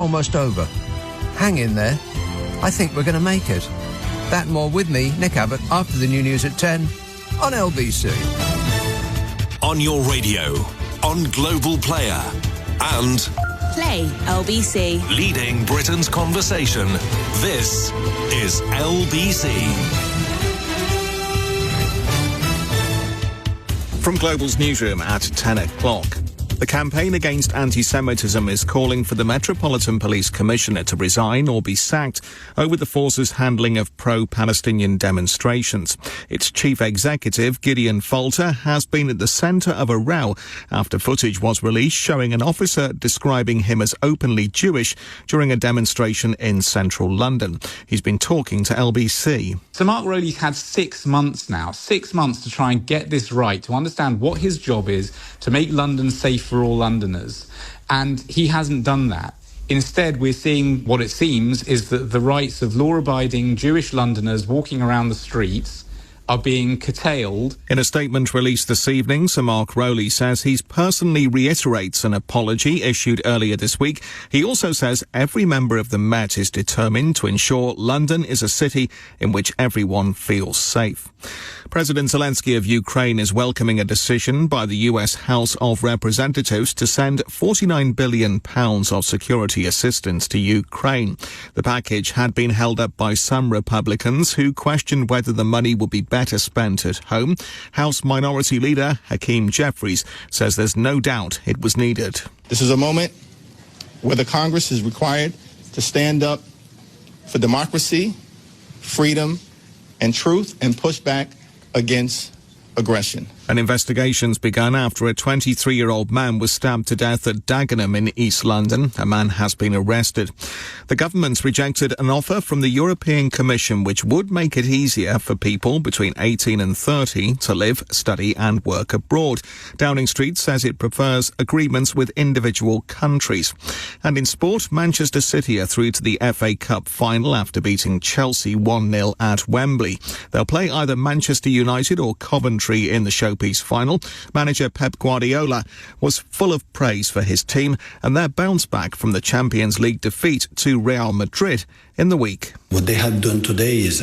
almost over. Hang in there. I think we're going to make it. That and more with me, Nick Abbott, after the new news at 10 on LBC. On your radio, on Global Player, and Play LBC. leading Britain's conversation. This is LBC. From Global's newsroom at 10 o'clock. The campaign against anti-Semitism is calling for the Metropolitan Police Commissioner to resign or be sacked over the force's handling of pro-Palestinian demonstrations. Its chief executive, Gideon Falter, has been at the centre of a row after footage was released showing an officer describing him as openly Jewish during a demonstration in central London. He's been talking to LBC. So Mark Rowley's had 6 months now, 6 months to try and get this right, to understand what his job is, to make London safe for all Londoners. And he hasn't done that. Instead, we're seeing what it seems is that the rights of law-abiding Jewish Londoners walking around the streets are being curtailed. In a statement released this evening, Sir Mark Rowley says he's personally reiterates an apology issued earlier this week. He also says every member of the Met is determined to ensure London is a city in which everyone feels safe. President Zelensky of Ukraine is welcoming a decision by the US House of Representatives to send £49 billion of security assistance to Ukraine. The package had been held up by some Republicans who questioned whether the money would be better spent at home. House Minority Leader Hakeem Jeffries says there's no doubt it was needed. This is a moment where the Congress is required to stand up for democracy, freedom, and truth, and push back against aggression. An investigation's begun after a 23-year-old man was stabbed to death at Dagenham in East London. A man has been arrested. The government's rejected an offer from the European Commission which would make it easier for people between 18 and 30 to live, study and work abroad. Downing Street says it prefers agreements with individual countries. And in sport, Manchester City are through to the FA Cup final after beating Chelsea 1-0 at Wembley. They'll play either Manchester United or Coventry in the showpiece final. Manager Pep Guardiola was full of praise for his team and their bounce back from the Champions League defeat to Real Madrid in the week. What they have done today is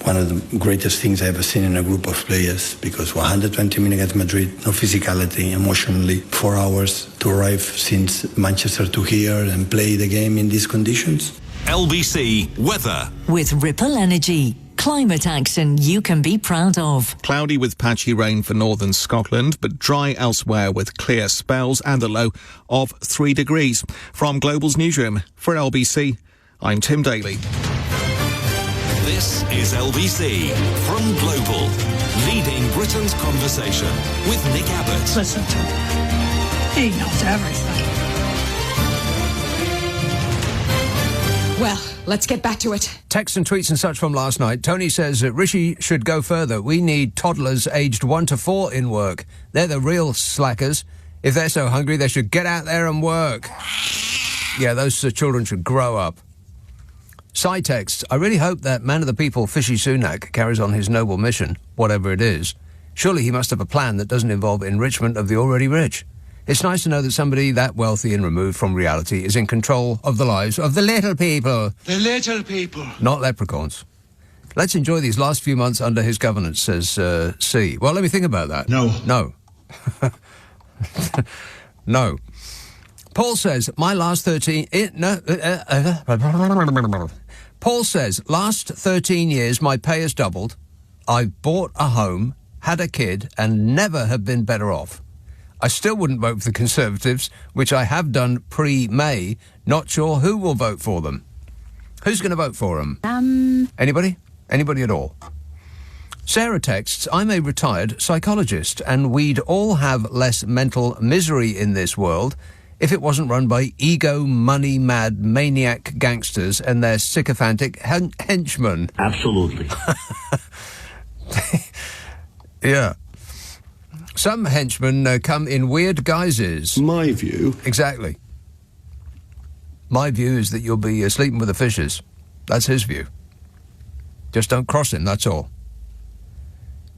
one of the greatest things I've ever seen in a group of players, because 120 minutes against Madrid, no physicality, emotionally, 4 hours to arrive since Manchester to here and play the game in these conditions. LBC Weather. With Ripple Energy. Climate action you can be proud of. Cloudy with patchy rain for northern Scotland, but dry elsewhere with clear spells and a low of 3 degrees. From Global's newsroom for LBC, I'm Tim Daly. This is LBC from Global, leading Britain's conversation with Nick Abbott. Listen to him. He knows everything. Well, let's get back to it. Texts and tweets and such from last night. Tony says that Rishi should go further. We need toddlers aged 1 to 4 in work. They're the real slackers. If they're so hungry, they should get out there and work. Yeah, those children should grow up. Side texts. I really hope that man of the people, Fishy Sunak, carries on his noble mission, whatever it is. Surely he must have a plan that doesn't involve enrichment of the already rich. It's nice to know that somebody that wealthy and removed from reality is in control of the lives of the little people. The little people. Not leprechauns. Let's enjoy these last few months under his governance, says C. Well, let me think about that. No. No. Paul says, Paul says, last 13 years my pay has doubled. I've bought a home, had a kid, and never have been better off. I still wouldn't vote for the Conservatives, which I have done pre-May. Not sure who will vote for them. Who's going to vote for them? Anybody? Anybody at all? Sarah texts, I'm a retired psychologist, and we'd all have less mental misery in this world if it wasn't run by ego, money-mad, maniac gangsters and their sycophantic henchmen. Absolutely. Yeah. Some henchmen come in weird guises. My view. Exactly. My view is that you'll be sleeping with the fishes. That's his view. Just don't cross him, that's all.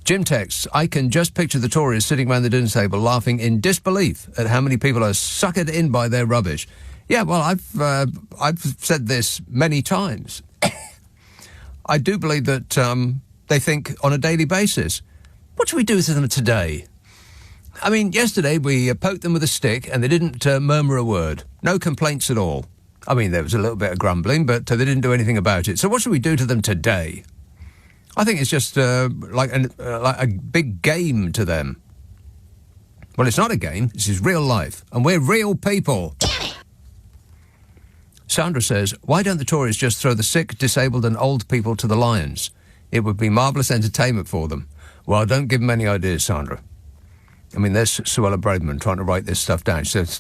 Jim texts, I can just picture the Tories sitting round the dinner table laughing in disbelief at how many people are suckered in by their rubbish. Yeah, well, I've said this many times. I do believe that they think on a daily basis, what should we do to them today? I mean, yesterday we poked them with a stick and they didn't murmur a word. No complaints at all. I mean, there was a little bit of grumbling, but they didn't do anything about it. So what should we do to them today? I think it's just like a big game to them. Well, it's not a game. This is real life. And we're real people. Sandra says, why don't the Tories just throw the sick, disabled and old people to the lions? It would be marvellous entertainment for them. Well, don't give them any ideas, Sandra. I mean, there's Suella Braverman trying to write this stuff down. She says,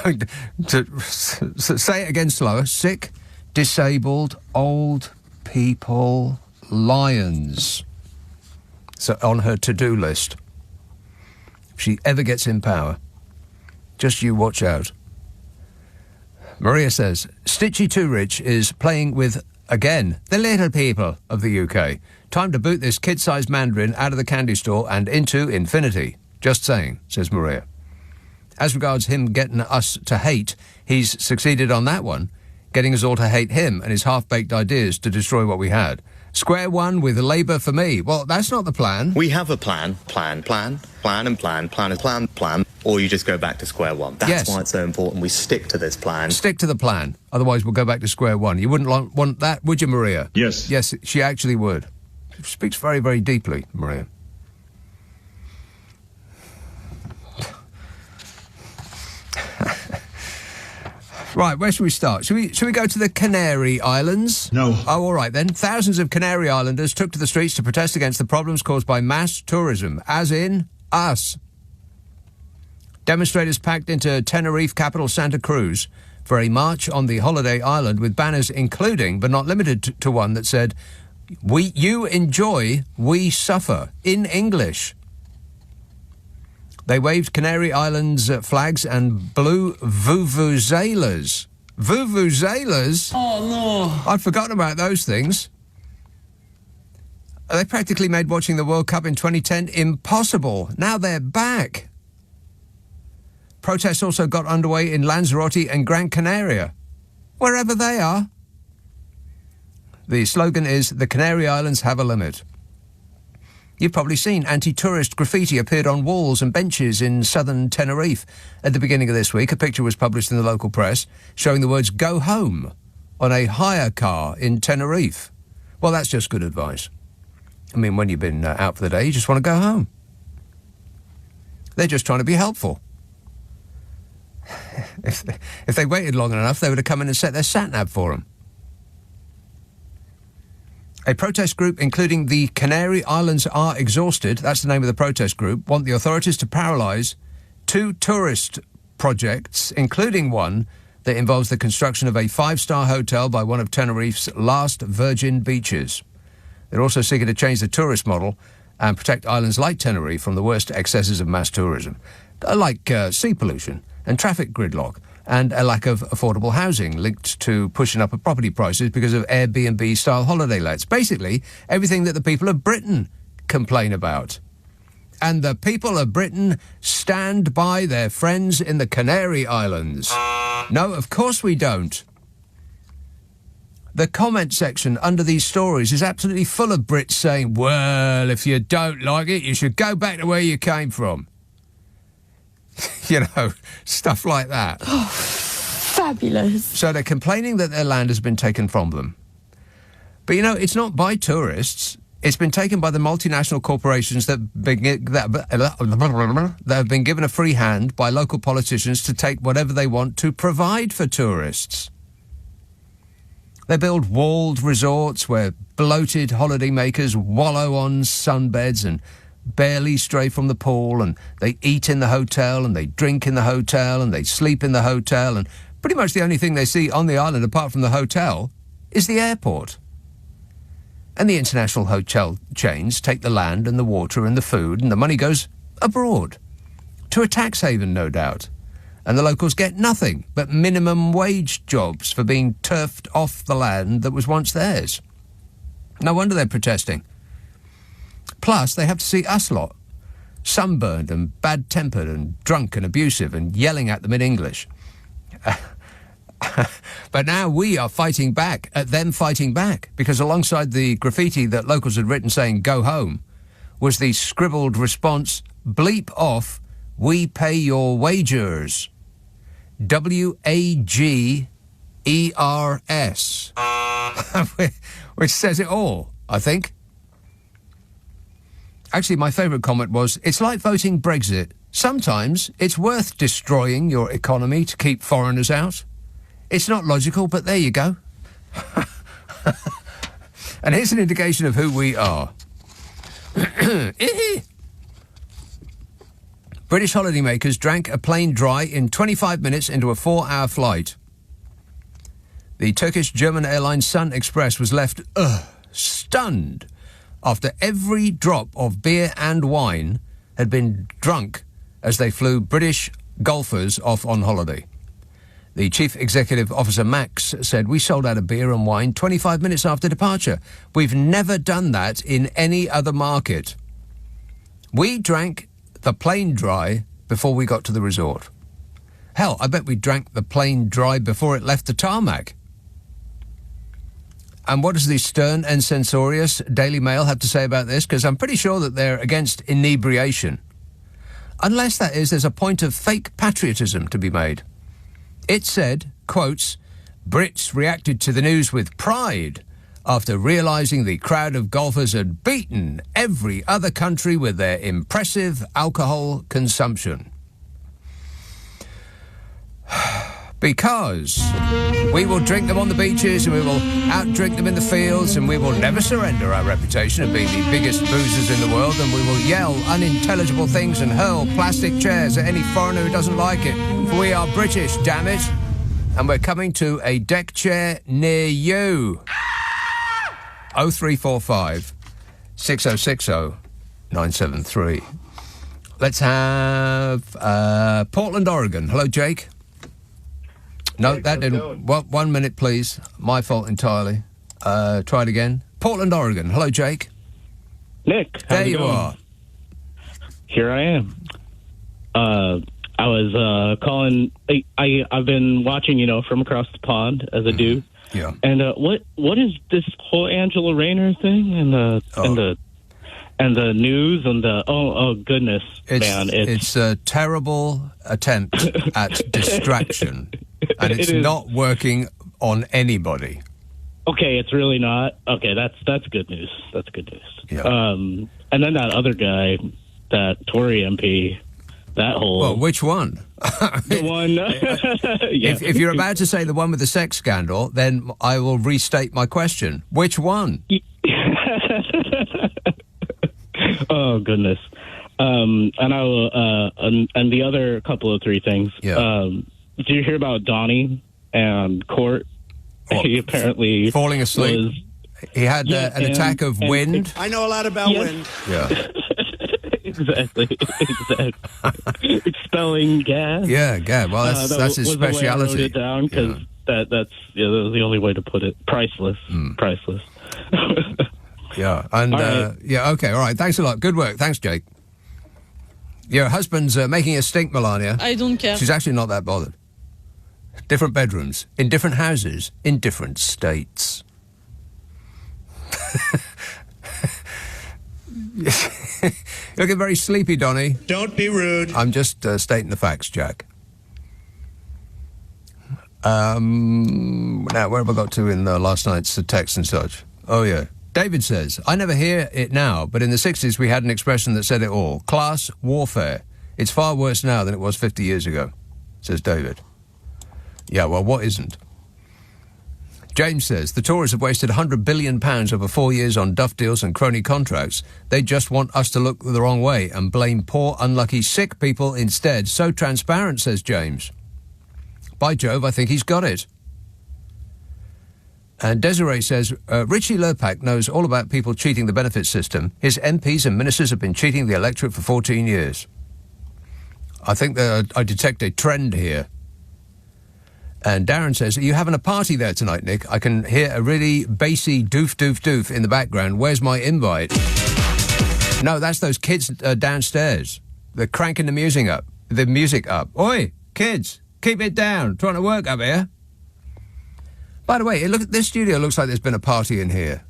going to say it again slower. Sick, disabled, old people, lions. So on her to-do list. If she ever gets in power, just you watch out. Maria says, Stitchy Too Rich is playing with, again, the little people of the UK. Time to boot this kid-sized Mandarin out of the candy store and into infinity. Just saying, says Maria. As regards him getting us to hate, he's succeeded on that one, getting us all to hate him and his half-baked ideas to destroy what we had. Square one with Labour for me. Well, that's not the plan. We have a plan, or you just go back to square one. That's why it's so important we stick to this plan. Stick to the plan. Otherwise, we'll go back to square one. You wouldn't want that, would you, Maria? Yes. Yes, she actually would. She speaks very, very deeply, Maria. Right, where should we start? Should we go to the Canary Islands? No. Oh, all right then. Thousands of Canary Islanders took to the streets to protest against the problems caused by mass tourism, as in us. Demonstrators packed into Tenerife capital Santa Cruz for a march on the holiday island with banners including, but not limited to one that said, you enjoy, we suffer, in English. They waved Canary Islands flags and blew vuvuzelas. Vuvuzelas? Oh, no. I'd forgotten about those things. They practically made watching the World Cup in 2010 impossible. Now they're back. Protests also got underway in Lanzarote and Gran Canaria. Wherever they are. The slogan is, the Canary Islands have a limit. You've probably seen anti-tourist graffiti appeared on walls and benches in southern Tenerife. At the beginning of this week, a picture was published in the local press showing the words, go home, on a hire car in Tenerife. Well, that's just good advice. I mean, when you've been out for the day, you just want to go home. They're just trying to be helpful. If they waited long enough, they would have come in and set their sat-nav for them. A protest group, including the Canary Islands Are Exhausted, that's the name of the protest group, want the authorities to paralyse 2 tourist projects, including one that involves the construction of a 5-star hotel by one of Tenerife's last virgin beaches. They're also seeking to change the tourist model and protect islands like Tenerife from the worst excesses of mass tourism, like sea pollution and traffic gridlock, and a lack of affordable housing linked to pushing up property prices because of Airbnb-style holiday lets. Basically, everything that the people of Britain complain about. And the people of Britain stand by their friends in the Canary Islands. No, of course we don't. The comment section under these stories is absolutely full of Brits saying, well, if you don't like it, you should go back to where you came from. You know, stuff like that. Oh, fabulous. So they're complaining that their land has been taken from them. But, you know, it's not by tourists. It's been taken by the multinational corporations that have been given a free hand by local politicians to take whatever they want to provide for tourists. They build walled resorts where bloated holidaymakers wallow on sunbeds and barely stray from the pool, and they eat in the hotel, and they drink in the hotel, and they sleep in the hotel, and pretty much the only thing they see on the island apart from the hotel is the airport. And the international hotel chains take the land and the water and the food, and the money goes abroad, to a tax haven, no doubt. And the locals get nothing but minimum wage jobs for being turfed off the land that was once theirs. No wonder they're protesting. Plus, they have to see us lot, sunburned and bad-tempered and drunk and abusive and yelling at them in English. But now we are fighting back at them fighting back, because alongside the graffiti that locals had written saying "Go home" was the scribbled response, "Bleep off, we pay your wagers." WAGERS. Which says it all, I think. Actually, my favourite comment was, "It's like voting Brexit. Sometimes it's worth destroying your economy to keep foreigners out. It's not logical, but there you go." And here's an indication of who we are. British holidaymakers drank a plane dry in 25 minutes into a 4-hour flight. The Turkish-German airline Sun Express was left stunned after every drop of beer and wine had been drunk as they flew British golfers off on holiday. The Chief Executive Officer Max said, "We sold out of beer and wine 25 minutes after departure. We've never done that in any other market. We drank the plane dry before we got to the resort. Hell, I bet we drank the plane dry before it left the tarmac." And what does the stern and censorious Daily Mail have to say about this? Because I'm pretty sure that they're against inebriation. Unless, that is, there's a point of fake patriotism to be made. It said, quotes, "Brits reacted to the news with pride after realising the crowd of golfers had beaten every other country with their impressive alcohol consumption. Because we will drink them on the beaches and we will outdrink them in the fields and we will never surrender our reputation of being the biggest boozers in the world, and we will yell unintelligible things and hurl plastic chairs at any foreigner who doesn't like it. For we are British, damn it. And we're coming to a deck chair near you." 0345 6060 973. Let's have Portland, Oregon. Hello, Jake. No, Jake, that didn't. Well, 1 minute, please. My fault entirely. Try it again. Portland, Oregon. Hello, Jake. Nick, there you are. Here I am. I was calling. I've been watching, from across the pond, as I do. Yeah. And what is this whole Angela Rayner thing and the news and the oh goodness, man! It's a terrible attempt at distraction, and it's not working on anybody. Okay, it's really not. Okay, that's good news. That's good news. Yeah. And then that other guy, that Tory MP, that whole. Well, which one? The one. Yeah. If you're about to say the one with the sex scandal, then I will restate my question. Which one? Oh goodness. And I will. And the other couple of three things. Yeah. Did you hear about Donnie and Court? He apparently falling asleep. He had an attack of wind. I know a lot about wind. Yeah. Exactly. Expelling gas. Yeah, gas. Well, that's his speciality. I wrote it down because that was the only way to put it. Priceless. Priceless. Yeah, and okay, all right. Thanks a lot. Good work. Thanks, Jake. Your husband's making a stink, Melania. I don't care. She's actually not that bothered. Different bedrooms, in different houses, in different states. You're looking very sleepy, Donnie. Don't be rude. I'm just stating the facts, Jack. Now, where have I got to in last night's text and such? Oh, yeah. David says, "I never hear it now, but in the 60s we had an expression that said it all. Class warfare. It's far worse now than it was 50 years ago," says David. Yeah, well, what isn't? James says, "The Tories have wasted £100 billion over 4 years on duff deals and crony contracts. They just want us to look the wrong way and blame poor, unlucky, sick people instead. So transparent," says James. By Jove, I think he's got it. And Desiree says, "Richie Lurpak knows all about people cheating the benefits system. His MPs and ministers have been cheating the electorate for 14 years. I think that I detect a trend here." And Darren says, "Are you having a party there tonight, Nick? I can hear a really bassy doof, doof, doof in the background. Where's my invite?" No, that's those kids downstairs. They're cranking the music up. Oi, kids, keep it down. Trying to work up here. By the way, this studio looks like there's been a party in here.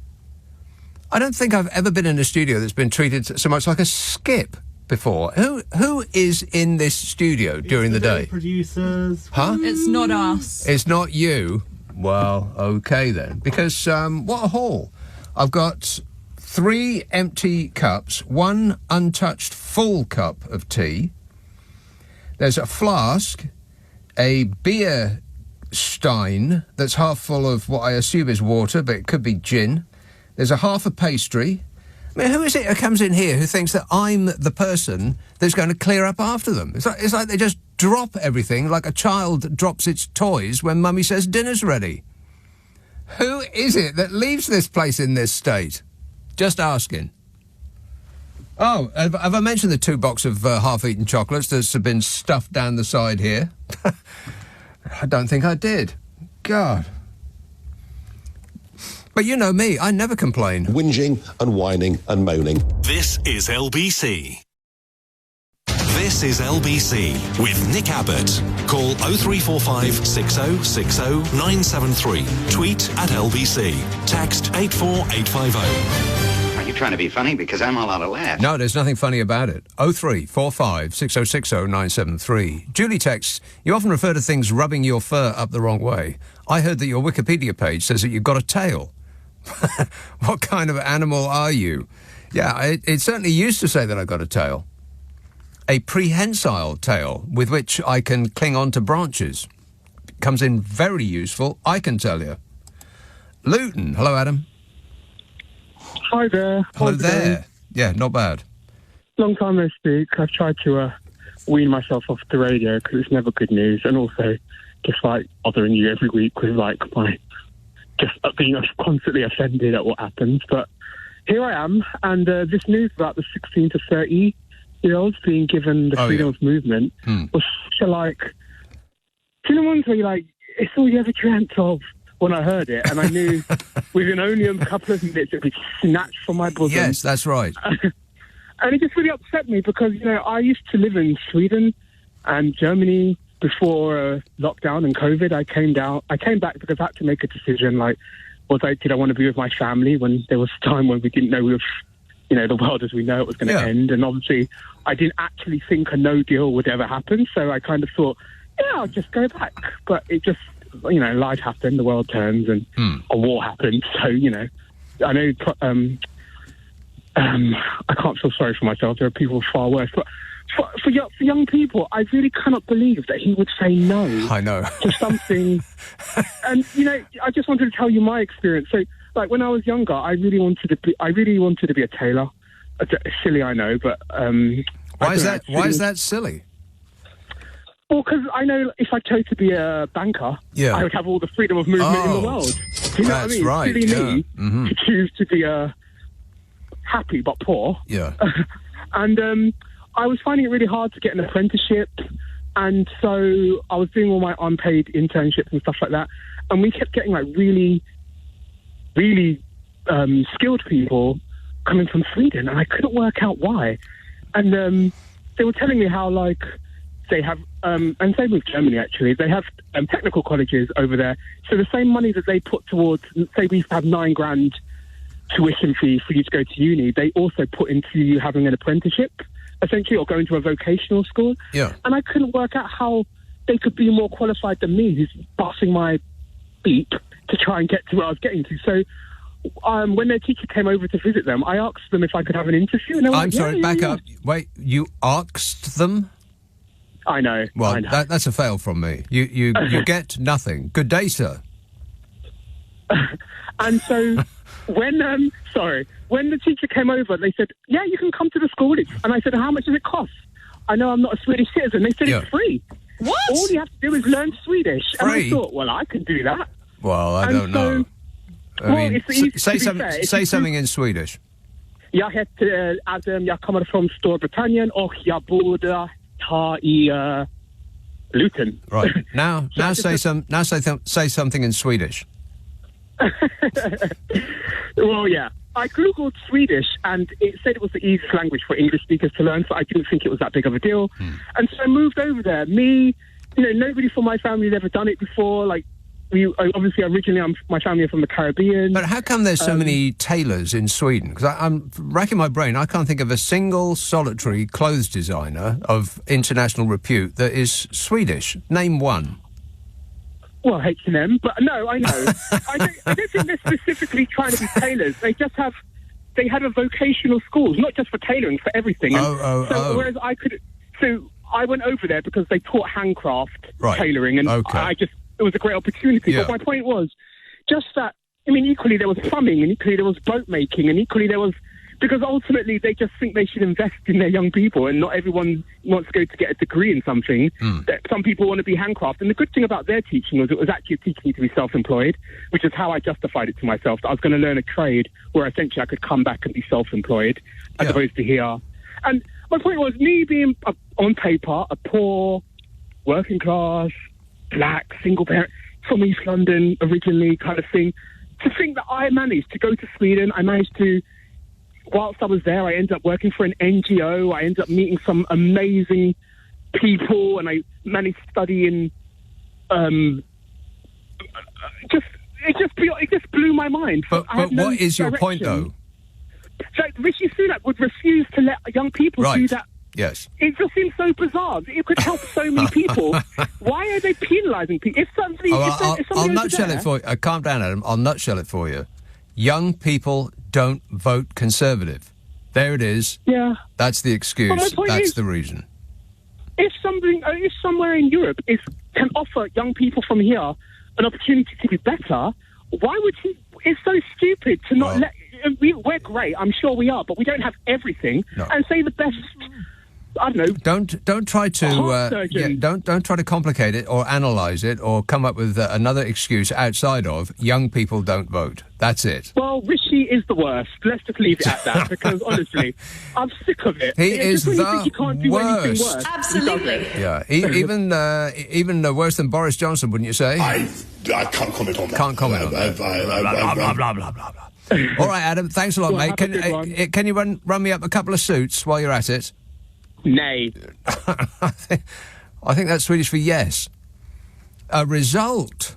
I don't think I've ever been in a studio that's been treated so much like a skip before. Who is in this studio during the day? Producers. Huh? It's not us. It's not you. Well, okay then. Because what a haul. I've got 3 empty cups, 1 untouched full cup of tea. There's a flask, a beer stein that's half full of what I assume is water, but it could be gin. There's a half a pastry. I mean, who is it who comes in here who thinks that I'm the person that's going to clear up after them? It's like they just drop everything like a child drops its toys when Mummy says dinner's ready. Who is it that leaves this place in this state? Just asking. Oh, have I mentioned the 2 boxes of half-eaten chocolates that's been stuffed down the side here? I don't think I did. God. But you know me, I never complain. Whinging and whining and moaning. This is LBC. This is LBC with Nick Abbott. Call 0345 6060 973. Tweet at LBC. Text 84850. Are you trying to be funny? Because I'm all out of laughs. No, there's nothing funny about it. 0345 6060 973. Julie texts, you often refer to things rubbing your fur up the wrong way. I heard that your Wikipedia page says that you've got a tail. What kind of animal are you? Yeah, it certainly used to say that I got a tail. A prehensile tail with which I can cling on to branches. Comes in very useful, I can tell you. Luton. Hello, Adam. Hi there. Hello there. Yeah, not bad. Long time no speak. I've tried to wean myself off the radio because it's never good news, and also just like bothering you every week with like my just being constantly offended at what happens. But here I am, and this news about the 16 to 30-year-olds being given the freedom of movement was such a like. Do you know ones where you're like, it's all you ever dreamt of? When I heard it, and I knew within only a couple of minutes it would be snatched from my bosom. Yes, that's right. And it just really upset me because, you know, I used to live in Sweden and Germany before lockdown and COVID. I came back because I had to make a decision, like, did I want to be with my family when there was a time when we didn't know if, you know, the world as we know it was going to end. And obviously I didn't actually think a no deal would ever happen. So I kind of thought, yeah, I'll just go back. But it just, you know, life happened, the world turns, and a war happened. So, you know, I know I can't feel sorry for myself. There are people far worse. But for young people, I really cannot believe that he would say no. I know. To something. And, you know, I just wanted to tell you my experience. So, like, when I was younger, I really wanted to be a tailor. Silly, I know, but... Why is that silly? Well, because I know if I chose to be a banker, I would have all the freedom of movement in the world. Do you know what I mean? Right, Silly me to choose to be happy but poor. Yeah. And I was finding it really hard to get an apprenticeship, and so I was doing all my unpaid internships and stuff like that, and we kept getting like really, really skilled people coming from Sweden, and I couldn't work out why. And they were telling me how, like, they have, and same with Germany actually, they have technical colleges over there. So the same money that they put towards, say we used to have $9,000 tuition fee for you to go to uni, they also put into you having an apprenticeship, essentially, or going to a vocational school. Yeah. And I couldn't work out how they could be more qualified than me, who's busting my beak to try and get to where I was getting to. So when their teacher came over to visit them, I asked them if I could have an interview. And I'm sorry, back up. Wait, you asked them? I know. Well, I know. That's a fail from me. You get nothing. Good day, sir. And so when the teacher came over, they said, yeah, you can come to the school. And I said, how much does it cost? I know I'm not a Swedish citizen. They said it's free. What? All you have to do is learn Swedish. Free? And I thought, well, I can do that. Well, I don't know. I mean, say something in Swedish. Jag heter Adam, jag kommer från Storbritannien och jag borde ta I Luton. Right. Now say something in Swedish. Well, yeah. I googled Swedish and it said it was the easiest language for English speakers to learn, so I didn't think it was that big of a deal. And so I moved over there. Nobody from my family had ever done it before. Like, obviously originally my family are from the Caribbean. But how come there's so many tailors in Sweden? Because I'm racking my brain. I can't think of a single solitary clothes designer of international repute that is Swedish. Name one. Well, H&M, but no, I know. I don't think they're specifically trying to be tailors. They had a vocational schools, not just for tailoring, for everything. Whereas I went over there because they taught handcraft tailoring, and it was a great opportunity. Yeah. But my point was just that, equally there was plumbing, and equally there was boat making, and equally there was... Because ultimately they just think they should invest in their young people, and not everyone wants to go to get a degree in something. Some people want to be handcraft. And the good thing about their teaching was it was actually teaching me to be self-employed, which is how I justified it to myself, that I was going to learn a trade where essentially I could come back and be self-employed as opposed to here. And my point was, me being, on paper, a poor, working class, black, single parent, from East London originally kind of thing, to think that I managed to go to Sweden, I managed to... Whilst I was there, I ended up working for an NGO. I ended up meeting some amazing people, and I managed to study in. It just blew my mind. But what is your point, though? So Rishi Sunak would refuse to let young people do that. Yes. It just seems so bizarre. It could help so many people. Why are they penalising people? If somebody, I'll nutshell it for you. Calm down, Adam. I'll nutshell it for you. Young people don't vote Conservative. There it is. Yeah. That's the excuse. That's the reason. If somewhere in Europe can offer young people from here an opportunity to be better, why would he? It's so stupid to not let. We're great, I'm sure we are, but we don't have everything. No. And say the best. I don't know. Don't try to don't try to complicate it or analyse it or come up with another excuse outside of young people don't vote. That's it. Well, Rishi is the worst. Let's just leave it at that, because honestly, I'm sick of it. He is the worst. Absolutely. Yeah, even worse than Boris Johnson, wouldn't you say? I can't comment on that. Can't comment on that. Blah blah blah blah. All right, Adam. Thanks a lot, mate. Can you run me up a couple of suits while you're at it? Nay. I think that's Swedish for yes. A result.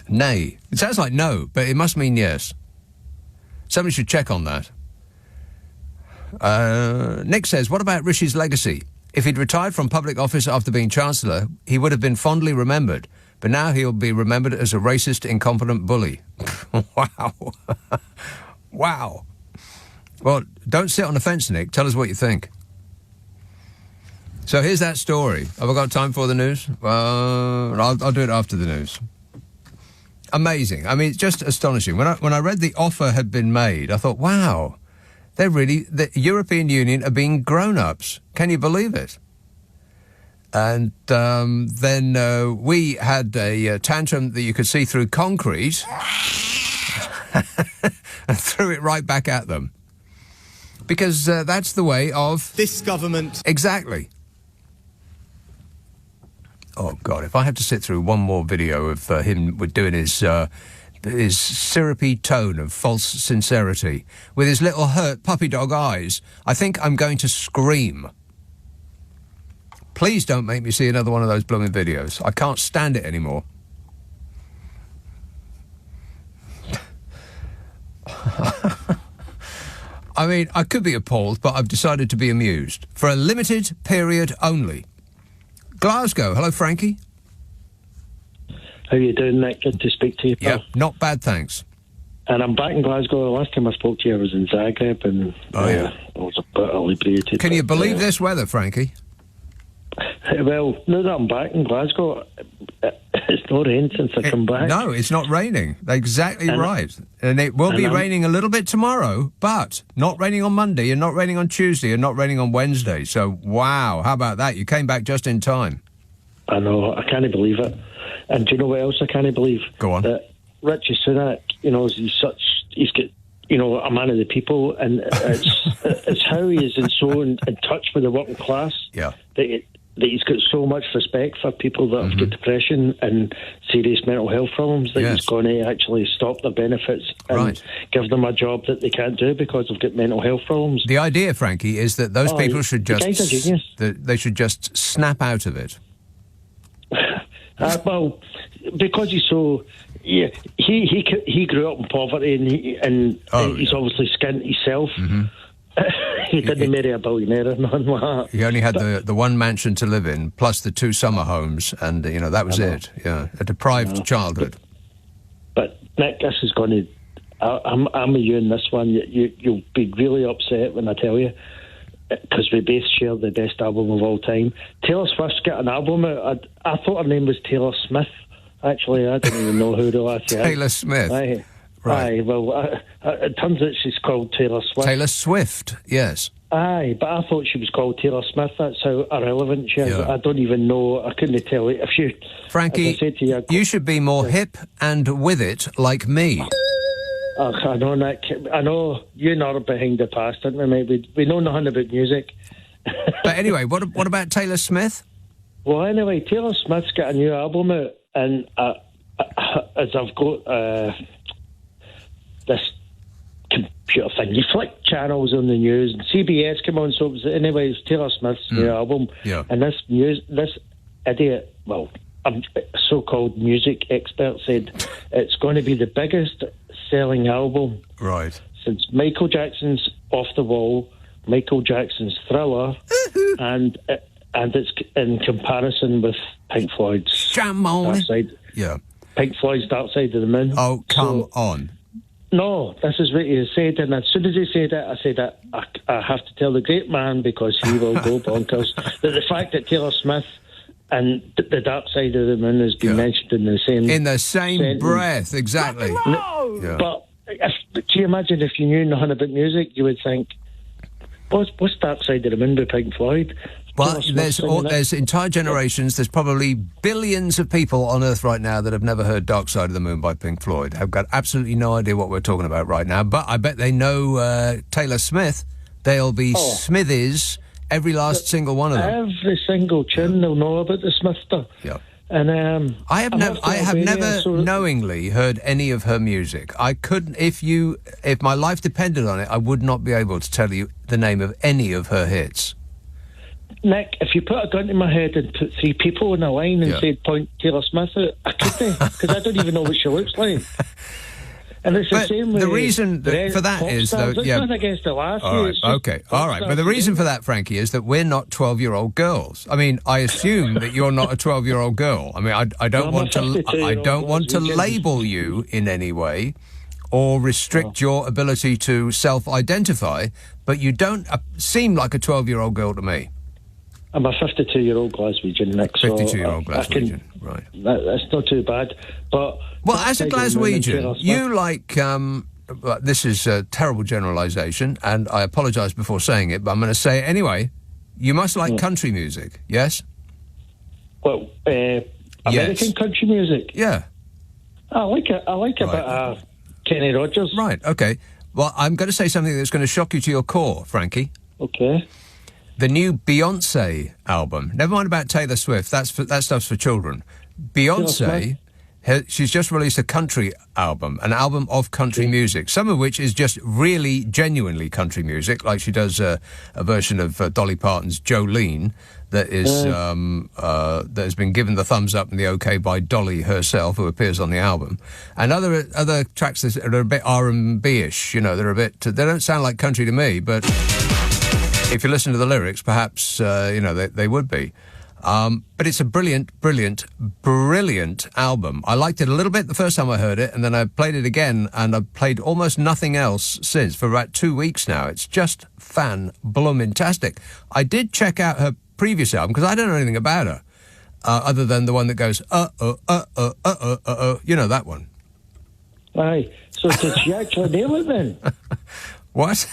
Nay. It sounds like no, but it must mean yes. Somebody should check on that. Nick says, what about Rishi's legacy? If he'd retired from public office after being Chancellor, he would have been fondly remembered. But now he'll be remembered as a racist, incompetent bully. Wow. Wow. Well, don't sit on the fence, Nick. Tell us what you think. So here's that story. Have I got time for the news? I'll do it after the news. Amazing. I mean, it's just astonishing. When I read the offer had been made, I thought, wow, the European Union are being grown-ups. Can you believe it? And then we had a tantrum that you could see through concrete and threw it right back at them. Because that's the way of... this government. Exactly. Oh, God, if I have to sit through one more video of him doing his syrupy tone of false sincerity with his little hurt puppy dog eyes, I think I'm going to scream. Please don't make me see another one of those blooming videos. I can't stand it anymore. I mean, I could be appalled, but I've decided to be amused. For a limited period only. Glasgow. Hello, Frankie. How you doing, Nick? Good to speak to you, pal. Yeah, not bad, thanks. And I'm back in Glasgow. The last time I spoke to you, I was in Zagreb, and I was a bit inebriated. Can you believe this weather, Frankie? Well, now that I'm back in Glasgow, it's not rained since I come back. No, it's not raining. Exactly right. And it will be raining a little bit tomorrow, but not raining on Monday, and not raining on Tuesday, and not raining on Wednesday. So, wow, how about that? You came back just in time. I know, I can't believe it. And do you know what else I can't believe? Go on. That Richie Sunak, he's got, a man of the people, and it's how he is so in touch with the working class. Yeah. That he's got so much respect for people that have got depression and serious mental health problems, that he's going to actually stop their benefits and give them a job that they can't do because they've got mental health problems. The idea, Frankie, is that those people should just snap out of it. Well, because he's so... Yeah, he grew up in poverty and he's obviously skint himself. Mm-hmm. He didn't marry a billionaire or nothing like that. He only had the one mansion to live in, plus the 2 summer homes, and, that was it. Yeah, a deprived childhood. But, Nick, this is going to... I'm with you in this one. You'll be really upset when I tell you, because we both share the best album of all time. Taylor Swift's got an album out. I thought her name was Taylor Smith. Actually, I didn't even know who the last is. Taylor Smith. Aye. Right. Aye, well, it turns out she's called Taylor Swift. Taylor Swift, yes. Aye, but I thought she was called Taylor Smith. That's how irrelevant she is. Yeah. I don't even know. I couldn't tell you. If you... Frankie, you should be more hip and with it like me. I know, Nick. I know you're not behind the past, aren't we, mate? We know nothing about music. But anyway, what about Taylor Smith? Well, anyway, Taylor Smith's got a new album out, and as I've got this computer thing, you flick channels on the news, and CBS came on, so it was, anyway, it's Taylor Smith's new album. Yeah. And this idiot, well, a so-called music expert said it's going to be the biggest selling album since Michael Jackson's Off the Wall, Michael Jackson's Thriller, and it's in comparison with Pink Floyd's Dark Side. Yeah. Pink Floyd's Dark Side of the Moon. Oh, come on. No, this is what he said, and as soon as he said it, I said that I have to tell the great man, because he will go bonkers, that the fact that Taylor Smith and the Dark Side of the Moon has been mentioned in the same sentence. Breath, exactly. No. But can you imagine if you knew nothing about music, you would think, what's Dark Side of the Moon by Pink Floyd? Well, there's entire generations, there's probably billions of people on Earth right now that have never heard Dark Side of the Moon by Pink Floyd. I've got absolutely no idea what we're talking about right now, but I bet they know Taylor Smith. They'll be Smithies, every last single one of them. Every single tune they'll know about the Smithster. Yeah. And I have never knowingly heard any of her music. I couldn't, if my life depended on it, I would not be able to tell you the name of any of her hits. Nick, if you put a gun to my head and put 3 people in a line and said point Taylor Smith out, I couldn't, because I don't even know what she looks like. And it's the same with the reason for that is, though, it's not against the last year. All right. But the reason for that, Frankie, is that we're not 12-year-old girls. I mean, I assume that you're not a 12-year-old girl. I mean, I don't want to label you in any way or restrict your ability to self-identify, but you don't seem like a 12-year-old girl to me. I'm a 52-year-old Glaswegian, Nick. 52-year-old Glaswegian, right. That's not too bad. But well, as a Glaswegian, you like... this is a terrible generalisation, and I apologise before saying it, but I'm going to say it anyway. You must like country music, yes? Well, American country music? Yeah. I like it. I like a bit of Kenny Rogers. Right, okay. Well, I'm going to say something that's going to shock you to your core, Frankie. Okay. The new Beyonce album. Never mind about Taylor Swift. That stuff's for children. Beyonce, she's just released a country album, an album of country music, some of which is just really genuinely country music, like she does a version of Dolly Parton's Jolene that is that has been given the thumbs up and the okay by Dolly herself, who appears on the album, and other tracks that are a bit R&B-ish. They don't sound like country to me, but if you listen to the lyrics, perhaps, they would be. But it's a brilliant, brilliant, brilliant album. I liked it a little bit the first time I heard it, and then I played it again, and I've played almost nothing else since, for about 2 weeks now. It's just fan-bloomin-tastic. I did check out her previous album, because I don't know anything about her, other than the one that goes, you know, that one. Aye. So did she actually nail it then? What?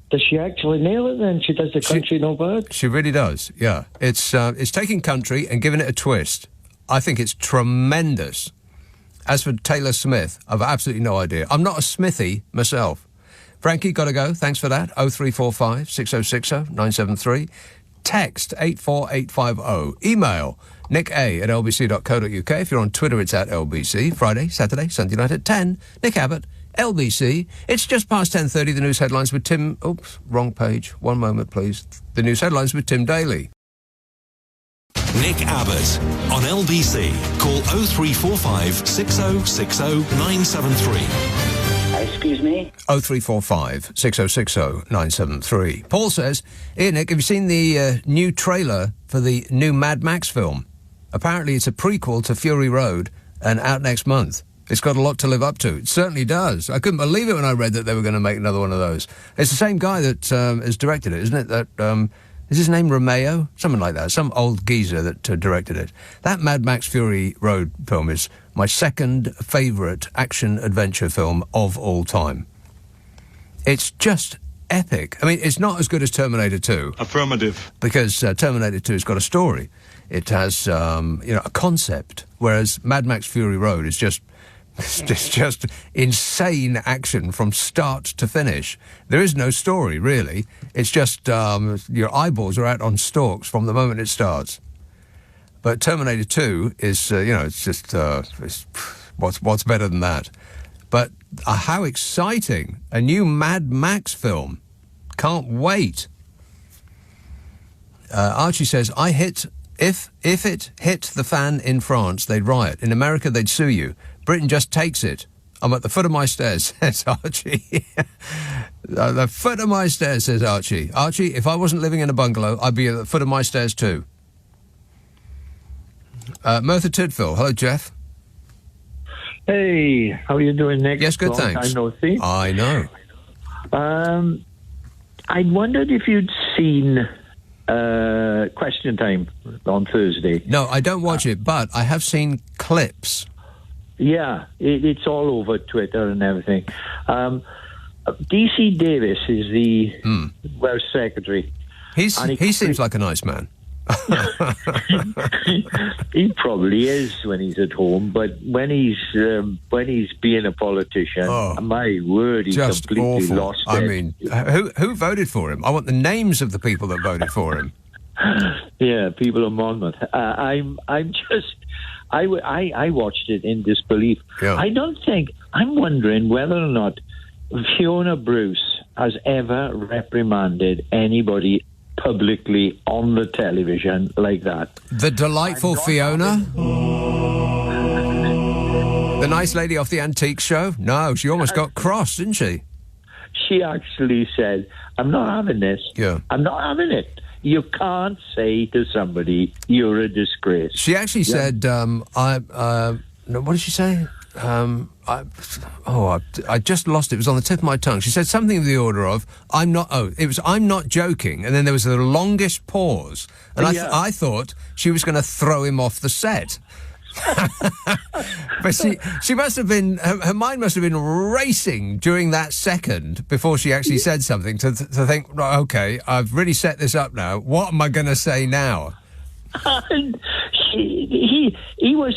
Does she actually nail it then? She does the country no bad? She really does, yeah. It's taking country and giving it a twist. I think it's tremendous. As for Taylor Smith, I've absolutely no idea. I'm not a Smithy myself. Frankie, got to go. Thanks for that. 0345 6060 973. Text 84850. Email nick@lbc.co.uk. If you're on Twitter, it's at LBC. Friday, Saturday, Sunday night at 10. Nick Abbot, LBC. It's just past 10:30. The news headlines with Tim... Oops, wrong page. One moment, please. The news headlines with Tim Daly. Nick Abbot on LBC. Call 0345 6060 973. Excuse me? 0345 6060 973. Paul says, "Here, Nick, have you seen the new trailer for the new Mad Max film? Apparently it's a prequel to Fury Road and out next month. It's got a lot to live up to." It certainly does. I couldn't believe it when I read that they were going to make another one of those. It's the same guy that has directed it, isn't it? That is his name Romeo? Something like that. Some old geezer that directed it. That Mad Max Fury Road film is my second favourite action-adventure film of all time. It's just epic. I mean, it's not as good as Terminator 2. Affirmative. Because Terminator 2 has got a story. It has, a concept, whereas Mad Max Fury Road is just it's just insane action from start to finish. There is no story, really. It's just your eyeballs are out on stalks from the moment it starts. But Terminator 2 is, it's just what's better than that? But how exciting! A new Mad Max film. Can't wait. Archie says, If it hit the fan in France, they'd riot. In America, they'd sue you. Britain just takes it. I'm at the foot of my stairs, says Archie. The foot of my stairs, says Archie. Archie, if I wasn't living in a bungalow, I'd be at the foot of my stairs too. Merthyr Tydfil. Hello, Jeff. Hey, how are you doing, Nick? Yes, good, Long thanks. time no see. I know. I wondered if you'd seen Question Time on Thursday. No, I don't watch it, but I have seen clips. Yeah, it's all over Twitter and everything. DC Davis is the Welsh Secretary. He seems like a nice man. He probably is when he's at home, but when he's being a politician, my word, he's just completely awful. lost it. I mean, who voted for him? I want the names of the people that voted for him. Yeah, people of Monmouth. I watched it in disbelief. Yeah. I'm wondering whether or not Fiona Bruce has ever reprimanded anybody publicly on the television like that. The delightful Fiona? The nice lady off the Antique Show? No, she almost got cross, didn't she? She actually said, "I'm not having this. Yeah. I'm not having it. You can't say to somebody, you're a disgrace." She actually said, what did she say? I just lost it. It was on the tip of my tongue. She said something of the order of, I'm not joking. And then there was the longest pause. And I thought she was going to throw him off the set. But she must have been, her mind must have been racing during that second before she actually said something to think, right, okay, I've really set this up now. What am I going to say now? And he was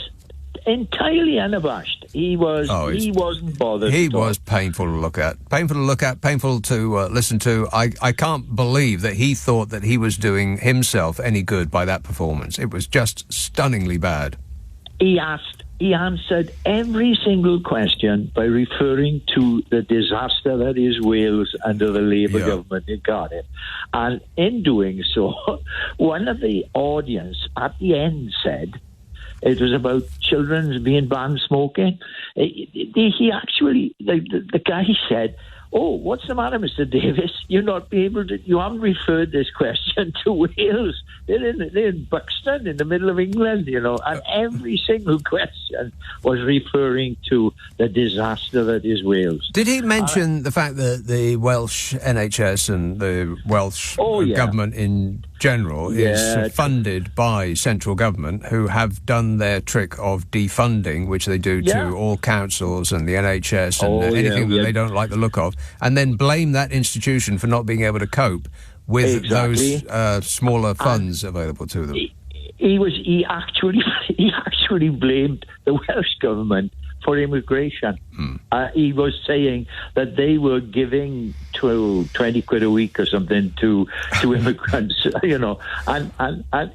entirely unabashed. He wasn't bothered. He was painful to look at. Painful to listen to. I can't believe that he thought that he was doing himself any good by that performance. It was just stunningly bad. He answered every single question by referring to the disaster that is Wales under the Labour government in Cardiff. And in doing so, one of the audience at the end said, it was about children being banned smoking. He actually, the guy said, "Oh, what's the matter, Mr. Davis? You haven't referred this question to Wales. They're in Buxton, in the middle of England, and every single question was referring to the disaster that is Wales." Did he mention the fact that the Welsh NHS and the Welsh government in general is funded by central government, who have done their trick of defunding, which they do to all councils and the NHS and anything that they don't like the look of, and then blame that institution for not being able to cope with those smaller funds available to them? He actually blamed the Welsh government for immigration. He was saying that they were giving 20 quid a week or something to immigrants, and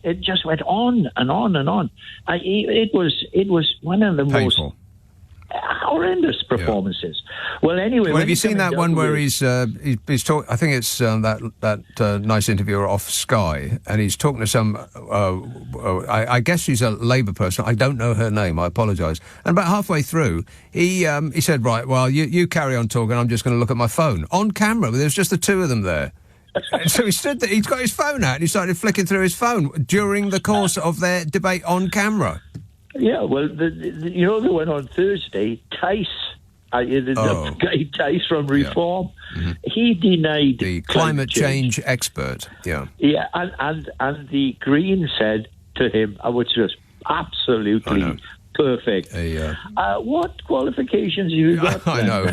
it just went on and on and on. It was one of the painful. most horrendous performances. Well, anyway... Well, have you seen that one where he's talking... I think it's that nice interviewer off Sky, and he's talking to some... I guess she's a Labour person. I don't know her name. I apologise. And about halfway through, he said, right, well, you carry on talking. I'm just going to look at my phone. On camera, there's just the two of them there. So he stood there, he's got his phone out and he started flicking through his phone during the course of their debate on camera. Yeah, well, the one on Thursday, Tice, the guy Tice from Reform, he denied... The climate change expert, yeah. Yeah, and the Green said to him, which was absolutely... perfect. What qualifications you got? I know.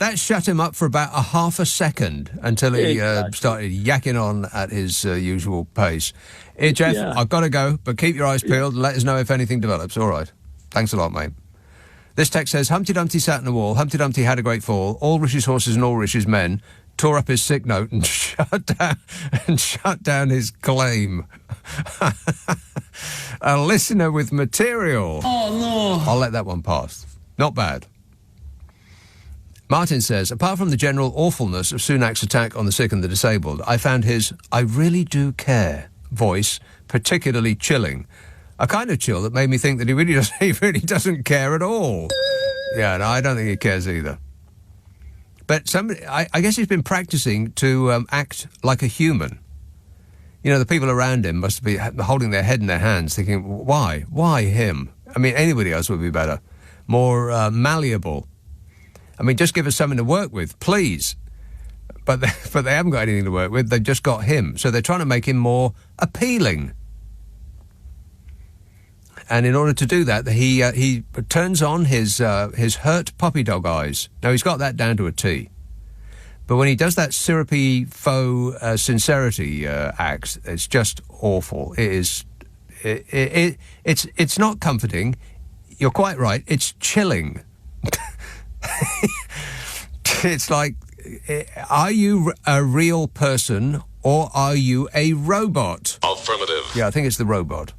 That shut him up for about a half a second until he started yakking on at his usual pace. Hey, Jeff, I've got to go, but keep your eyes peeled and let us know if anything develops. All right. Thanks a lot, mate. This text says, Humpty Dumpty sat in the wall. Humpty Dumpty had a great fall. All Rich's horses and all Rich's men tore up his sick note and shut down his claim. A listener with material. Oh, no. I'll let that one pass. Not bad. Martin says, apart from the general awfulness of Sunak's attack on the sick and the disabled, I found his I really do care voice particularly chilling. A kind of chill that made me think that he really doesn't care at all. Yeah, no, I don't think he cares either. But I guess he's been practising to act like a human. You know, the people around him must be holding their head in their hands, thinking, why? Why him? I mean, anybody else would be better. More malleable. I mean, just give us something to work with, please. But they haven't got anything to work with. They've just got him. So they're trying to make him more appealing. And in order to do that, he turns on his hurt puppy dog eyes. Now, he's got that down to a T. But when he does that syrupy faux sincerity act, it's just awful. It is. It's not comforting. You're quite right. It's chilling. It's like, are you a real person or are you a robot? Affirmative. Yeah, I think it's the robot.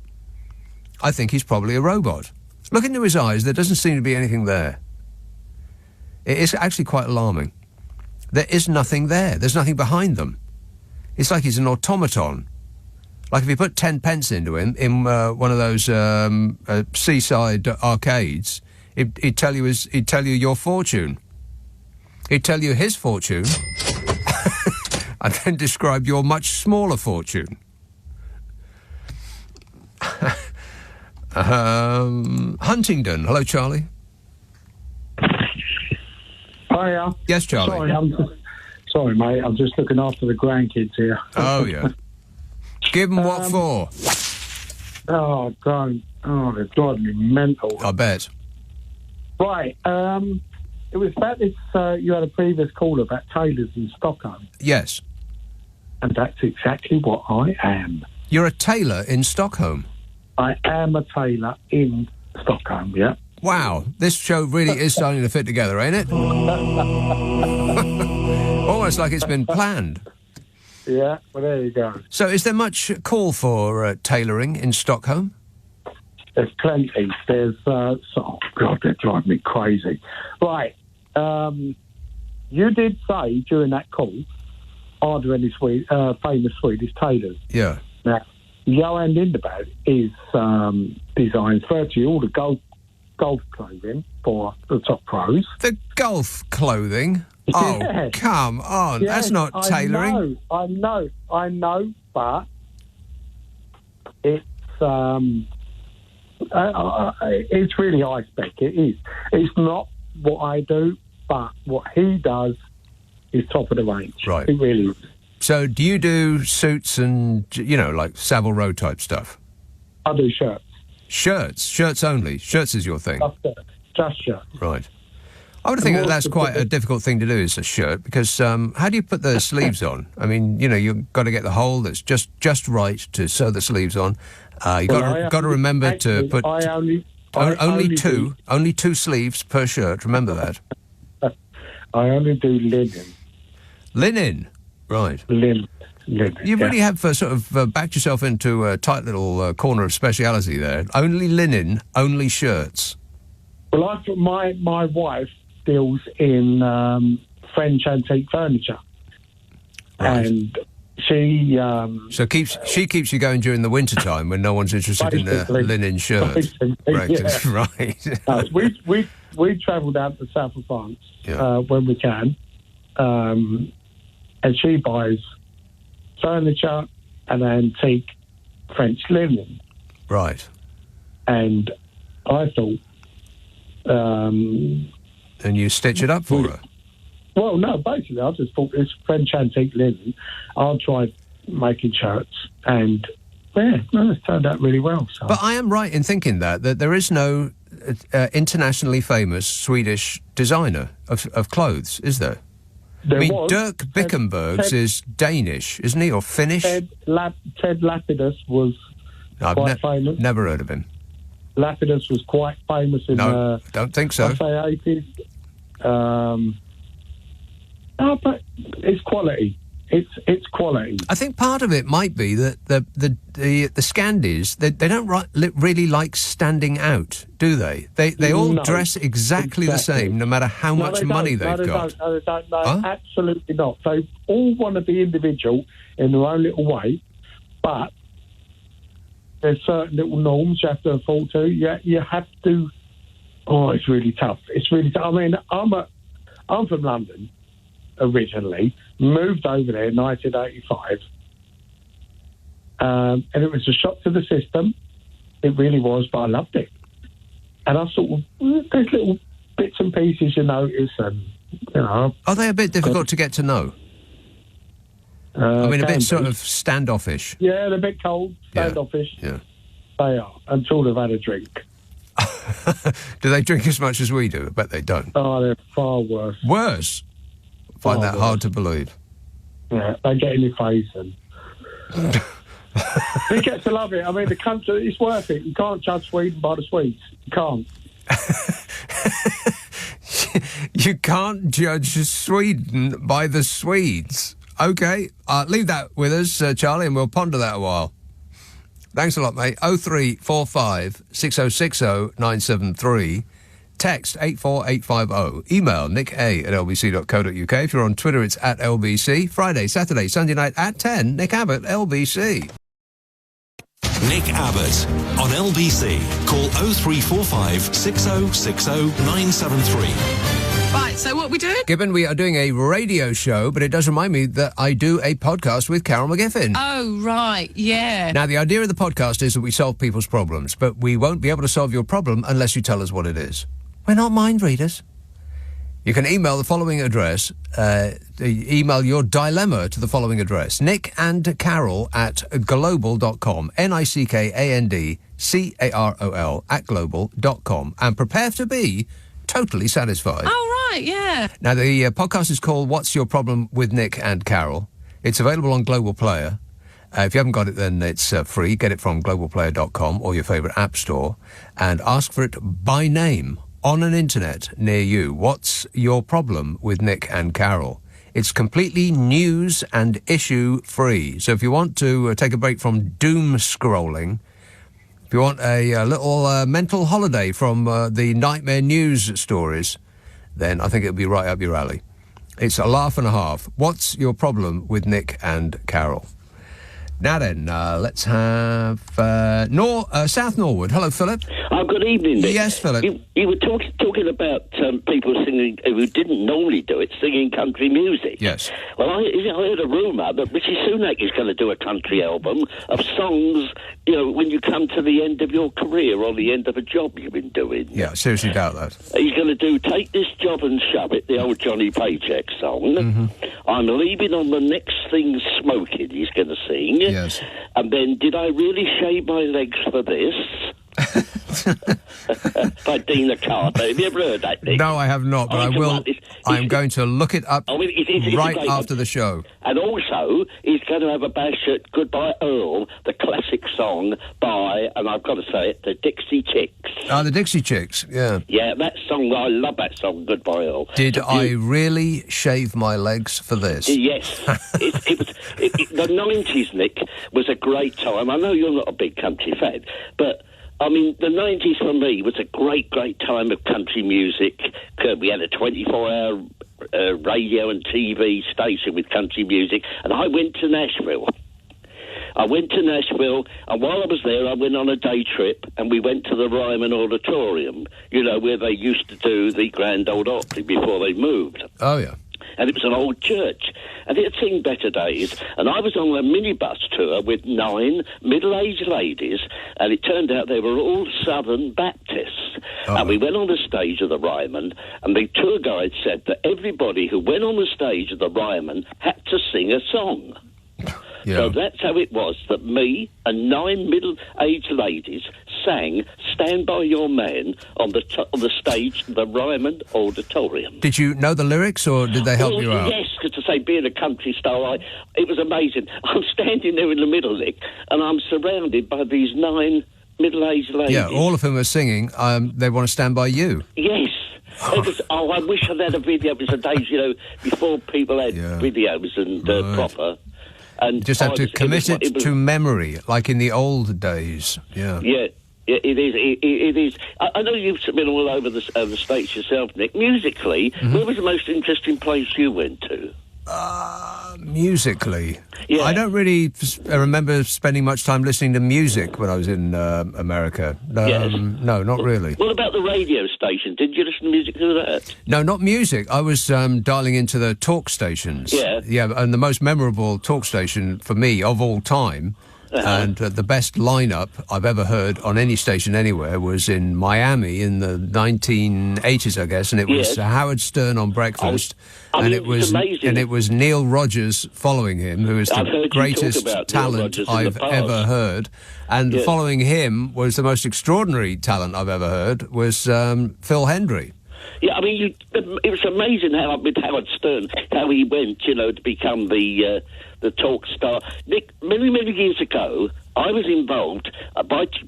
I think he's probably a robot. Look into his eyes. There doesn't seem to be anything there. It is actually quite alarming. There is nothing there. There's nothing behind them. It's like he's an automaton. Like if you put 10 pence into him in one of those seaside arcades, he'd tell you your fortune. He'd tell you his fortune and then describe your much smaller fortune. Huntingdon. Hello, Charlie. Hiya. Yes, Charlie. Sorry, mate. I'm just looking after the grandkids here. Oh, yeah. Give them what for? Oh, don't. Oh, they're driving me mental. I bet. Right. It was about this, you had a previous call about tailors in Stockholm. Yes. And that's exactly what I am. You're a tailor in Stockholm? I am a tailor in Stockholm, yeah. Wow, this show really is starting to fit together, ain't it? Almost like it's been planned. Yeah, well, there you go. So is there much call for tailoring in Stockholm? There's plenty. There's, oh, God, they're driving me crazy. Right, you did say during that call, are there any famous Swedish tailors? Yeah. Now, Johan Lindberg is designs virtually all the golf clothing for the top pros. The golf clothing? Oh, yes. Come on. Yes, that's not tailoring. I know, but it's really high spec. It is. It's not what I do, but what he does is top of the range. Right. It really is. So do you do suits and, like Savile Row type stuff? I do shirts. Shirts only. Shirts is your thing. Just shirts. Right. I would think that's quite a difficult thing to do, is a shirt, because how do you put the sleeves on? I mean, you've got to get the hole that's just right to sew the sleeves on. You've got to remember to put only two sleeves per shirt. Remember that. I only do linen. Linen? Right. Linen. You really have sort of backed yourself into a tight little corner of speciality there. Only linen, only shirts. Well, my wife deals in French antique furniture, and she she keeps you going during the winter time when no one's interested in a linen shirt. Right. We travel down to the south of France when we can, and she buys furniture and antique French linen. Right. And I thought. And you stitch it up for her? Well, no, basically, I just thought this French antique linen, I'll try making shirts, and it's turned out really well. So. But I am right in thinking that there is no internationally famous Swedish designer of clothes, is there? Dirk Bickenbergs is Danish, isn't he, or Finnish? Ted Lapidus was quite famous. Never heard of him. Lapidus was quite famous in I don't think so. I'd say 80s. But it's quality. It's quality. I think part of it might be that the Scandis they don't really like standing out, do they? They all dress exactly the same, no matter how much money they've got. No, they don't. No, absolutely not. They all want to be individual in their own little way, but there's certain little norms you have to fall to. You have to. Oh, it's really tough. It's really tough. I mean, I'm from London originally, moved over there in 1985, and it was a shock to the system. It really was, but I loved it. And I sort of, there's little bits and pieces you notice, and Are they a bit difficult to get to know? I mean, a bit sort of standoffish. Yeah, they're a bit cold, standoffish. Yeah. They are, until they've had a drink. Do they drink as much as we do? I bet they don't. Oh, they're far worse. Worse? Find that hard to believe. Yeah, they get in your face and... You get to love it. I mean, the country, it's worth it. You can't judge Sweden by the Swedes. You can't. You can't judge Sweden by the Swedes. OK, leave that with us, Charlie, and we'll ponder that a while. Thanks a lot, mate. 0345 6060 973. Text 84850. Email nick@lbc.co.uk. If you're on Twitter, it's @LBC. Friday, Saturday, Sunday night at 10. Nick Abbott, LBC. Nick Abbott on LBC. Call 0345 6060 973. Right, so what are we doing? Gibbon, we are doing a radio show, but it does remind me that I do a podcast with Carol McGiffin. Oh, right, yeah. Now, the idea of the podcast is that we solve people's problems, but we won't be able to solve your problem unless you tell us what it is. We're not mind readers. You can email the following address, email your dilemma to the following address, nickandcarol@global.com, nickandcarol @global.com, and prepare to be totally satisfied. Oh, right, yeah. Now, the podcast is called What's Your Problem with Nick and Carol? It's available on Global Player. If you haven't got it, then it's free. Get it from globalplayer.com or your favourite app store and ask for it by name on an internet near you. What's your problem with Nick and Carol? It's completely news and issue free. So if you want to take a break from doom scrolling, if you want a little mental holiday from the nightmare news stories, then I think it'll be right up your alley. It's a laugh and a half. What's your problem with Nick and Carol? Now then, let's have South Norwood. Hello, Philip. Oh, good evening, Nick. Yes, Philip. You were talking about people singing who didn't normally do it, singing country music. Yes. Well, I heard a rumour that Rishi Sunak is going to do a country album of songs, when you come to the end of your career or the end of a job you've been doing. Yeah, seriously doubt that. He's going to do Take This Job and Shove It, the old Johnny Paycheck song. Mm-hmm. I'm leaving on the next thing smoking, he's going to sing. Yes. And then, did I really shave my legs for this? By Dina Carter. Have you ever heard that, Nick? No, I have not, but I will. I'm going to look it up right after the show. And also, he's going to have a bash at Goodbye Earl, the classic song by, and I've got to say it, the Dixie Chicks. Ah, the Dixie Chicks, yeah. Yeah, that song, I love that song, Goodbye Earl. Did I really shave my legs for this? Yes. The 90s, Nick, was a great time. I know you're not a big country fan, but I mean, the 90s for me was a great, great time of country music. We had a 24-hour radio and TV station with country music, and I went to Nashville. And while I was there, I went on a day trip, and we went to the Ryman Auditorium, where they used to do the Grand Ole Opry before they moved. Oh, yeah. And it was an old church, and it had seen better days. And I was on a minibus tour with 9 middle-aged ladies, and it turned out they were all Southern Baptists. And we went on the stage of the Ryman, and the tour guide said that everybody who went on the stage of the Ryman had to sing a song. Yeah. So that's how it was, that me and 9 middle-aged ladies sang Stand By Your Man on the stage of the Ryman Auditorium. Did you know the lyrics, or did they help you out? Yes, because to say, being a country star, it was amazing. I'm standing there in the middle, Nick, and I'm surrounded by these 9 middle-aged ladies. Yeah, all of whom are singing, They Want to Stand By You. Yes. I wish I'd had a video. It was the days, before people had videos and proper. And just have to commit it to memory, like in the old days. Yeah. Yeah, it is. It is. I know you've been all over the States yourself, Nick. Musically, where was the most interesting place you went to? Musically? Yeah. I don't really remember spending much time listening to music when I was in America. Yes. No, not really. What about the radio station? Did you listen to music through that? No, not music. I was dialing into the talk stations. Yeah. Yeah, and the most memorable talk station for me of all time, and the best lineup I've ever heard on any station anywhere, was in Miami in the 1980s, I guess, and it was Howard Stern on breakfast, and it was amazing. And it was Neil Rogers following him, who is the greatest talent I've ever heard, and following him was the most extraordinary talent I've ever heard, was Phil Hendry. Yeah, I mean, it was amazing how with Howard Stern, how he went, to become the talk star. Nick, many, many years ago, I was involved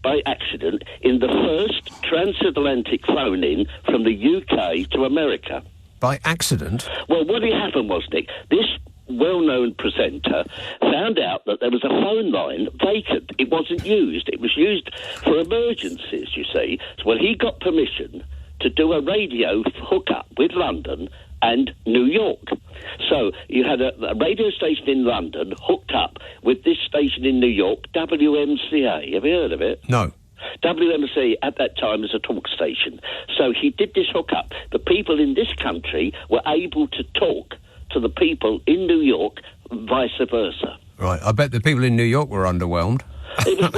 by accident in the first transatlantic phone-in from the UK to America. By accident? Well, what had happened was, Nick, this well-known presenter found out that there was a phone line vacant. It wasn't used. It was used for emergencies, you see. So he got permission to do a radio hookup with London and New York. So you had a radio station in London hooked up with this station in New York, WMCA. Have you heard of it? No. WMCA at that time was a talk station. So he did this hookup. The people in this country were able to talk to the people in New York, vice versa. Right. I bet the people in New York were underwhelmed. He did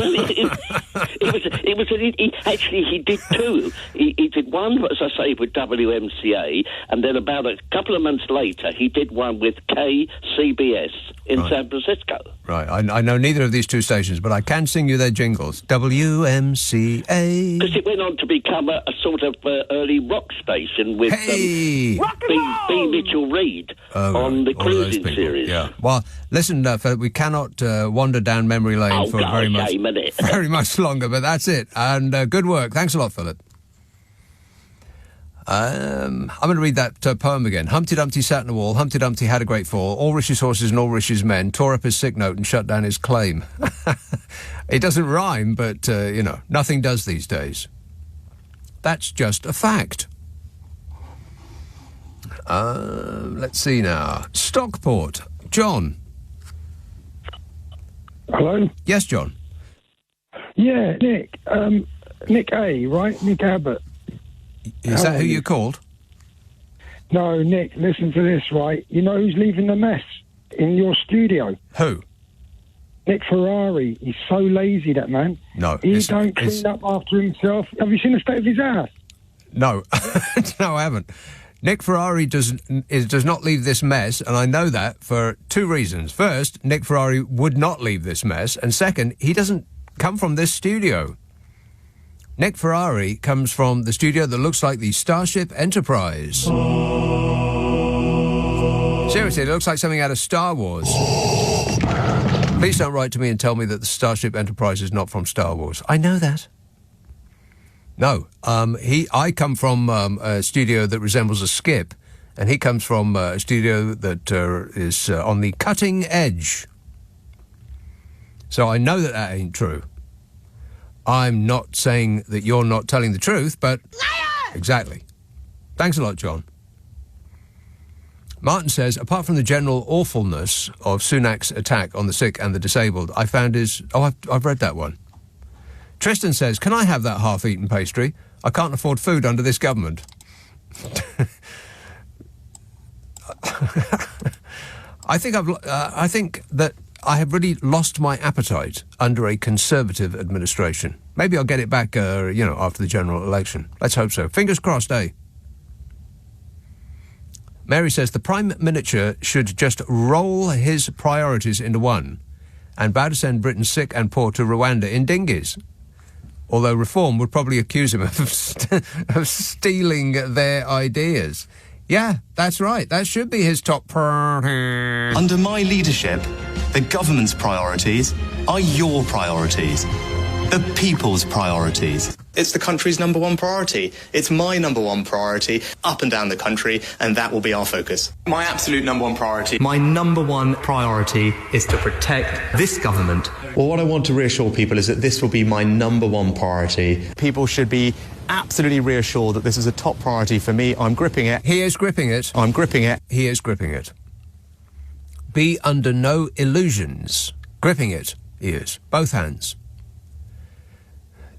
two. He did one, as I say, with WMCA, and then about a couple of months later, he did one with KCBS in San Francisco. Right. I know neither of these two stations, but I can sing you their jingles. WMCA. Because it went on to become a sort of early rock station with B. Mitchell Reed on the cruising series. Yeah. Well, listen, Philip, we cannot wander down memory lane for very much longer, but that's it. And good work. Thanks a lot, Philip. I'm going to read that poem again. Humpty Dumpty sat in the wall. Humpty Dumpty had a great fall. All Rich's horses and all Rich's men tore up his sick note and shut down his claim. It doesn't rhyme, but, nothing does these days. That's just a fact. Let's see now. Stockport. John. Hello? Yes, John. Yeah, Nick. Nick A, right? Nick Abbot. Is that who you called? No, Nick, listen to this, right? You know who's leaving the mess in your studio? Who? Nick Ferrari. He's so lazy, that man. No. He don't clean up after himself. Have you seen the state of his house? No. No, I haven't. Nick Ferrari does not leave this mess, and I know that for two reasons. First, Nick Ferrari would not leave this mess, and second, he doesn't come from this studio. Nick Ferrari comes from the studio that looks like the Starship Enterprise. Seriously, it looks like something out of Star Wars. Please don't write to me and tell me that the Starship Enterprise is not from Star Wars. I know that. No, I come from a studio that resembles a skip, and he comes from a studio that is on the cutting edge. So I know that ain't true. I'm not saying that you're not telling the truth, but... Liar! Exactly. Thanks a lot, John. Martin says, apart from the general awfulness of Sunak's attack on the sick and the disabled, I found his... Oh, I've read that one. Tristan says, can I have that half-eaten pastry? I can't afford food under this government. I think that I have really lost my appetite under a Conservative administration. Maybe I'll get it back, after the general election. Let's hope so. Fingers crossed, eh? Mary says the Prime Minister should just roll his priorities into one and bow to send Britain's sick and poor to Rwanda in dinghies. Although Reform would probably accuse him of stealing their ideas. Yeah, that's right. That should be his top priority. Under my leadership, the government's priorities are your priorities. The people's priorities. It's the country's number one priority. It's my number one priority up and down the country, and that will be our focus. My absolute number one priority. My number one priority is to protect this government. Well, what I want to reassure people is that this will be my number one priority. People should be absolutely reassured that this is a top priority for me. I'm gripping it. He is gripping it. I'm gripping it. He is gripping it. Be under no illusions. Gripping it, he is. Both hands.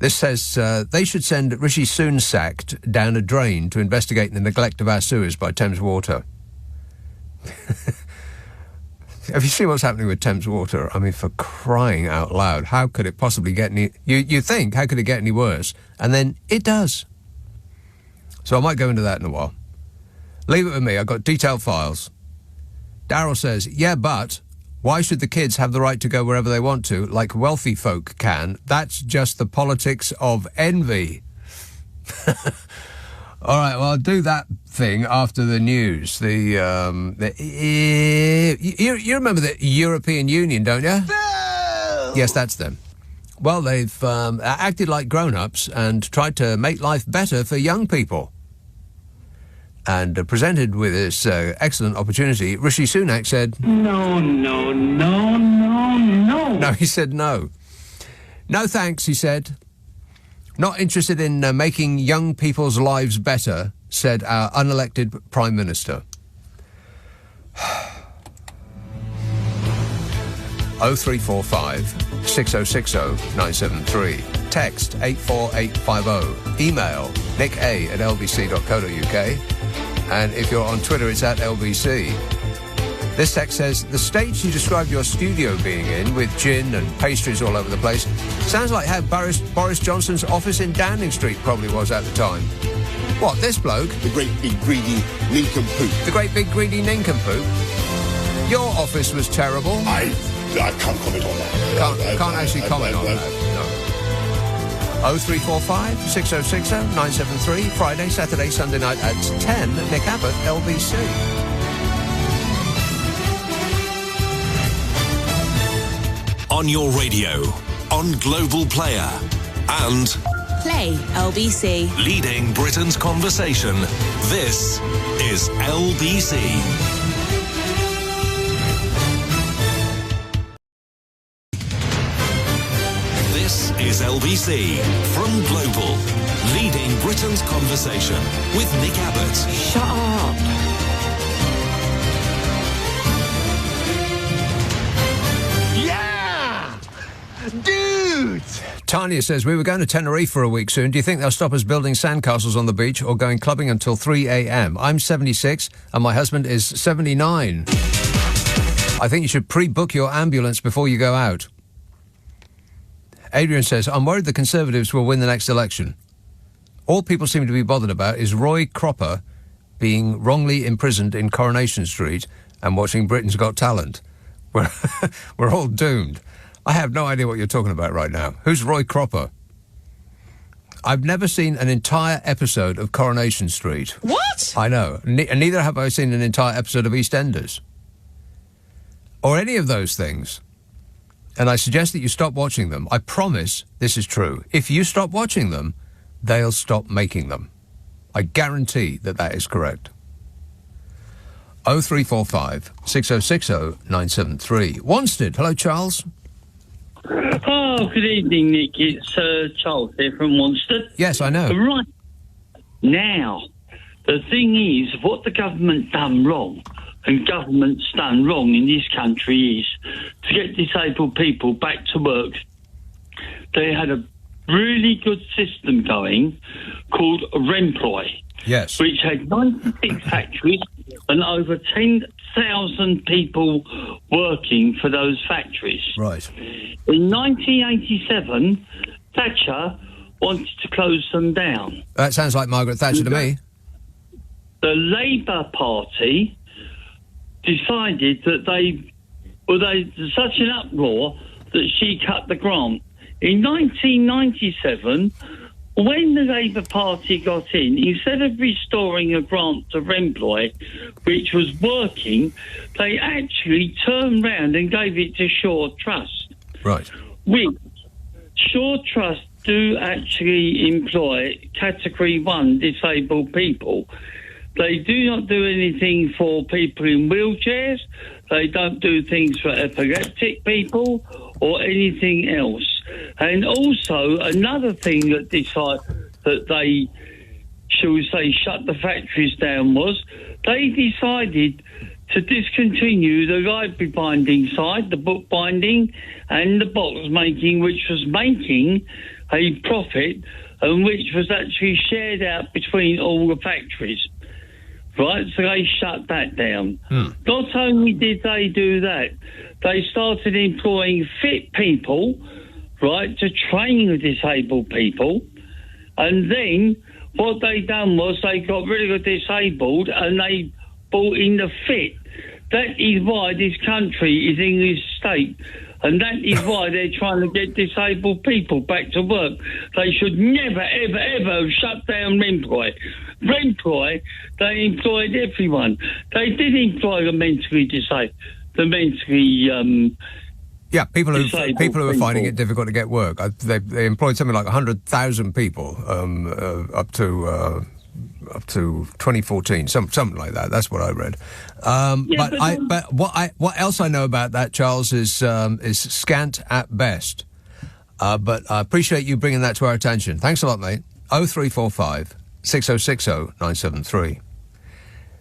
This says they should send Rishi Sunak down a drain to investigate the neglect of our sewers by Thames Water. Have you seen what's happening with Thames Water? I mean, for crying out loud, how could it possibly get any... You think, how could it get any worse? And then it does. So I might go into that in a while. Leave it with me. I've got detailed files. Darryl says, yeah, but... why should the kids have the right to go wherever they want to, like wealthy folk can? That's just the politics of envy. All right, well, I'll do that thing after the news. You remember the European Union, don't you? No! Yes, that's them. Well, they've acted like grown-ups and tried to make life better for young people. And presented with this excellent opportunity, Rishi Sunak said... No. No, he said no. No thanks, he said. Not interested in making young people's lives better, said our unelected Prime Minister. 0345 6060 973. Text 84850. Email nick@lbc.co.uk. And if you're on Twitter, it's @LBC. This text says, the state you described your studio being in, with gin and pastries all over the place, sounds like how Boris Johnson's office in Downing Street probably was at the time. What, this bloke? The great big greedy nincompoop. The great big greedy nincompoop? Your office was terrible. I can't comment on that. Can't actually comment on that, no. 0345 6060 973, Friday, Saturday, Sunday night at 10, Nick Abbot, LBC. On your radio, on Global Player, and Play LBC. Leading Britain's conversation. This is LBC. This is LBC from Global, leading Britain's conversation with Nick Abbot. Shut up. Yeah! Dudes! Tanya says, we were going to Tenerife for a week soon. Do you think they'll stop us building sandcastles on the beach or going clubbing until 3 a.m? I'm 76 and my husband is 79. I think you should pre-book your ambulance before you go out. Adrian says, I'm worried the Conservatives will win the next election. All people seem to be bothered about is Roy Cropper being wrongly imprisoned in Coronation Street and watching Britain's Got Talent. We're all doomed. I have no idea what you're talking about right now. Who's Roy Cropper? I've never seen an entire episode of Coronation Street. What? I know. And neither have I seen an entire episode of EastEnders. Or any of those things. And I suggest that you stop watching them. I promise this is true. If you stop watching them, they'll stop making them. I guarantee that that is correct. 0345 6060 973. Wanstead. Hello, Charles. Oh, good evening, Nick. It's Charles here from Wanstead. Yes, I know. Right. Now, the thing is, what the government done wrong, and government's done wrong in this country, is to get disabled people back to work. They had a really good system going called Remploy. Yes. Which had 96 factories and over 10,000 people working for those factories. Right. In 1987, Thatcher wanted to close them down. That sounds like Margaret Thatcher to me. The Labour Party decided that there's such an uproar that she cut the grant. In 1997, when the Labour Party got in, instead of restoring a grant to Remploy, which was working, they actually turned round and gave it to Shaw Trust. Right. Which Shaw Trust do actually employ Category 1 disabled people. They do not do anything for people in wheelchairs. They don't do things for epileptic people or anything else. And also, another thing that they, shall we say, shut the factories down was they decided to discontinue the library binding side, the book binding and the box making, which was making a profit and which was actually shared out between all the factories. Right, so they shut that down. Not only did they do that, they started employing fit people, right, to train the disabled people. And then what they done was they got rid of the disabled and they brought in the fit. That is why this country is in this state. And that is why they're trying to get disabled people back to work. They should never, ever, ever have shut down Remploy. Remploy, they employed everyone. They did employ the mentally disabled, Yeah, people who are finding it difficult to get work. They employed something like 100,000 people up to 2014, something like that. That's what I read. But what else I know about that, Charles, is scant at best. But I appreciate you bringing that to our attention. Thanks a lot, mate. 0345 6060 973.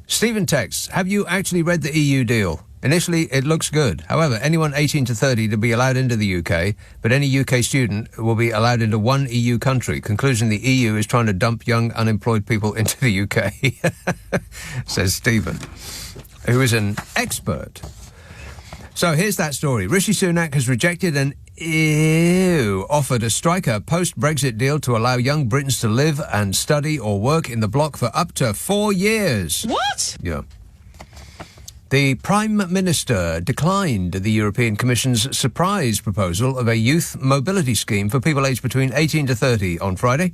Stephen texts, have you actually read the EU deal? Initially, it looks good. However, anyone 18 to 30 to be allowed into the UK, but any UK student will be allowed into one EU country. Conclusion, the EU is trying to dump young unemployed people into the UK, says Stephen, who is an expert. So here's that story. Rishi Sunak has rejected an offer to strike a post-Brexit deal to allow young Britons to live and study or work in the bloc for up to 4 years. What? Yeah. The Prime Minister declined the European Commission's surprise proposal of a youth mobility scheme for people aged between 18 to 30 on Friday,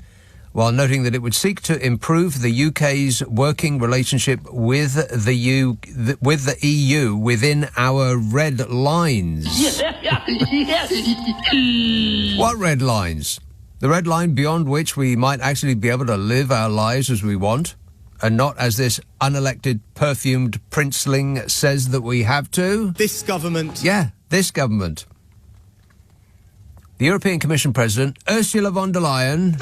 while noting that it would seek to improve the UK's working relationship with the EU within our red lines. What red lines? The red line beyond which we might actually be able to live our lives as we want, and not as this unelected, perfumed princeling says that we have to. This government. Yeah, this government. The European Commission President, Ursula von der Leyen,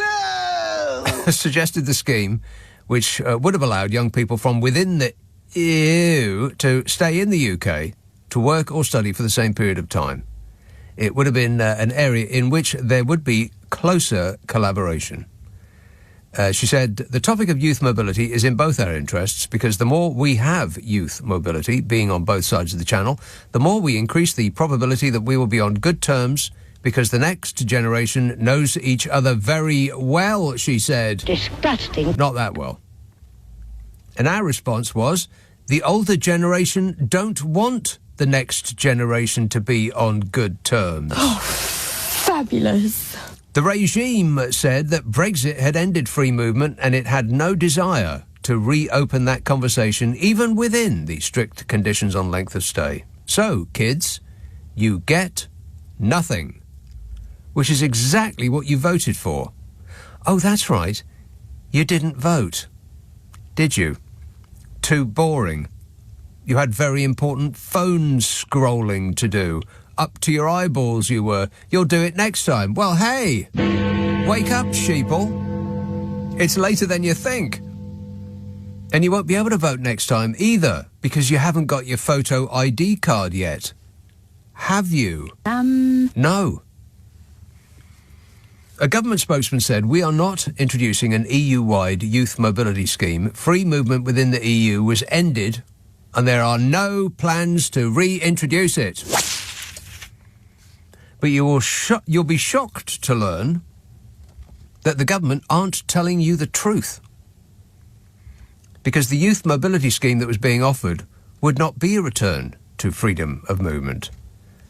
suggested the scheme, which would have allowed young people from within the EU to stay in the UK to work or study for the same period of time. It would have been an area in which there would be closer collaboration. She said, the topic of youth mobility is in both our interests because the more we have youth mobility, being on both sides of the channel, the more we increase the probability that we will be on good terms because the next generation knows each other very well, she said. Disgusting. Not that well. And our response was, the older generation don't want the next generation to be on good terms. Oh, fabulous. The regime said that Brexit had ended free movement and it had no desire to reopen that conversation, even within the strict conditions on length of stay. So, kids, you get nothing, which is exactly what you voted for. Oh, that's right. You didn't vote, did you? Too boring. You had very important phone scrolling to do. up to your eyeballs you were. You'll do it next time. Well, hey, wake up, sheeple. It's later than you think. And you won't be able to vote next time either, because you haven't got your photo ID card yet. Have you? No. A government spokesman said, "We are not introducing an EU-wide youth mobility scheme. Free movement within the EU was ended, and there are no plans to reintroduce it." But you'll be shocked to learn that the government aren't telling you the truth. Because the youth mobility scheme that was being offered would not be a return to freedom of movement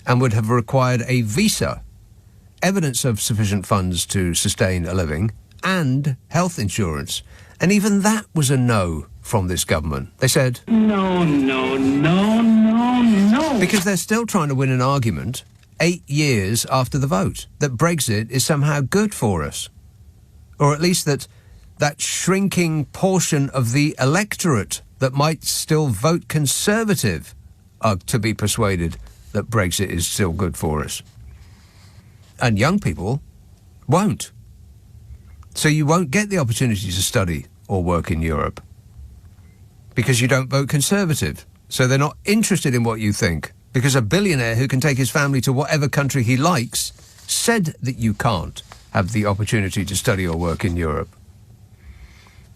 and would have required a visa, evidence of sufficient funds to sustain a living, and health insurance. And even that was a no from this government. They said, No. because they're still trying to win an argument 8 years after the vote that Brexit is somehow good for us. Or at least that shrinking portion of the electorate that might still vote Conservative are to be persuaded that Brexit is still good for us. And young people won't. So you won't get the opportunity to study or work in Europe because you don't vote Conservative. So they're not interested in what you think, because a billionaire who can take his family to whatever country he likes said that you can't have the opportunity to study or work in Europe.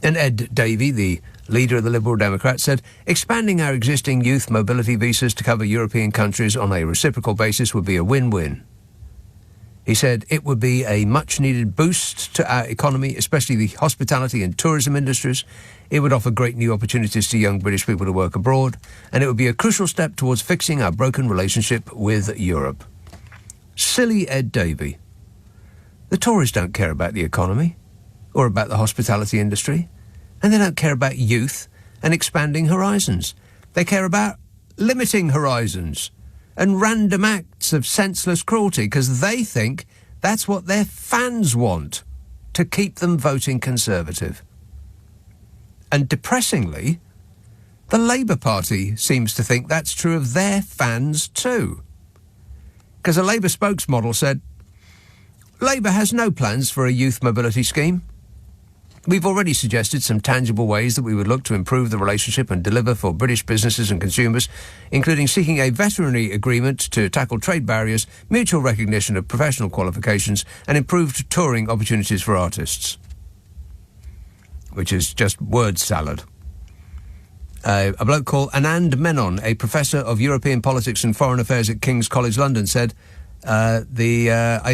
And Ed Davey, the leader of the Liberal Democrats, said, "Expanding our existing youth mobility visas to cover European countries on a reciprocal basis would be a win-win." He said it would be a much-needed boost to our economy, especially the hospitality and tourism industries. It would offer great new opportunities to young British people to work abroad, and it would be a crucial step towards fixing our broken relationship with Europe. Silly Ed Davey. The Tories don't care about the economy or about the hospitality industry, and they don't care about youth and expanding horizons. They care about limiting horizons and random acts of senseless cruelty, because they think that's what their fans want, to keep them voting Conservative. And depressingly, the Labour Party seems to think that's true of their fans too. Because a Labour spokesmodel said, "Labour has no plans for a youth mobility scheme. We've already suggested some tangible ways that we would look to improve the relationship and deliver for British businesses and consumers, including seeking a veterinary agreement to tackle trade barriers, mutual recognition of professional qualifications, and improved touring opportunities for artists." Which is just word salad. A bloke called Anand Menon, a professor of European politics and foreign affairs at King's College London, said, he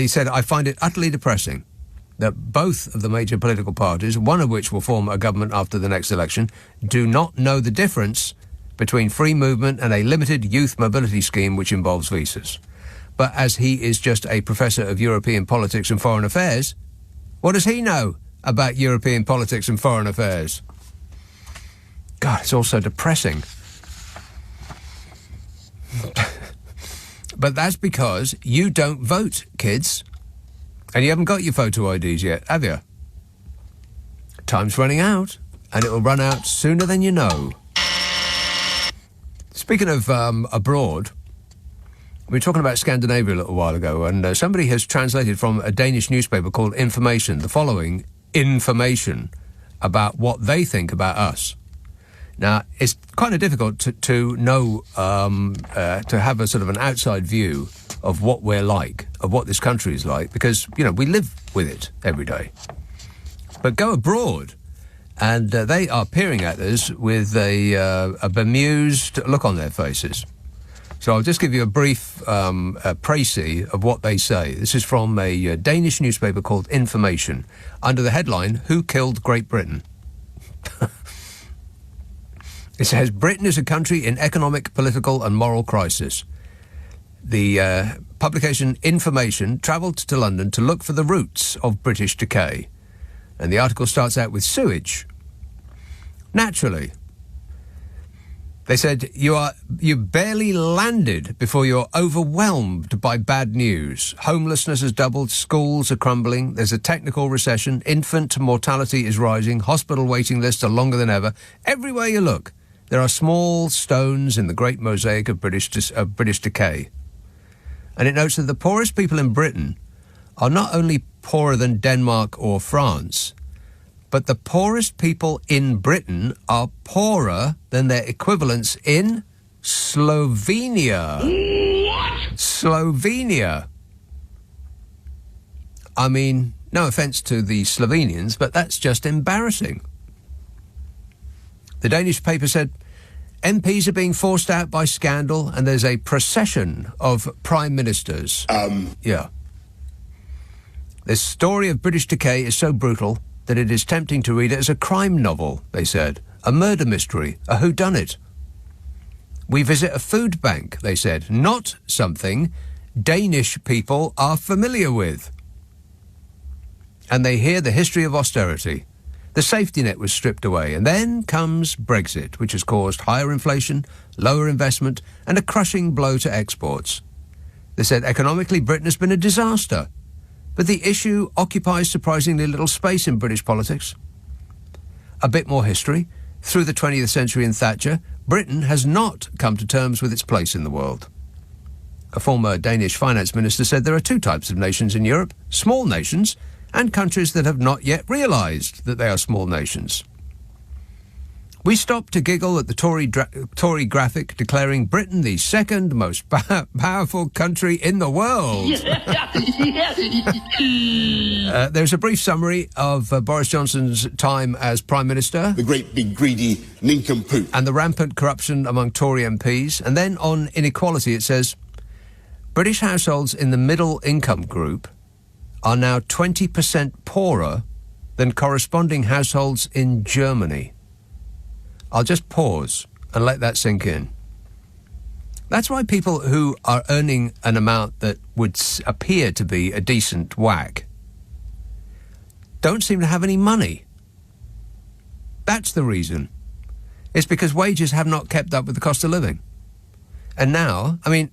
said, "I find it utterly depressing that both of the major political parties, one of which will form a government after the next election, do not know the difference between free movement and a limited youth mobility scheme which involves visas." But as he is just a professor of European politics and foreign affairs, what does he know about European politics and foreign affairs? God, it's all so depressing. But that's because you don't vote, kids. And you haven't got your photo IDs yet, have you? Time's running out, and it'll run out sooner than you know. Speaking of abroad, we were talking about Scandinavia a little while ago, and somebody has translated from a Danish newspaper called Information the following information about what they think about us. Now, it's kind of difficult to know, to have a sort of an outside view of what we're like, of what this country is like, because, you know, we live with it every day. But go abroad, and they are peering at us with a bemused look on their faces. So I'll just give you a brief précis of what they say. This is from a Danish newspaper called Information, under the headline, "Who Killed Great Britain?" It says, "Britain is a country in economic, political and moral crisis." The publication Information travelled to London to look for the roots of British decay. And the article starts out with sewage. Naturally. They said, you barely landed before you're overwhelmed by bad news. Homelessness has doubled, schools are crumbling, there's a technical recession, infant mortality is rising, hospital waiting lists are longer than ever. Everywhere you look, there are small stones in the great mosaic of British decay. And it notes that the poorest people in Britain are not only poorer than Denmark or France, but the poorest people in Britain are poorer than their equivalents in Slovenia. What? Slovenia. I mean, no offence to the Slovenians, but that's just embarrassing. The Danish paper said, MPs are being forced out by scandal and there's a procession of prime ministers. Yeah. This story of British decay is so brutal that it is tempting to read it as a crime novel, they said. A murder mystery, a whodunit. We visit a food bank, they said, not something Danish people are familiar with. And they hear the history of austerity. The safety net was stripped away, and then comes Brexit, which has caused higher inflation, lower investment, and a crushing blow to exports. They said economically Britain has been a disaster, but the issue occupies surprisingly little space in British politics. A bit more history. Through the 20th century and Thatcher, Britain has not come to terms with its place in the world. A former Danish finance minister said there are two types of nations in Europe, small nations and countries that have not yet realised that they are small nations. We stopped to giggle at the Tory graphic declaring Britain the second most powerful country in the world. There's a brief summary of Boris Johnson's time as Prime Minister. The great big greedy nincompoop. And the rampant corruption among Tory MPs. And then on inequality it says, British households in the middle income group are now 20% poorer than corresponding households in Germany. I'll just pause and let that sink in. That's why people who are earning an amount that would appear to be a decent whack don't seem to have any money. That's the reason. It's because wages have not kept up with the cost of living. And now, I mean,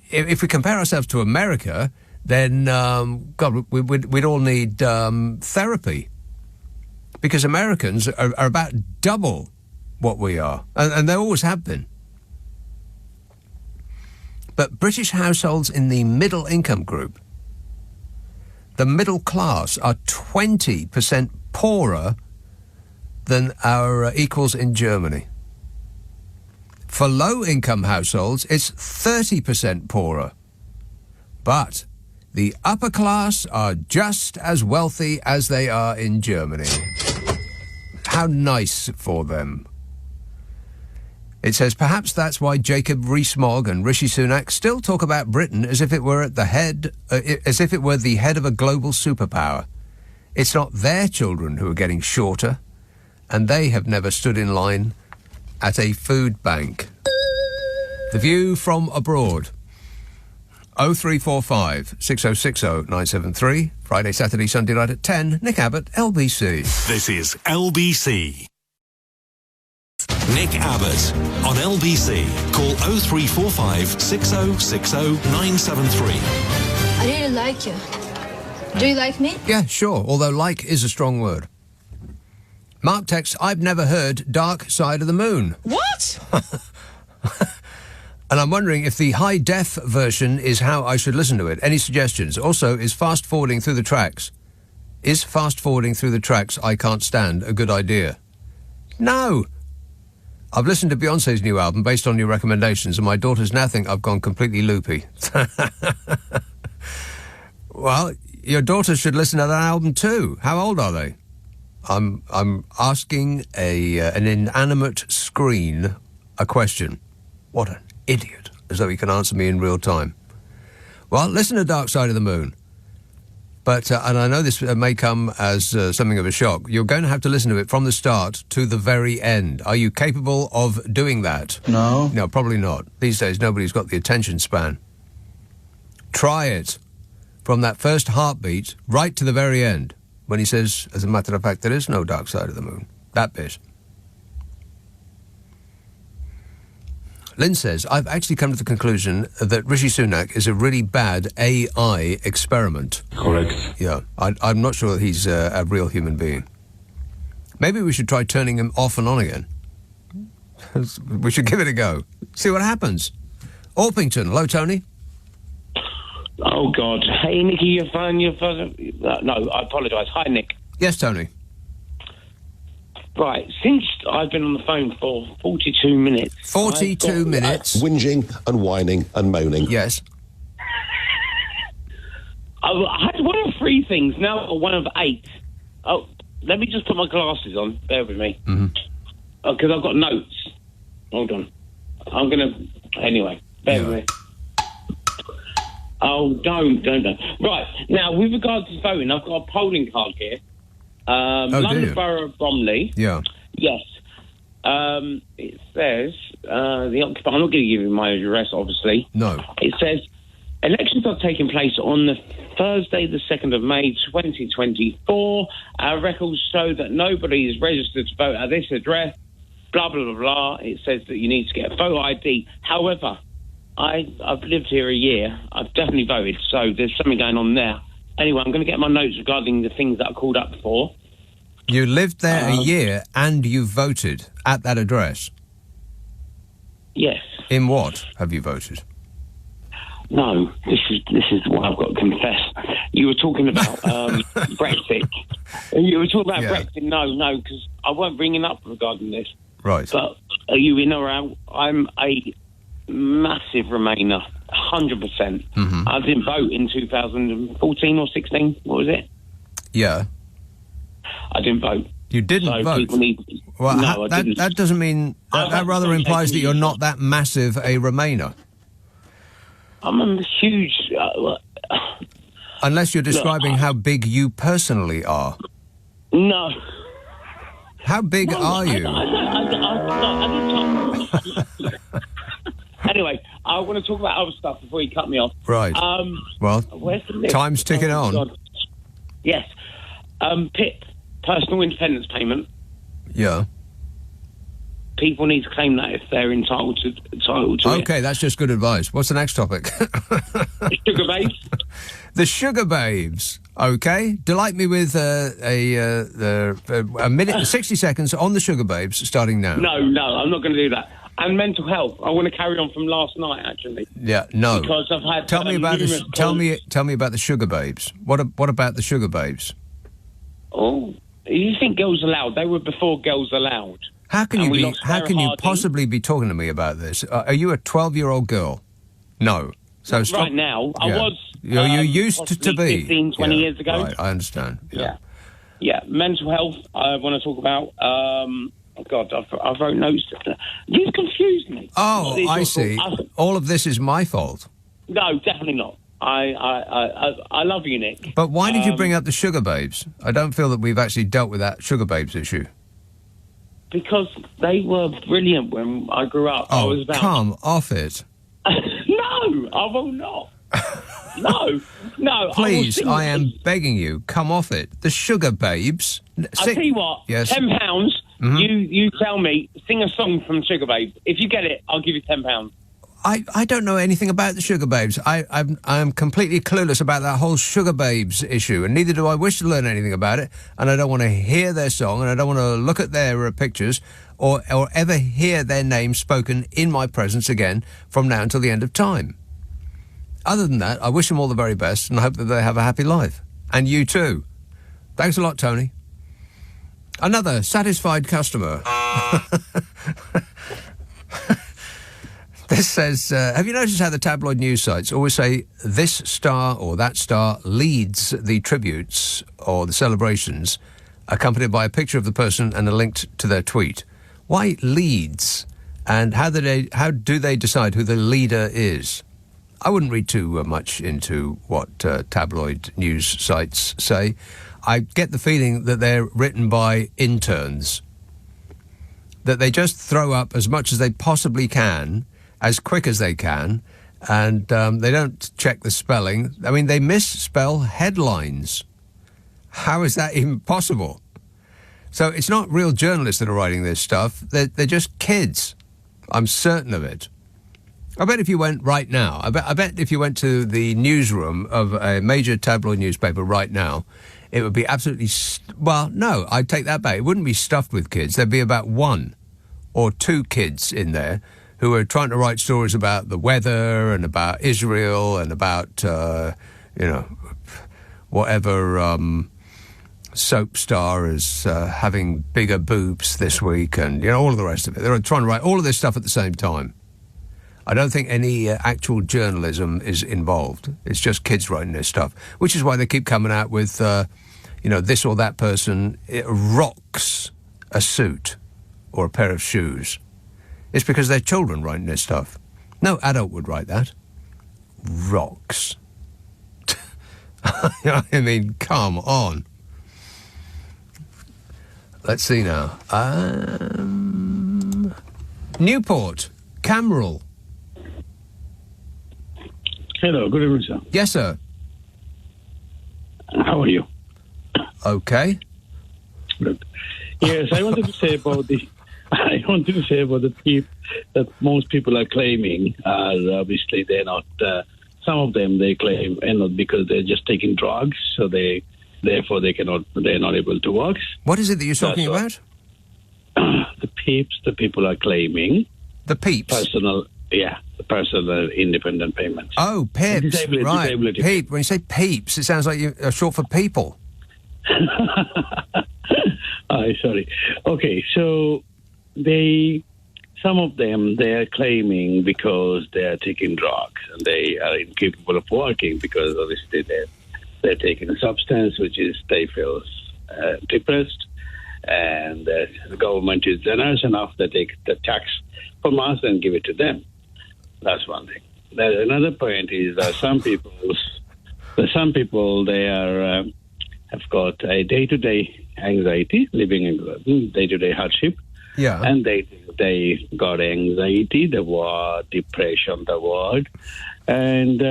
if we compare ourselves to America, then, God, we'd all need therapy. Because Americans are about double what we are. And they always have been. But British households in the middle income group, the middle class, are 20% poorer than our equals in Germany. For low-income households, it's 30% poorer. But the upper class are just as wealthy as they are in Germany. How nice for them. It says perhaps that's why Jacob Rees-Mogg and Rishi Sunak still talk about Britain as if it were at the head, the head of a global superpower. It's not their children who are getting shorter, and they have never stood in line at a food bank. The View from Abroad. 0345 6060 973. Friday, Saturday, Sunday night at 10. Nick Abbott, LBC. This is LBC. Nick Abbott on LBC. Call 0345 6060 973. I really like you. Do you like me? Yeah, sure, although like is a strong word. Mark texts, I've never heard Dark Side of the Moon. What? And I'm wondering if the high-def version is how I should listen to it. Any suggestions? Also, is fast-forwarding through the tracks? Is fast-forwarding through the tracks I Can't Stand a good idea? No! I've listened to Beyoncé's new album based on your recommendations, and my daughters now think I've gone completely loopy. Well, your daughters should listen to that album too. How old are they? I'm asking an inanimate screen a question. What an idiot, as though he can answer me in real time. Well, listen to Dark Side of the Moon. But, and I know this may come as something of a shock, you're going to have to listen to it from the start to the very end. Are you capable of doing that? No. No, probably not. These days, nobody's got the attention span. Try it from that first heartbeat right to the very end, when he says, as a matter of fact, there is no dark side of the moon. That bit. Lynn says, I've actually come to the conclusion that Rishi Sunak is a really bad AI experiment. Correct. Yeah, I'm not sure that he's a real human being. Maybe we should try turning him off and on again. We should give it a go. See what happens. Orpington, hello, Tony. Oh, God. Hey, Nicky, your phone. No, I apologise. Hi, Nick. Yes, Tony. Right, since I've been on the phone for 42 minutes... 42 minutes? Whinging and whining and moaning. Yes. I had one of 3 things, now one of 8. Oh, let me just put my glasses on. Bear with me. Because I've got notes. Hold on. I'm going to... Anyway, bear with me. Oh, don't. Right, now, with regards to voting, I've got a polling card here. London Borough of Bromley. Yeah. Yes. It says, the occupier... I'm not going to give you my address, obviously. No. It says, elections are taking place on the Thursday, the 2nd of May, 2024. Our records show that nobody is registered to vote at this address. Blah, blah, blah, blah. It says that you need to get a photo ID. However, I've lived here a year. I've definitely voted, so there's something going on there. Anyway, I'm going to get my notes regarding the things that I called up for. You lived there a year and you voted at that address? Yes. In what have you voted? No, this is what I've got to confess. You were talking about Brexit. You were talking about Brexit. No, because I weren't bringing up regarding this. Right. But are you in or out? I'm a massive Remainer, 100%. I didn't vote in 2014 or 16. What was it? Yeah. I didn't vote. You didn't vote? Well, no, I didn't. That doesn't mean... That rather implies that you're not that massive a Remainer. I'm a huge... Unless you're describing how big you personally are. No. How big are you? Anyway, I want to talk about other stuff before you cut me off. Right. Well, where's the list? time's ticking on. God. Yes. PIP, personal independence payment. Yeah. People need to claim that if they're entitled to it. Okay, that's just good advice. What's the next topic? The sugar babes. The sugar babes. Okay, delight me with a minute, 60 seconds on the sugar babes, starting now. No, I'm not going to do that. And mental health. I want to carry on from last night, actually. Yeah, no. Because I've had. Tell me about this. Tell me about the sugar babes. What about the sugar babes? Oh, you think Girls Aloud? They were before Girls Aloud. How can you possibly be talking to me about this? Are you a 12-year-old girl? No. So stop. Right now, I was. You used to be 15, 20 years ago. Right, I understand. Yeah. Mental health. I want to talk about. Oh God, I wrote notes. You've confused me. Oh, I see. All of this is my fault. No, definitely not. I love you, Nick. But why did you bring up the sugar babes? I don't feel that we've actually dealt with that sugar babes issue. Because they were brilliant when I grew up. Oh, I was about... come off it. No, I will not. No. Please, I am begging you, come off it. The sugar babes. I'll tell you what, yes. £10, you tell me, sing a song from Sugar Babes. If you get it, I'll give you £10. I don't know anything about the sugar babes. I'm completely clueless about that whole sugar babes issue, and neither do I wish to learn anything about it, and I don't want to hear their song, and I don't want to look at their pictures or ever hear their name spoken in my presence again from now until the end of time. Other than that, I wish them all the very best and I hope that they have a happy life. And you too. Thanks a lot, Tony. Another satisfied customer. This says, have you noticed how the tabloid news sites always say this star or that star leads the tributes or the celebrations, accompanied by a picture of the person and a link to their tweet? Why leads? And how do they decide who the leader is? I wouldn't read too much into what tabloid news sites say. I get the feeling that they're written by interns, that they just throw up as much as they possibly can, as quick as they can, and they don't check the spelling. I mean, they misspell headlines. How is that even possible? So it's not real journalists that are writing this stuff. They're just kids. I'm certain of it. I bet if you went right now, I bet if you went to the newsroom of a major tabloid newspaper right now, it would be absolutely... well, no, I'd take that back. It wouldn't be stuffed with kids. There'd be about 1 or 2 kids in there who are trying to write stories about the weather and about Israel and about, whatever soap star is having bigger boobs this week and, all of the rest of it. They're trying to write all of this stuff at the same time. I don't think any actual journalism is involved. It's just kids writing this stuff, which is why they keep coming out with, this or that person rocks a suit or a pair of shoes. It's because they're children writing this stuff. No adult would write that. Rocks. I mean, come on. Let's see now. Newport, Camrall. Hello, good evening, sir. Yes, sir. How are you? Okay. Good. Yes, I wanted to say about the people that most people are claiming are obviously they're not. Some of them they claim and not because they're just taking drugs, so they're not able to work. What is it that you're talking about? The peeps. The people are claiming the peeps. The personal independent payments. Oh, PIPs, right. Disability. Peep. When you say peeps, it sounds like you're short for people. Sorry. Okay, so some of them, they are claiming because they are taking drugs and they are incapable of working because obviously they're taking a substance which is they feel depressed, and the government is generous enough that they take the tax from us and give it to them. That's one thing. Another point is that some people they are have got a day-to-day anxiety, living in day-to-day hardship. Yeah. And they got anxiety, the word, depression, the word. And,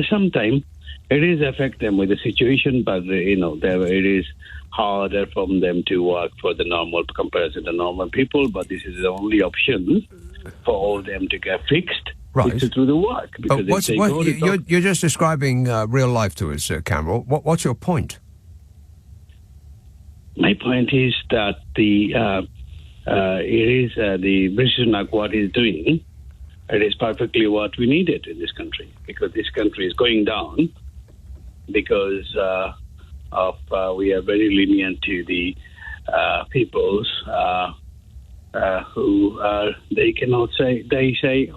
sometimes it is affect them with the situation, but, it is harder for them to work for the normal comparison to normal people, but this is the only option for all them to get fixed. Right. It's through the work. Because you're just describing real life to us, Camrall. What's your point? My point is that the British what is doing. It is perfectly what we needed in this country, because this country is going down because we are very lenient to the peoples who they cannot say. They say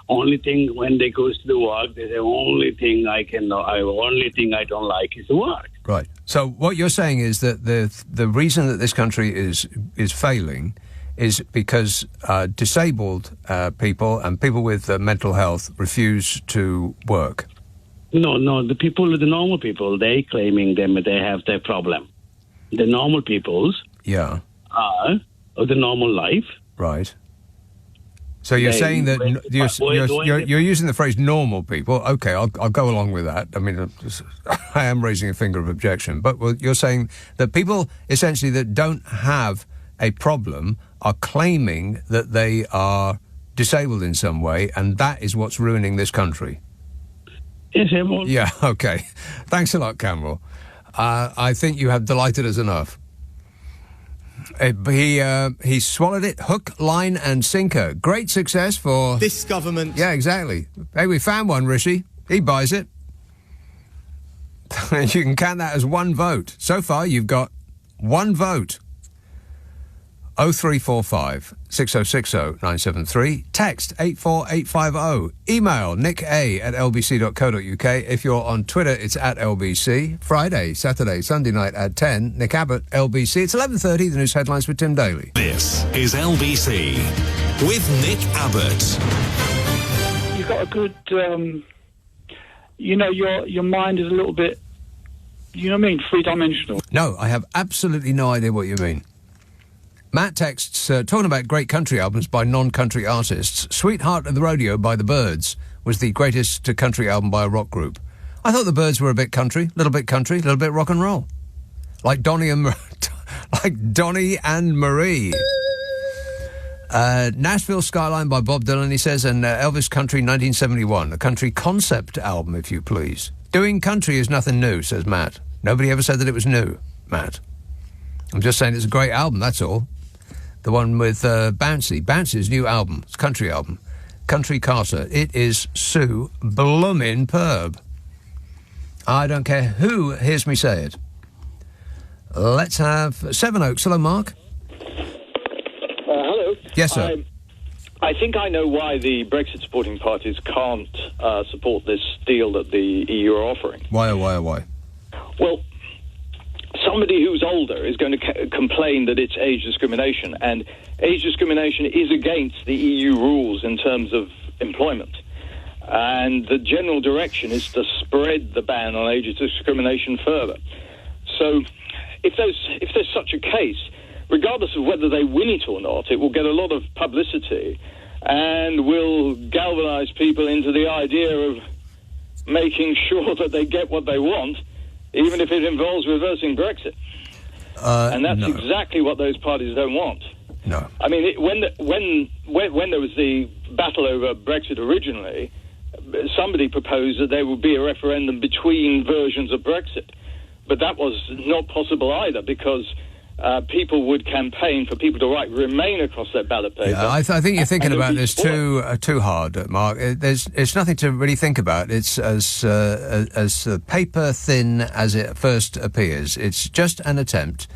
only thing when they goes to the work. They say only thing I don't like is the work. Right. So what you're saying is that the reason that this country is failing is because disabled people and people with mental health refuse to work. No, the normal people, they claiming they have their problem. The normal peoples are the normal life. Right. So you're saying that you're using the phrase normal people. Okay, I'll go along with that. I mean, I am raising a finger of objection. But you're saying that people essentially that don't have a problem are claiming that they are disabled in some way, and that is what's ruining this country. Yes, everyone. Yeah, okay. Thanks a lot, Camrall. I think you have delighted us enough. He swallowed it, hook, line and sinker. Great success for... this government. Yeah, exactly. Hey, we found one, Rishi. He buys it. You can count that as one vote. So far, you've got one vote. 0345 6060 973. Text 84850. Email nicka@lbc.co.uk. If you're on Twitter, it's @LBC. Friday, Saturday, Sunday night at 10. Nick Abbott, LBC. It's 11:30. The news headlines with Tim Daly. This is LBC with Nick Abbott. You've got a good, your mind is a little bit, three-dimensional. No, I have absolutely no idea what you mean. Matt texts, talking about great country albums by non-country artists. Sweetheart of the Rodeo by the Byrds was the greatest country album by a rock group. I thought the Byrds were a bit country, a little bit rock and roll. Like Donny and Marie. Nashville Skyline by Bob Dylan, he says, and Elvis Country 1971, a country concept album, if you please. Doing country is nothing new, says Matt. Nobody ever said that it was new, Matt. I'm just saying it's a great album, that's all. The one with Bouncy. Bouncy's new album. It's a country album. Country Carter. It is so bloomin' perb. I don't care who hears me say it. Let's have Sevenoaks. Hello, Mark. Hello. Yes, sir. I think I know why the Brexit supporting parties can't support this deal that the EU are offering. Why? Well, somebody who's older is going to complain that it's age discrimination, and age discrimination is against the EU rules in terms of employment. And the general direction is to spread the ban on age discrimination further. So if there's such a case, regardless of whether they win it or not, it will get a lot of publicity and will galvanise people into the idea of making sure that they get what they want, even if it involves reversing Brexit. And that's exactly what those parties don't want. No. I mean, when there was the battle over Brexit originally, somebody proposed that there would be a referendum between versions of Brexit. But that was not possible either, because people would campaign for people to write Remain across their ballot paper. Yeah, I think you're thinking about this too hard, Mark. It's nothing to really think about. It's as paper thin as it first appears. It's just an attempt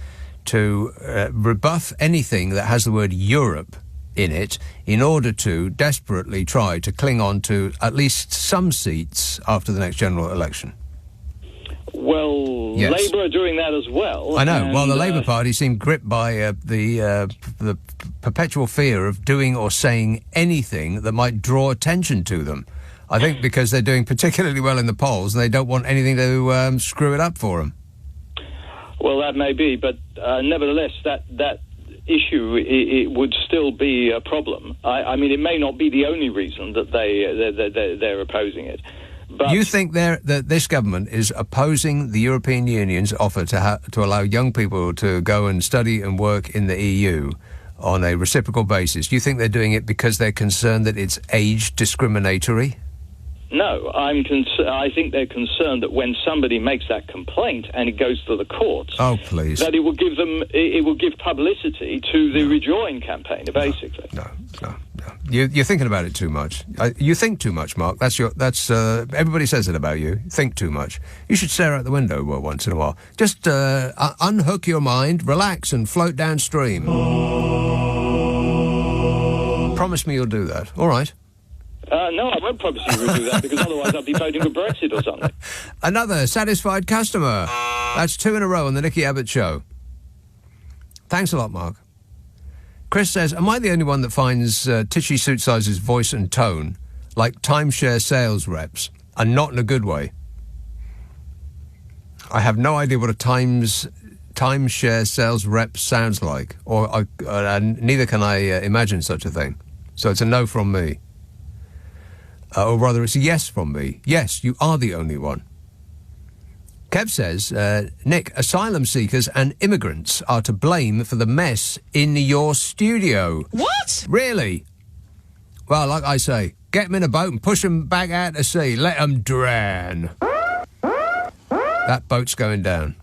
to rebuff anything that has the word Europe in it in order to desperately try to cling on to at least some seats after the next general election. Well, yes. Labour are doing that as well. I know. Well, the Labour Party seem gripped by the perpetual fear of doing or saying anything that might draw attention to them. I think because they're doing particularly well in the polls and they don't want anything to screw it up for them. Well, that may be, but nevertheless, that issue it would still be a problem. I mean, it may not be the only reason that they're opposing it. But you think that this government is opposing the European Union's offer to allow young people to go and study and work in the EU on a reciprocal basis? Do you think they're doing it because they're concerned that it's age discriminatory? No, I think they're concerned that when somebody makes that complaint and it goes to the courts, oh please, that it will give publicity to the Rejoin campaign, basically. No. You're thinking about it too much. You think too much, Mark. That's everybody says it about you. Think too much. You should stare out the window once in a while. Just unhook your mind, relax, and float downstream. Promise me you'll do that. All right. No, I won't promise you we'll do that, because otherwise I'll be voting for Brexit or something. Another satisfied customer. That's 2 in a row on the Nicky Abbott Show. Thanks a lot, Mark. Chris says, am I the only one that finds Titchy Suit Size's voice and tone like timeshare sales reps, and not in a good way? I have no idea what a timeshare sales rep sounds like, or neither can I imagine such a thing. So it's a no from me. Or rather, it's a yes from me. Yes, you are the only one. Kev says, Nick, asylum seekers and immigrants are to blame for the mess in your studio. What? Really? Well, like I say, get them in a boat and push them back out to sea. Let them drown. That boat's going down.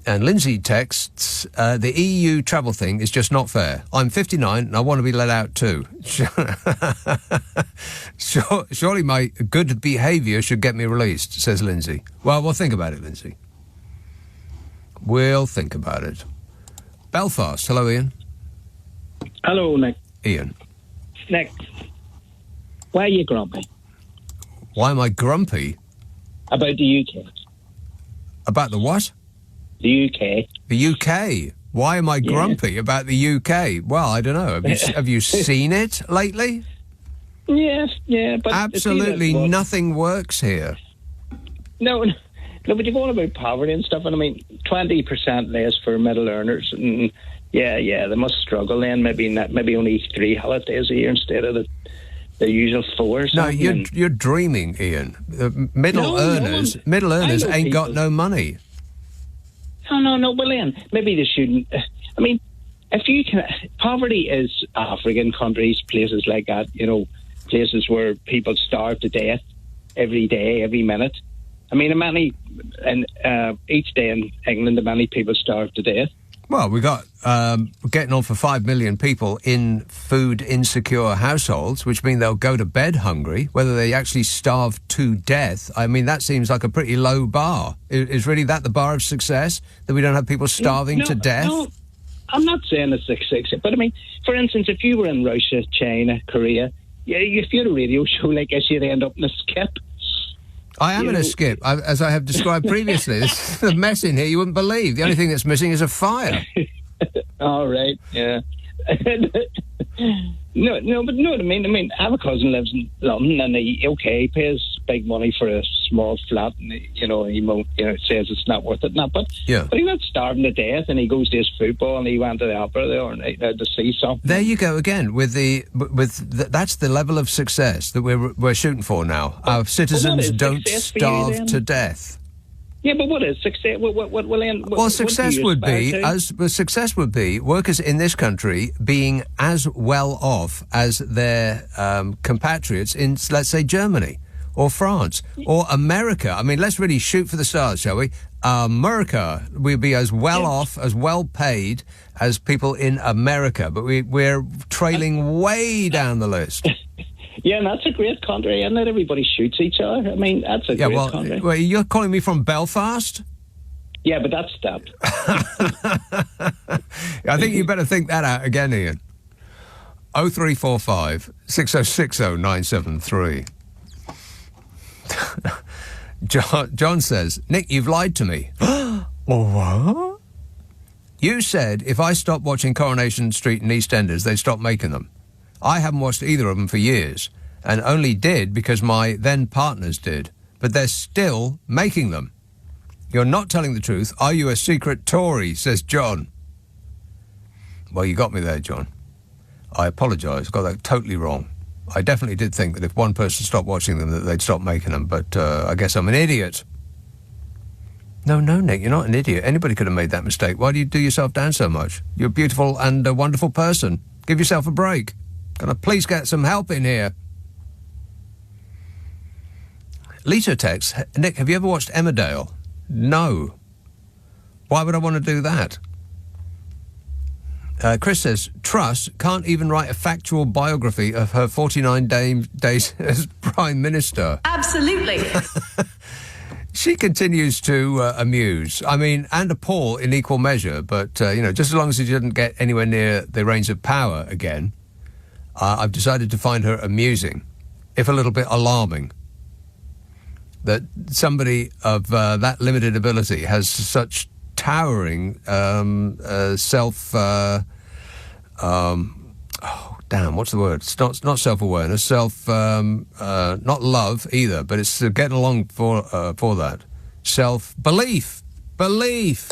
And Lindsay texts, the EU travel thing is just not fair. I'm 59 and I want to be let out too. Surely my good behaviour should get me released, says Lindsay. Well, we'll think about it, Lindsay. We'll think about it. Belfast. Hello, Ian. Hello, Nick. Ian. Nick, why are you grumpy? Why am I grumpy? About the UK. About the what? The UK. The UK? Why am I grumpy about the UK? Well, I don't know. Have you seen it lately? Yes, yeah. But absolutely nothing works here. No, but you're going about poverty and stuff, and I mean, 20% less for middle earners, and yeah, they must struggle then. Maybe only 3 holidays a year instead of the usual 4. No, you're dreaming, Ian. Middle earners ain't got no money. No, well then, maybe they shouldn't. I mean, if you can, poverty is African countries, places like that, places where people starve to death every day, every minute. I mean, each day in England, many people starve to death. Well, we got getting on for 5 million people in food-insecure households, which mean they'll go to bed hungry. Whether they actually starve to death, I mean, that seems like a pretty low bar. Is really that the bar of success, that we don't have people starving to death? No, I'm not saying it's success, but I mean, for instance, if you were in Russia, China, Korea, if you had a radio show like this, you'd end up in a skip. I am in a skip, as I have described previously. There's the mess in here you wouldn't believe. The only thing that's missing is a fire. All right, yeah. No, but no, I mean, I have a cousin lives in London, and he pays big money for a small flat, and he won't, says it's not worth it, but he went starving to death, and he goes to his football, and he went to the opera the other night to see something. There you go again that's the level of success that we're shooting for now. Our citizens don't starve to death. Yeah, but what is success? Success would be workers in this country being as well off as their compatriots in, let's say, Germany or France or America. I mean, let's really shoot for the stars, shall we? America, we'd be as well off, as well paid as people in America, but we're trailing way down the list. Yeah, and that's a great country, and not everybody shoots each other. I mean, that's a great country. Well, you're calling me from Belfast? Yeah, but that's stopped. I think you better think that out again, Ian. 0345 6060 973. John says, Nick, you've lied to me. What? You said if I stopped watching Coronation Street and EastEnders, they'd stop making them. I haven't watched either of them for years, and only did because my then partners did. But they're still making them. You're not telling the truth. Are you a secret Tory? Says John. Well, you got me there, John. I apologise. Got that totally wrong. I definitely did think that if one person stopped watching them, that they'd stop making them. But I guess I'm an idiot. No, Nick, you're not an idiot. Anybody could have made that mistake. Why do you do yourself down so much? You're a beautiful and a wonderful person. Give yourself a break. Can I please get some help in here? Lisa texts, Nick, have you ever watched Emmerdale? No. Why would I want to do that? Chris says, Truss can't even write a factual biography of her 49 days as Prime Minister. Absolutely. She continues to amuse. I mean, and appall in equal measure, but, just as long as she didn't get anywhere near the reins of power again, I've decided to find her amusing, if a little bit alarming, that somebody of that limited ability has such towering what's the word? It's not self-awareness, not love either, but it's getting along for that. Self-belief. Belief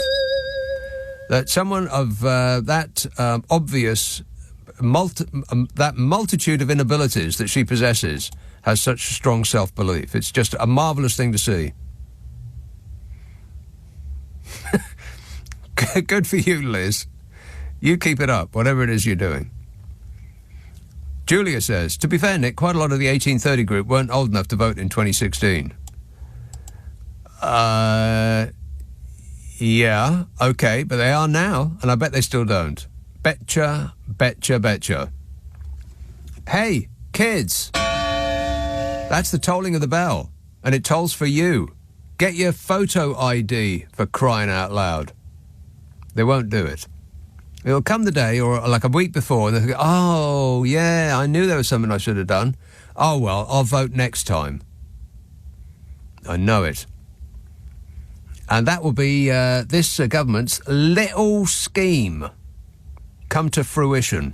that someone of that obvious that multitude of inabilities that she possesses has such strong self-belief. It's just a marvellous thing to see. Good for you, Liz. You keep it up, whatever it is you're doing. Julia says, to be fair, Nick, quite a lot of the 1830 group weren't old enough to vote in 2016. Yeah, okay, but they are now, and I bet they still don't. Betcha. Hey, kids, that's the tolling of the bell, and it tolls for you. Get your photo ID, for crying out loud. They won't do it. It'll come the day, or like a week before, and they'll go, oh, yeah, I knew there was something I should have done. Oh, well, I'll vote next time. I know it. And that will be this government's little scheme come to fruition.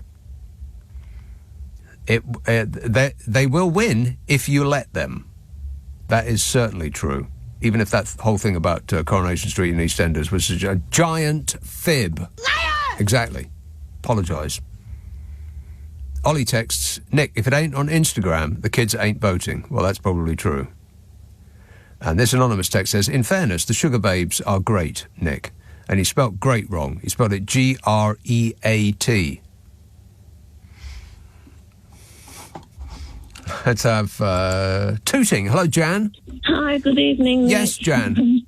They will win if you let them. That is certainly true. Even if that whole thing about Coronation Street and EastEnders was a giant fib. Liar! Exactly. Apologise. Ollie texts, Nick, if it ain't on Instagram, the kids ain't voting. Well, that's probably true. And this anonymous text says, in fairness, the Sugar Babes are great, Nick. And he spelt great wrong. He spelled it Great. Let's have Tooting. Hello, Jan. Hi, good evening, Nick. Yes, Jan.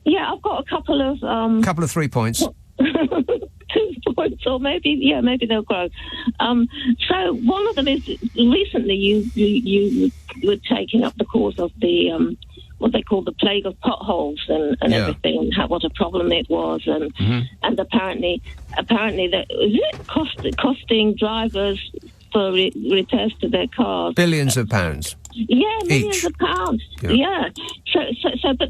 Yeah, I've got a couple of 3 points. 2 points, or maybe they'll grow. So one of them is recently you were taking up the cause of the what they call the plague of potholes and everything, and what a problem it was, and apparently that is it costing drivers for repairs to their cars billions of pounds. Yeah, millions each. of pounds. Yeah. So, but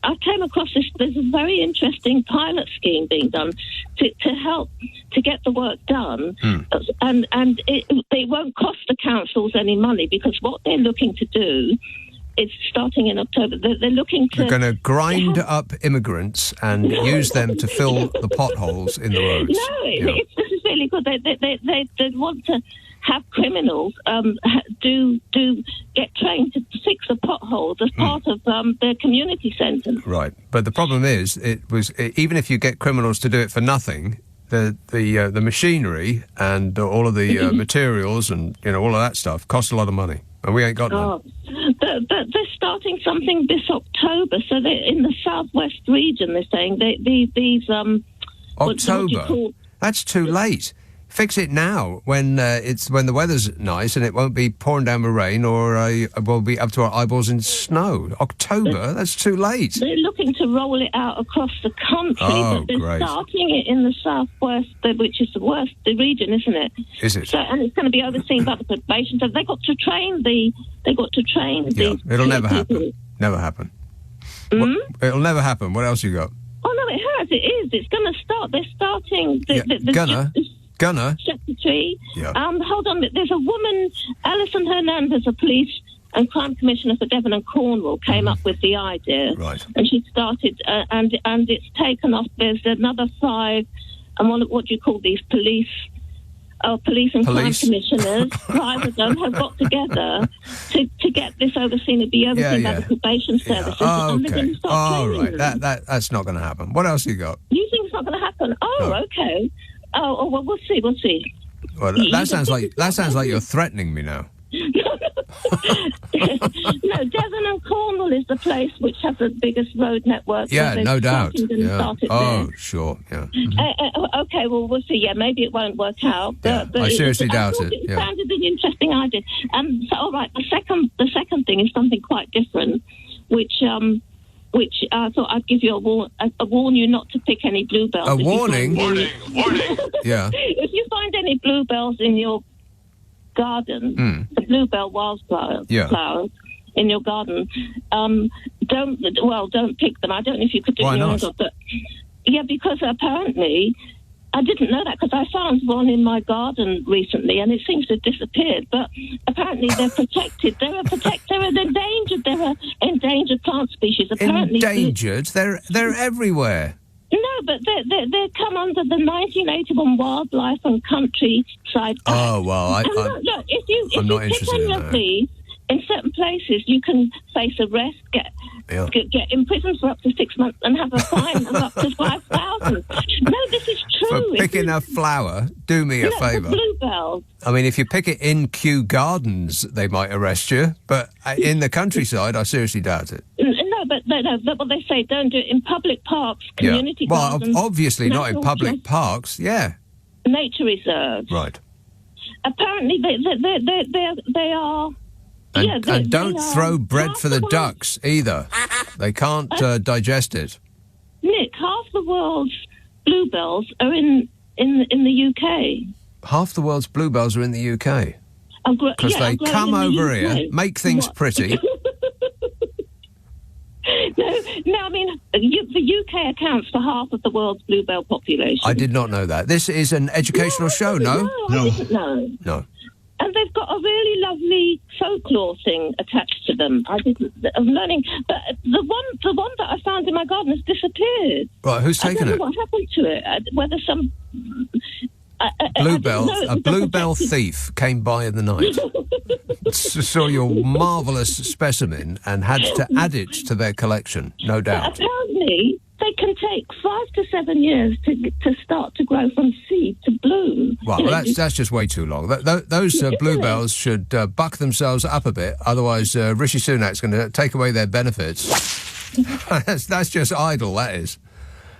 I came across this. There's a very interesting pilot scheme being done to help to get the work done, and they won't cost the councils any money, because what they're looking to do is, starting in October, they're looking to... They're going to grind up immigrants and use them to fill the potholes in the roads. No, this is really good. They want to have criminals get trained to fix the potholes as part of their community sentence. Right, but the problem is, even if you get criminals to do it for nothing, the machinery and all of the materials and all of that stuff costs a lot of money, and we ain't got none. But they're starting something this October. So they're in the southwest region. They're saying these October. That's too late. Fix it now when the weather's nice and it won't be pouring down with rain or we'll be up to our eyeballs in snow. October, that's too late. They're looking to roll it out across the country, but they're starting it in the southwest, which is the region, isn't it? Is it? So, and it's going to be overseen by the probation. So they got to train these. It'll never happen. Never happen. It'll never happen. What else you got? Oh no, it has. It is. It's going to start. They're starting. Gunner. Secretary. Yeah. Hold on. There's a woman, Alison Hernandez, a police and crime commissioner for Devon and Cornwall, came up with the idea. Right. And she started, and it's taken off. There's another 5, and what do you call these police and crime commissioners, 5 of them have got together to get this overseen and be overseen by the probation services. Oh, and okay. Oh, right. That's not going to happen. What else you got? You think it's not going to happen? Oh, no. Okay. Oh, well, we'll see. Well, that sounds like you're threatening me now. No, Devon and Cornwall is the place which has the biggest road network. Yeah, no doubt. Oh, sure. Yeah. Okay, well, we'll see. Yeah, maybe it won't work out. But I seriously doubt it. It sounded an interesting idea. So, all right, the second thing is something quite different, which I thought I'd give you warn you not to pick any bluebells. A warning? Warning! Yeah. If you find any bluebells in your garden, the bluebell wildflowers in your garden, don't pick them. I don't know if you could do Why your not? own, but because apparently I didn't know that, because I found one in my garden recently and it seems to have disappeared. But apparently they're protected. They're endangered. They're an endangered plant species. Apparently endangered? They're everywhere. No, but they come under the 1981 Wildlife and Countryside Act. Oh well, look, if you not pick interested any in of that. these in certain places, you can face arrest, get imprisoned for up to 6 months, and have a fine of up to 5,000. No, this is true. For picking a flower, do me a favour. Bluebell. I mean, if you pick it in Kew Gardens, they might arrest you. But in the countryside, I seriously doubt it. No, but what they say, don't do it in public parks, community gardens. Well, obviously not in public natural parks. Yeah. Nature reserves. Right. Apparently, they are. And don't throw bread for the ducks either. They can't digest it. Nick, half the world's bluebells are in the UK. Half the world's bluebells are in the UK. Because they come over here, make things pretty. No, I mean, the UK accounts for half of the world's bluebell population. I did not know that. This is an educational show, no? I didn't know. No. And they've got a really lovely folklore thing attached to them. I'm learning, but the one that I found in my garden has disappeared. Right, who's taken it? I don't know what happened to it. Whether some a bluebell thief came by in the night, saw your marvellous specimen, and had to add it to their collection. No doubt. Apparently, they can take 5 to 7 years to start to grow from seed to bloom. Well, that's just way too long. Those bluebells should buck themselves up a bit, otherwise Rishi Sunak's going to take away their benefits. That's just idle, that is.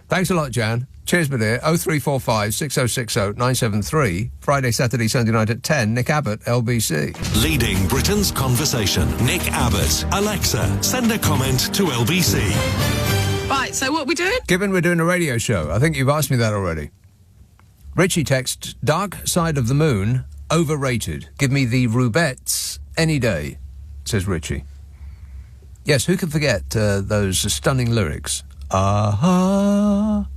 Thanks a lot, Jan. Cheers, my dear. 0345 6060 973. Friday, Saturday, Sunday night at 10. Nick Abbott, LBC. Leading Britain's conversation. Nick Abbott. Alexa, send a comment to LBC. Right, so what are we doing? Given we're doing a radio show, I think you've asked me that already. Richie texts, Dark Side of the Moon, overrated. Give me the Rubettes any day, says Richie. Yes, who can forget those stunning lyrics? Ah, ah.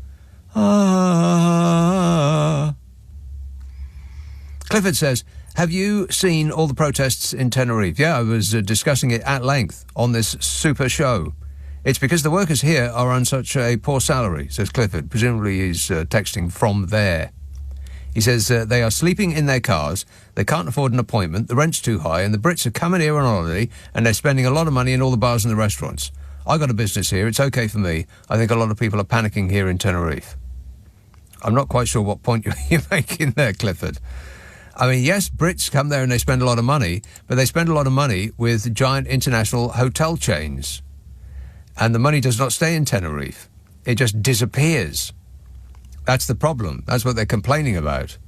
Clifford says, have you seen all the protests in Tenerife? Yeah, I was discussing it at length on this super show. It's because the workers here are on such a poor salary, says Clifford. Presumably he's texting from there. He says they are sleeping in their cars, they can't afford an appointment, the rent's too high, and the Brits are coming here on holiday, and they're spending a lot of money in all the bars and the restaurants. I got a business here, it's okay for me. I think a lot of people are panicking here in Tenerife. I'm not quite sure what point you're making there, Clifford. I mean, yes, Brits come there and they spend a lot of money, but they spend a lot of money with giant international hotel chains. And the money does not stay in Tenerife. It just disappears. That's the problem. That's what they're complaining about.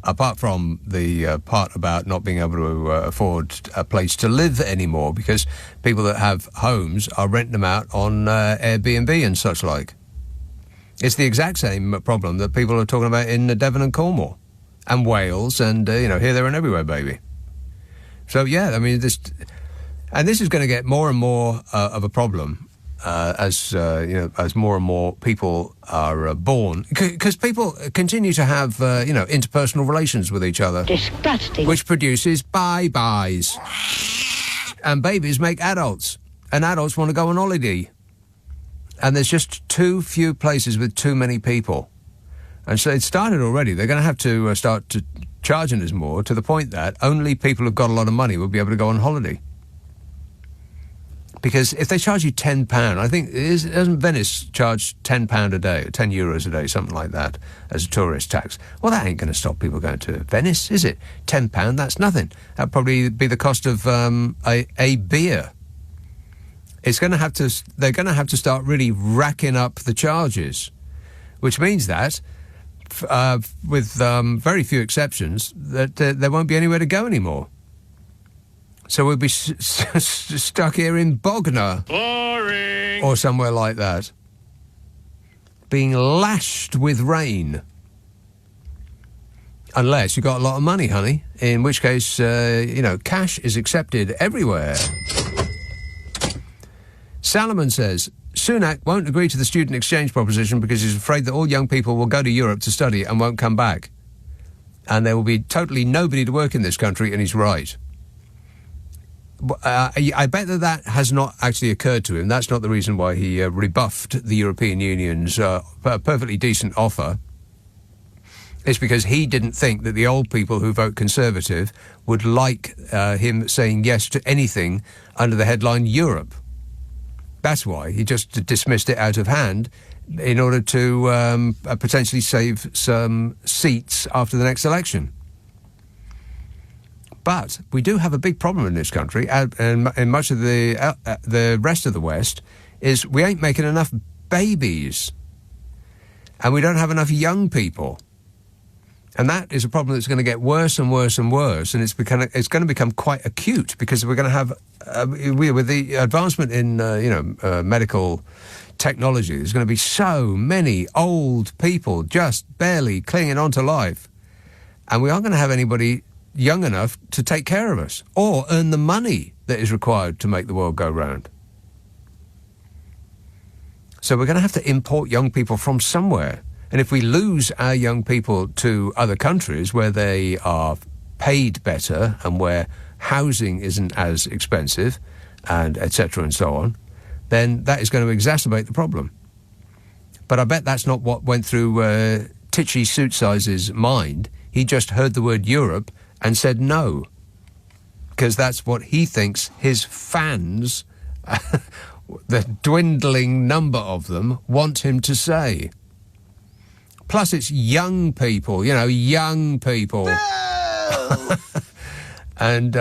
Apart from the part about not being able to afford a place to live anymore, because people that have homes are renting them out on Airbnb and such like. It's the exact same problem that people are talking about in Devon and Cornwall and Wales and, here, there and everywhere, baby. So, yeah, I mean, this is going to get more and more of a problem as more and more people are born, because people continue to have interpersonal relations with each other. Disgusting. Which produces bye-byes. And babies make adults, and adults want to go on holiday. And there's just too few places with too many people. And so it started already. They're going to have to start to charging us more, to the point that only people who've got a lot of money will be able to go on holiday. Because if they charge you £10, I think, doesn't Venice charge £10 a day, or €10 a day, something like that, as a tourist tax? Well, that ain't going to stop people going to Venice, is it? £10, that's nothing. That'd probably be the cost of a beer. They're going to have to start really racking up the charges, which means that, with very few exceptions, that there won't be anywhere to go anymore. So we'll be stuck here in Bognor. Boring. Or somewhere like that. Being lashed with rain. Unless you've got a lot of money, honey. In which case, cash is accepted everywhere. Salomon says, Sunak won't agree to the student exchange proposition because he's afraid that all young people will go to Europe to study and won't come back. And there will be totally nobody to work in this country, and he's right. I bet that has not actually occurred to him. That's not the reason why he rebuffed the European Union's perfectly decent offer. It's because he didn't think that the old people who vote Conservative would like him saying yes to anything under the headline Europe. That's why he just dismissed it out of hand in order to potentially save some seats after the next election. But we do have a big problem in this country, and in much of the rest of the West, is we ain't making enough babies. And we don't have enough young people. And that is a problem that's going to get worse and worse and worse, and it's going to become quite acute, because we're going to have, with the advancement in, medical technology, there's going to be so many old people just barely clinging on to life. And we aren't going to have anybody young enough to take care of us or earn the money that is required to make the world go round. So we're going to have to import young people from somewhere. And if we lose our young people to other countries where they are paid better and where housing isn't as expensive, and etc. and so on, then that is going to exacerbate the problem. But I bet that's not what went through Titchy Suitsize's mind. He just heard the word Europe and said no, because that's what he thinks his fans, the dwindling number of them, want him to say. Plus, it's young people, young people. No! And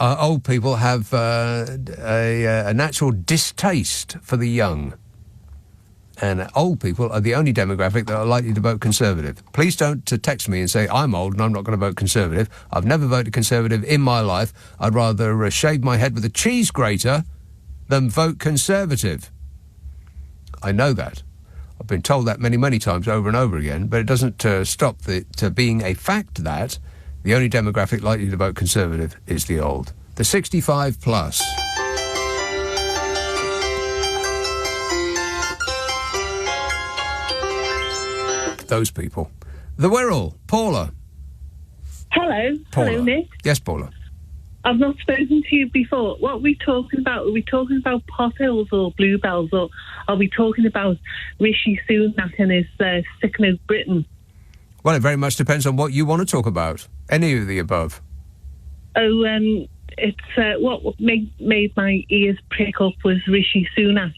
old people have a natural distaste for the young. And old people are the only demographic that are likely to vote Conservative. Please don't text me and say, I'm old and I'm not going to vote Conservative. I've never voted Conservative in my life. I'd rather shave my head with a cheese grater than vote Conservative. I know that. I've been told that many, many times over and over again, but it doesn't stop to being a fact that the only demographic likely to vote Conservative is the old. The 65 plus. Those people. The Wirral, Paula. Hello. Paula. Hello, Nick. Yes, Paula. I've not spoken to you before. What are we talking about? Are we talking about potholes or bluebells, or are we talking about Rishi Sunak and his sicking of Britain? Well, it very much depends on what you want to talk about. Any of the above. Oh, it's what made my ears prick up was Rishi Sunak.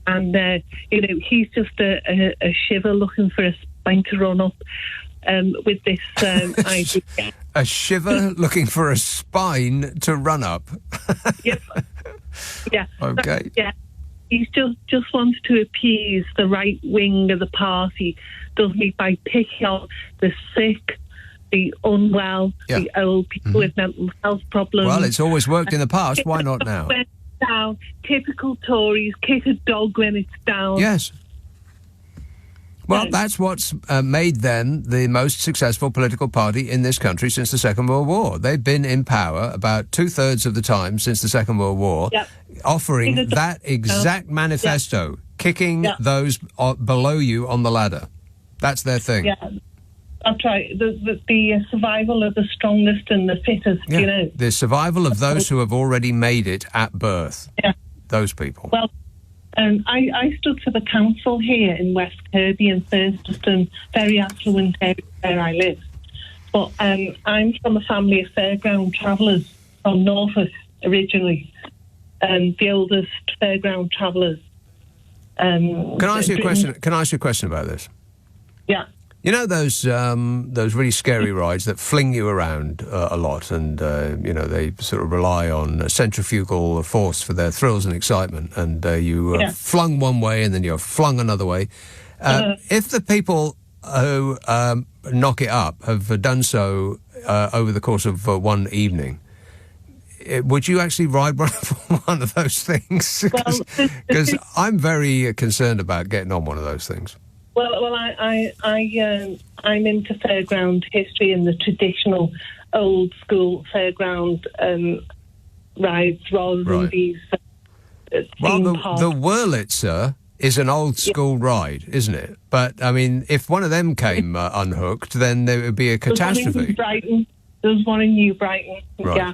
And, he's just a shiver looking for a spine to run up with this idea. A shiver looking for a spine to run up? Yep. Yeah. Okay. Yeah. He just wants to appease the right wing of the party, doesn't he, by picking on the sick, the unwell, the old people with mental health problems. Well, it's always worked in the past. Why not now? Down. Typical Tories, kick a dog when it's down. Yes. Well, that's what's made them the most successful political party in this country since the Second World War. They've been in power about 2/3 of the time since the Second World War, offering that exact manifesto, kicking those below you on the ladder. That's their thing. Yeah, that's right. The survival of the strongest and the fittest, you know. The survival of those who have already made it at birth. Yeah. Those people. Well, I stood for the council here in West Kirby and Thurston, very affluent area where I live. But I'm from a family of fairground travellers from Norfolk originally, the oldest fairground travellers. Can I ask you a question? Can I ask you a question about this? Yeah. You know those really scary rides that fling you around a lot, and they sort of rely on centrifugal force for their thrills and excitement, and you flung one way and then you're flung another way. If the people who knock it up have done so over the course of one evening, would you actually ride one of those things? Because I'm very concerned about getting on one of those things. Well, I'm into fairground history and the traditional old school fairground rides rather than these. Well, the Wurlitzer is an old school ride, isn't it? But I mean, if one of them came unhooked, then there would be a catastrophe. There's one in New Brighton. Right. Yeah,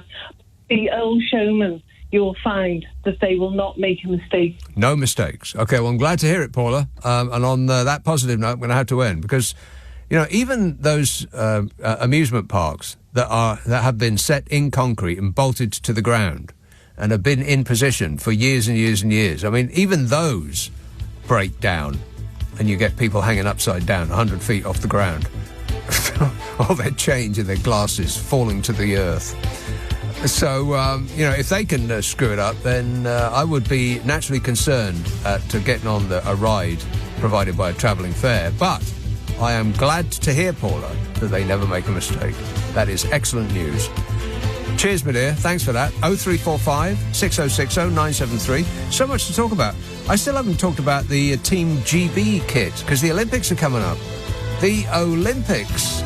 the old showman. You'll find that they will not make a mistake. No mistakes. Okay, well, I'm glad to hear it, Paula. And on that positive note, I'm going to have to end because, even those amusement parks that have been set in concrete and bolted to the ground and have been in position for years and years and years. I mean, even those break down and you get people hanging upside down 100 feet off the ground. All their change and their glasses falling to the earth. So, if they can screw it up, then I would be naturally concerned at getting on a ride provided by a travelling fair. But I am glad to hear, Paula, that they never make a mistake. That is excellent news. Cheers, my dear. Thanks for that. 0345 6060 973. So much to talk about. I still haven't talked about the Team GB kit, because the Olympics are coming up. The Olympics.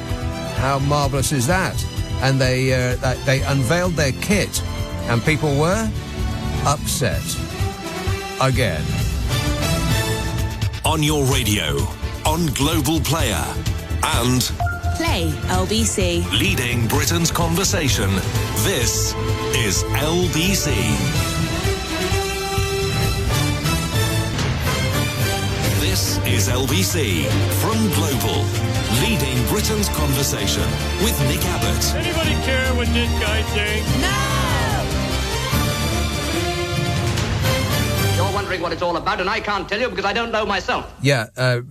How marvellous is that? And they unveiled their kit, and people were upset. Again. On your radio, on Global Player, and Play LBC. Leading Britain's conversation. This is LBC. This is LBC from Global. Leading Britain's conversation with Nick Abbot. Anybody care what this guy thinks? You're wondering what it's all about, and I can't tell you because I don't know myself. Yeah,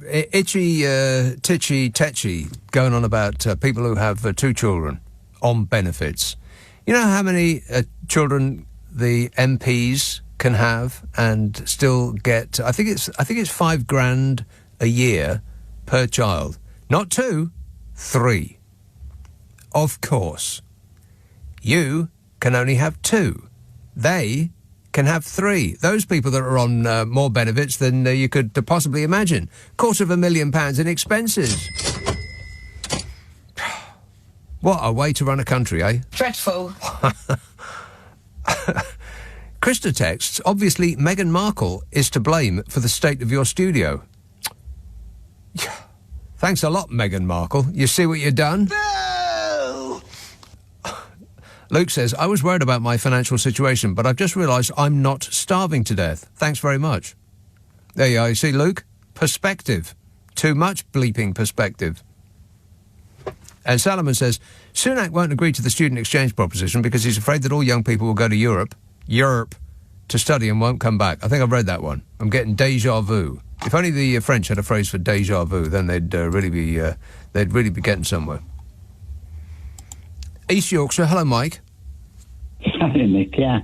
itchy, titchy, tetchy, going on about people who have 2 children on benefits. You know how many children the MPs can have and still get, I think it's $5,000 a year per child. Not 2, 3. Of course. You can only have 2. They can have 3. Those people that are on more benefits than you could possibly imagine. £250,000 in expenses. What a way to run a country, eh? Dreadful. Krista texts, obviously Meghan Markle is to blame for the state of your studio. Thanks a lot, Meghan Markle. You see what you've done? No! Luke says, I was worried about my financial situation, but I've just realised I'm not starving to death. Thanks very much. There you are. You see, Luke? Perspective. Too much bleeping perspective. And Salomon says, Sunak won't agree to the student exchange proposition because he's afraid that all young people will go to Europe, to study and won't come back. I think I've read that one. I'm getting déjà vu. If only the French had a phrase for déjà vu, then they'd really be getting somewhere. East Yorkshire, hello, Mike. Hi, Nick. Yeah,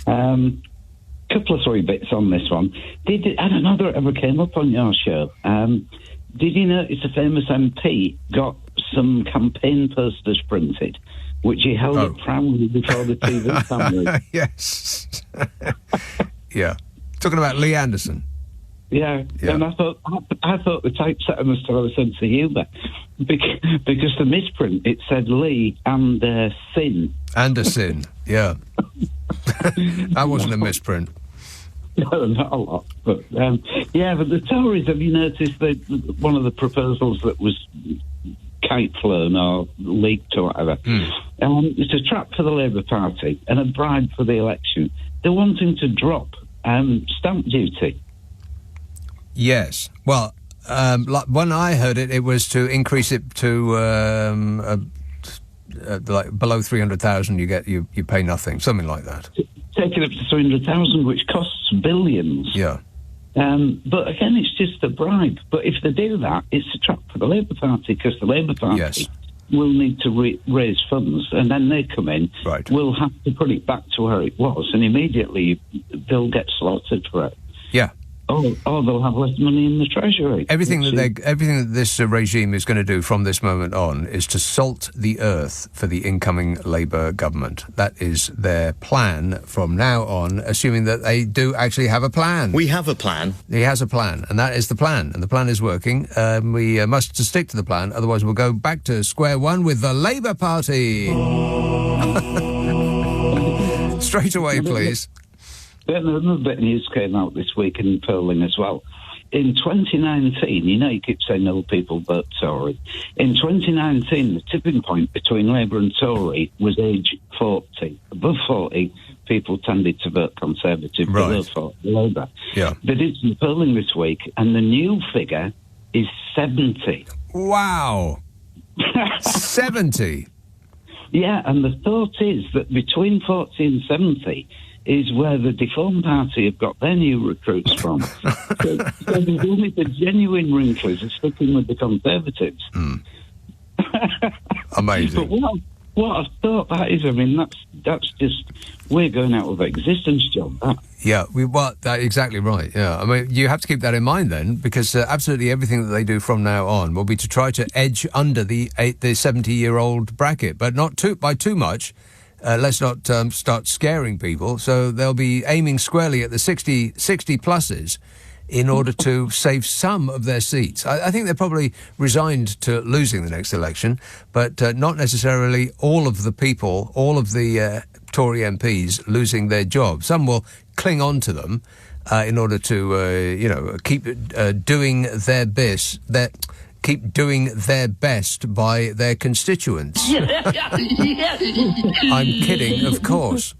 couple of 3 bits on this one. I don't know whether it ever came up on your show. Did you notice a famous MP got some campaign posters printed, which he held up proudly before the TV family? Yes. Yeah. Talking about Lee Anderson. Yeah, and I thought the typesetter must have a sense of humour because the misprint, it said Lee and Sin. Anderson, yeah. That wasn't a misprint. No, not a lot. But but the Tories, have you noticed that one of the proposals that was kite flown or leaked or whatever, it's a trap for the Labour Party and a bribe for the election. They're wanting to drop stamp duty. Yes. Well, when I heard it, it was to increase it to like below 300,000. You pay nothing, something like that. Take it up to 300,000, which costs billions. Yeah. But again, it's just a bribe. But if they do that, it's a trap for the Labour Party because the Labour Party will need to raise funds, and then they come in. Right. We'll have to put it back to where it was, and immediately they'll get slaughtered for it. Yeah. Or they'll have less money in the treasury. Everything that this regime is going to do from this moment on is to salt the earth for the incoming Labour government. That is their plan from now on, assuming that they do actually have a plan. We have a plan. He has a plan, and that is the plan, and the plan is working. We must stick to the plan, otherwise we'll go back to square one with the Labour Party. Straight away, please. Then another bit of news came out this week in polling as well. In 2019, you know you keep saying old people vote Tory. In 2019, the tipping point between Labour and Tory was age 40. Above 40, people tended to vote Conservative. Right. Below 40, Labour. Yeah. They did some polling this week, and the new figure is 70. Wow. 70? Yeah, and the thought is that between 40 and 70 is where the Deformed Party have got their new recruits from. so there's only the genuine wrinklers are sticking with the Conservatives. Amazing. But what I thought that is, I mean, that's just, we're going out of existence, John. Yeah, exactly right. Yeah, I mean, you have to keep that in mind then, because absolutely everything that they do from now on will be to try to edge under the 70-year-old bracket, but not by too much. Let's not start scaring people. So they'll be aiming squarely at the 60 pluses in order to save some of their seats. I think they're probably resigned to losing the next election, but not necessarily all of the people, all of the Tory MPs losing their jobs. Some will cling on to them in order to, keep doing their best. Keep doing their best by their constituents. I'm kidding, of course.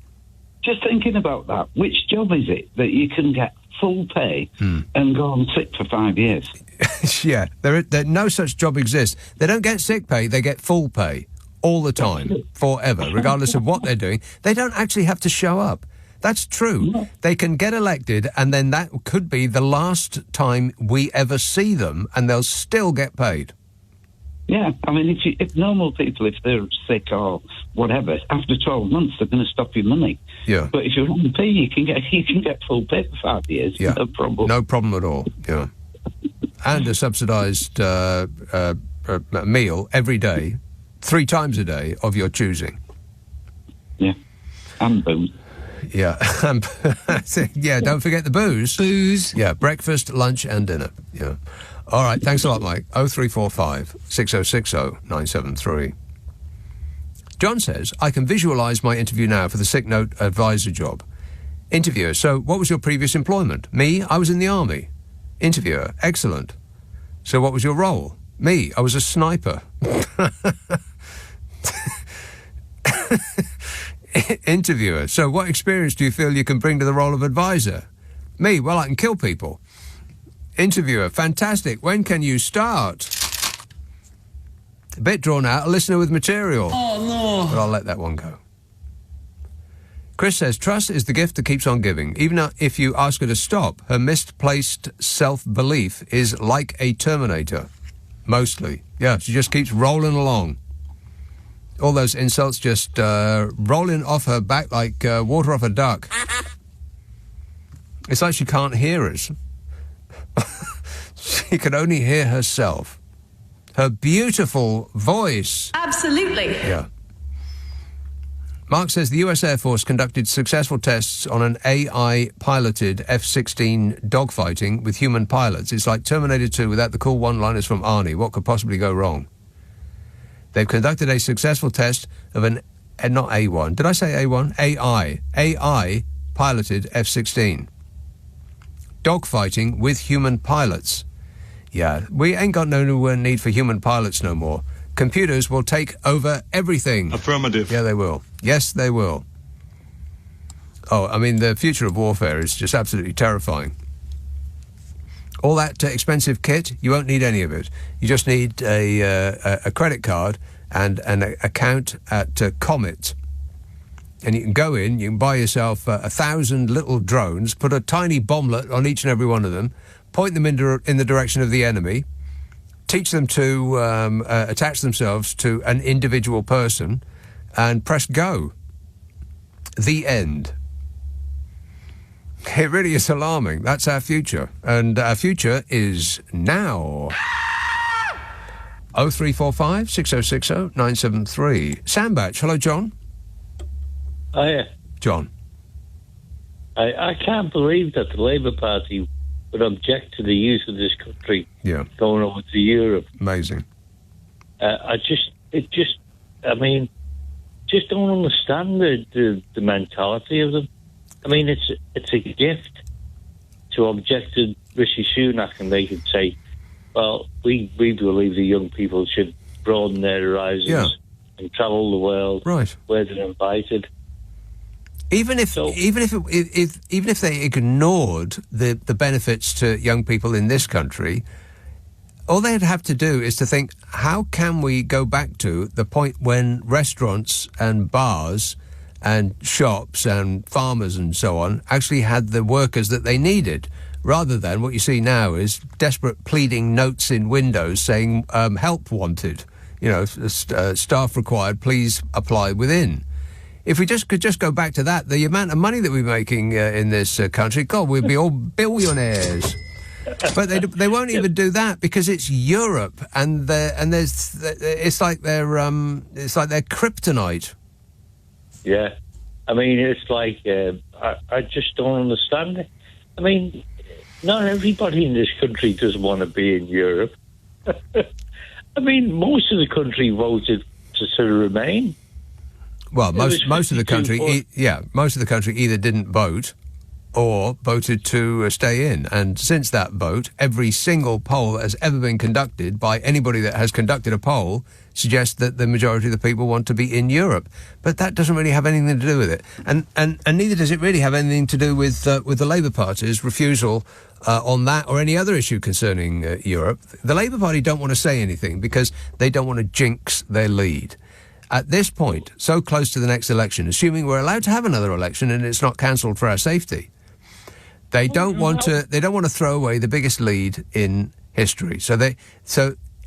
Just thinking about that, which job is it that you can get full pay and go on sick for 5 years? Yeah, there no such job exists. They don't get sick pay, they get full pay all the time, forever, regardless of what they're doing. They don't actually have to show up. That's true. Yeah. They can get elected, and then that could be the last time we ever see them, and they'll still get paid. Yeah, I mean, if normal people, if they're sick or whatever, after 12 months they're going to stop your money. Yeah. But if you're on the pay, you can get full pay for 5 years. Yeah. No problem. No problem at all. Yeah. And a subsidised meal every day, 3 times a day of your choosing. Yeah. And booze. Yeah. Yeah, don't forget the booze. Booze. Yeah, breakfast, lunch and dinner. Yeah. All right, thanks a lot, Mike. 0345 6060 973. John says, I can visualise my interview now for the sick note advisor job. Interviewer, so what was your previous employment? Me, I was in the army. Interviewer, excellent. So what was your role? Me, I was a sniper. Interviewer, so what experience do you feel you can bring to the role of advisor? Me, well, I can kill people. Interviewer, fantastic. When can you start? A bit drawn out, a listener with material. Oh, no. But I'll let that one go. Chris says, trust is the gift that keeps on giving. Even if you ask her to stop, her misplaced self-belief is like a Terminator. Mostly. Yeah, she just keeps rolling along. All those insults just rolling off her back like water off a duck. It's like she can't hear us. She can only hear herself. Her beautiful voice. Absolutely. Yeah. Mark says the US Air Force conducted successful tests on an AI-piloted F-16 dogfighting with human pilots. It's like Terminator 2 without the cool one-liners from Arnie. What could possibly go wrong? They've conducted a successful test of an, not A1, did I say A1? AI-piloted F-16. Dogfighting with human pilots. Yeah, we ain't got no need for human pilots no more. Computers will take over everything. Affirmative. Yeah, they will. Yes, they will. Oh, I mean, the future of warfare is just absolutely terrifying. All that expensive kit, you won't need any of it. You just need a credit card and an account at Comet. And you can go in, you can buy yourself 1,000 little drones, put a tiny bomblet on each and every one of them, point them in the direction of the enemy, teach them to attach themselves to an individual person, and press go. The end. It really is alarming. That's our future. And our future is now. 0345 6060 973. Sam Batch. Hello, John. Hiya. John. I can't believe that the Labour Party would object to the use of this country going over to Europe. Amazing. I just don't understand the mentality of them. I mean, it's a gift to object to Rishi Sunak, and they could say, well, we believe the young people should broaden their horizons and travel the world where they're invited. Even if they ignored the benefits to young people in this country, all they'd have to do is to think, how can we go back to the point when restaurants and bars and shops and farmers and so on actually had the workers that they needed, rather than what you see now is desperate pleading notes in windows saying help wanted, staff required, please apply within. If we could just go back to that, the amount of money that we're making in this country, God, we'd be all billionaires. But they won't even do that because it's Europe, and it's like they're kryptonite. Yeah, I mean, it's like I just don't understand it. I mean, not everybody in this country doesn't want to be in Europe. I mean, most of the country voted to sort of remain. Well, most of the country, most of the country either didn't vote or voted to stay in. And since that vote, every single poll that has ever been conducted by anybody that has conducted a poll suggests that the majority of the people want to be in Europe. But that doesn't really have anything to do with it. And neither does it really have anything to do with the Labour Party's refusal on that or any other issue concerning Europe. The Labour Party don't want to say anything because they don't want to jinx their lead. At this point, so close to the next election, assuming we're allowed to have another election and it's not cancelled for our safety, they don't want to throw away the biggest lead in history. So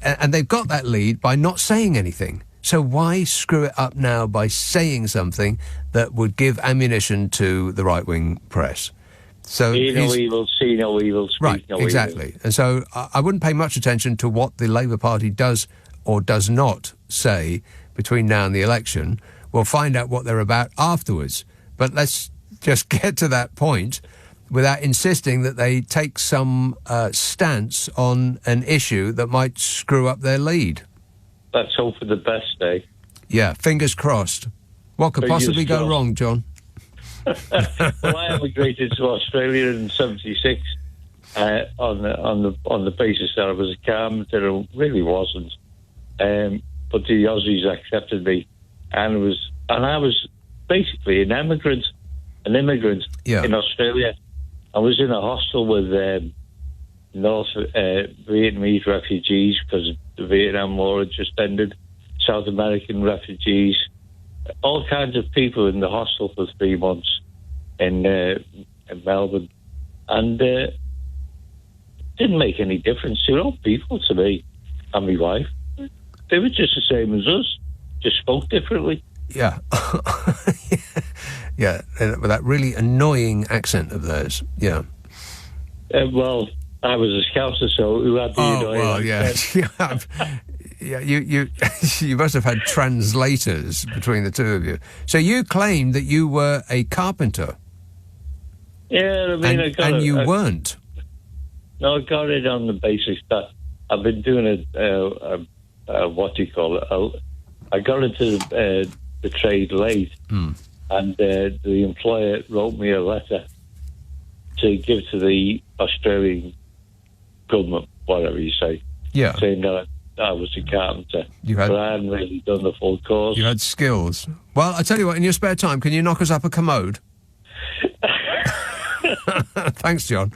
and they've got that lead by not saying anything. So why screw it up now by saying something that would give ammunition to the right-wing press? So see no evil, speak no evil. Right, exactly. And so I wouldn't pay much attention to what the Labour Party does or does not say between now and the election. We'll find out what they're about afterwards. But let's just get to that point without insisting that they take some stance on an issue that might screw up their lead. Let's hope for the best, eh? Yeah, fingers crossed. What could possibly go wrong, John? Well, I emigrated to Australia in '76 on the basis that I was a carpenter. I really wasn't, but the Aussies accepted me, and I was basically an immigrant in Australia. I was in a hostel with North Vietnamese refugees because the Vietnam War had just ended, South American refugees, all kinds of people in the hostel for 3 months in Melbourne. And didn't make any difference. They were all people to me and my wife. They were just the same as us, just spoke differently. Yeah. Yeah, with that really annoying accent of theirs. Yeah. Well, I was a Scouser, so who had the annoying accent? Yeah, you must have had translators between the two of you. So you claimed that you were a carpenter. Yeah, I mean, you weren't. No, I got it on the basis that I've been doing what do you call it? I got into the trade late, and the employer wrote me a letter to give to the Australian government, whatever you say, saying that I was a carpenter, but I hadn't really done the full course. You had skills. Well, I tell you what, in your spare time, can you knock us up a commode? Thanks, John.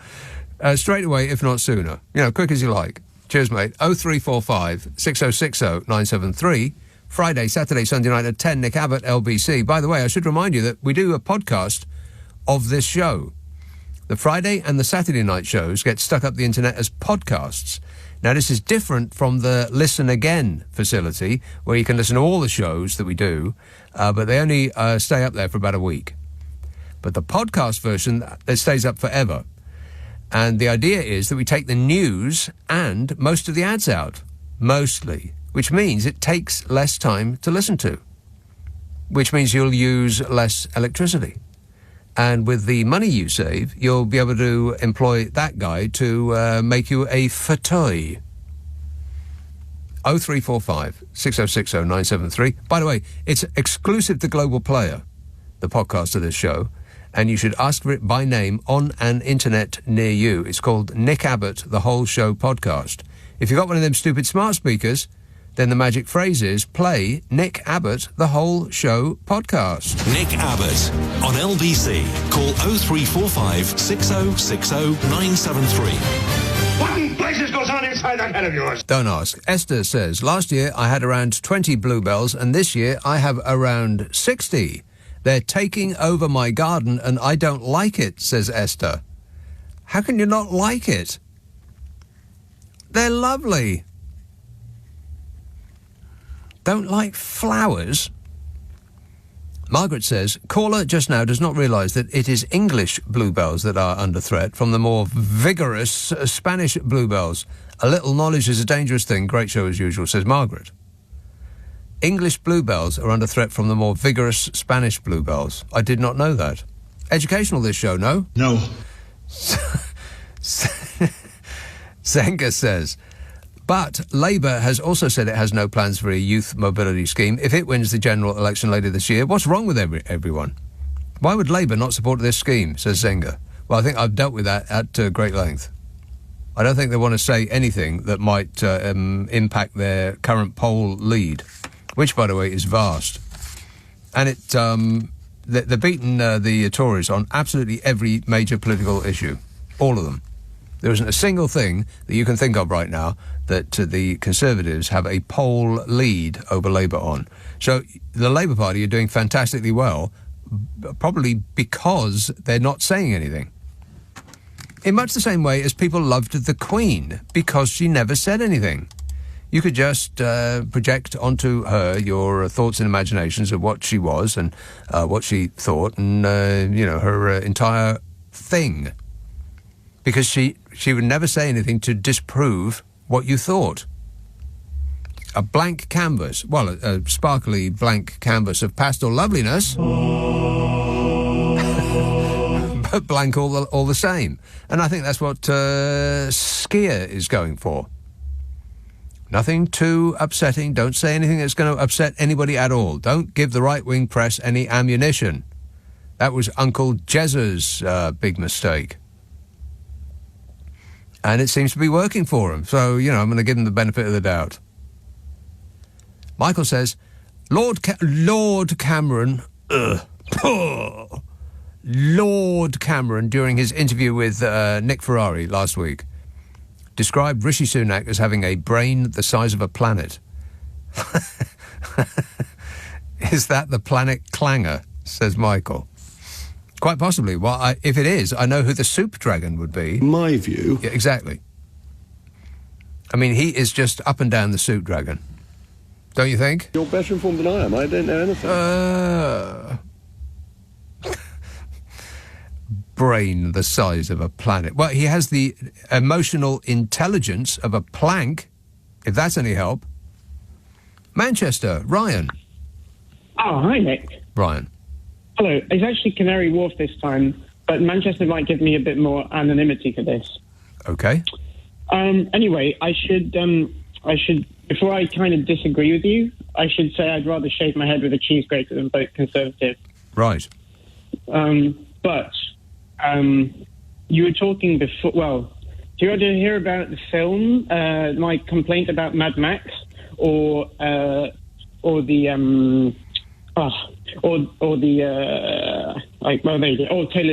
Straight away, if not sooner. Quick as you like. Cheers, mate. 0345 6060 973. Friday, Saturday, Sunday night at 10, Nick Abbot, LBC. By the way, I should remind you that we do a podcast of this show. The Friday and the Saturday night shows get stuck up the internet as podcasts. Now, this is different from the Listen Again facility, where you can listen to all the shows that we do, but they only stay up there for about a week. But the podcast version, it stays up forever. And the idea is that we take the news and most of the ads out. Mostly. Which means it takes less time to listen to. Which means you'll use less electricity. And with the money you save, you'll be able to employ that guy to make you a fauteuil. 0345 6060 973. By the way, it's exclusive to Global Player, the podcast of this show, and you should ask for it by name on an internet near you. It's called Nick Abbott, The Whole Show Podcast. If you've got one of them stupid smart speakers, then the magic phrase is play Nick Abbott, The Whole Show Podcast. Nick Abbott on LBC. Call 0345 6060 973. What in places goes on inside that head of yours? Don't ask. Esther says, last year I had around 20 bluebells and this year I have around 60. They're taking over my garden and I don't like it, says Esther. How can you not like it? They're lovely. Don't like flowers? Margaret says, caller just now does not realise that it is English bluebells that are under threat from the more vigorous Spanish bluebells. A little knowledge is a dangerous thing. Great show as usual, says Margaret. English bluebells are under threat from the more vigorous Spanish bluebells. I did not know that. Educational, this show, no? No. Zenga says, but Labour has also said it has no plans for a youth mobility scheme. If it wins the general election later this year, what's wrong with everyone? Why would Labour not support this scheme, says Zenga? Well, I think I've dealt with that at great length. I don't think they want to say anything that might impact their current poll lead, which, by the way, is vast. And they've beaten the Tories on absolutely every major political issue, all of them. There isn't a single thing that you can think of right now that the Conservatives have a poll lead over Labour on. So the Labour Party are doing fantastically well, probably because they're not saying anything. In much the same way as people loved the Queen, because she never said anything. You could just project onto her your thoughts and imaginations of what she was and what she thought and, her entire thing. Because she would never say anything to disprove what you thought. A blank canvas, well, a sparkly blank canvas of pastel loveliness, but blank all the same. And I think that's what Skier is going for. Nothing too upsetting. Don't say anything that's going to upset anybody at all. Don't give the right-wing press any ammunition. That was Uncle Jezza's big mistake. And it seems to be working for him. So, I'm going to give him the benefit of the doubt. Michael says, Lord Cameron, Lord Cameron, during his interview with Nick Ferrari last week, described Rishi Sunak as having a brain the size of a planet. Is that the planet clanger, says Michael. Quite possibly. Well, if it is, I know who the soup dragon would be. My view. Yeah, exactly. I mean, he is just up and down the soup dragon. Don't you think? You're better informed than I am. I don't know anything. Brain the size of a planet. Well, he has the emotional intelligence of a plank, if that's any help. Manchester, Ryan. Oh, hi, Nick. Ryan. Hello. It's actually Canary Wharf this time, but Manchester might give me a bit more anonymity for this. Okay. Anyway, I should, before I kind of disagree with you, I should say I'd rather shave my head with a cheese grater than vote Conservative. Right. But you were talking before, well, do you want to hear about the film, my complaint about Mad Max, or Taylor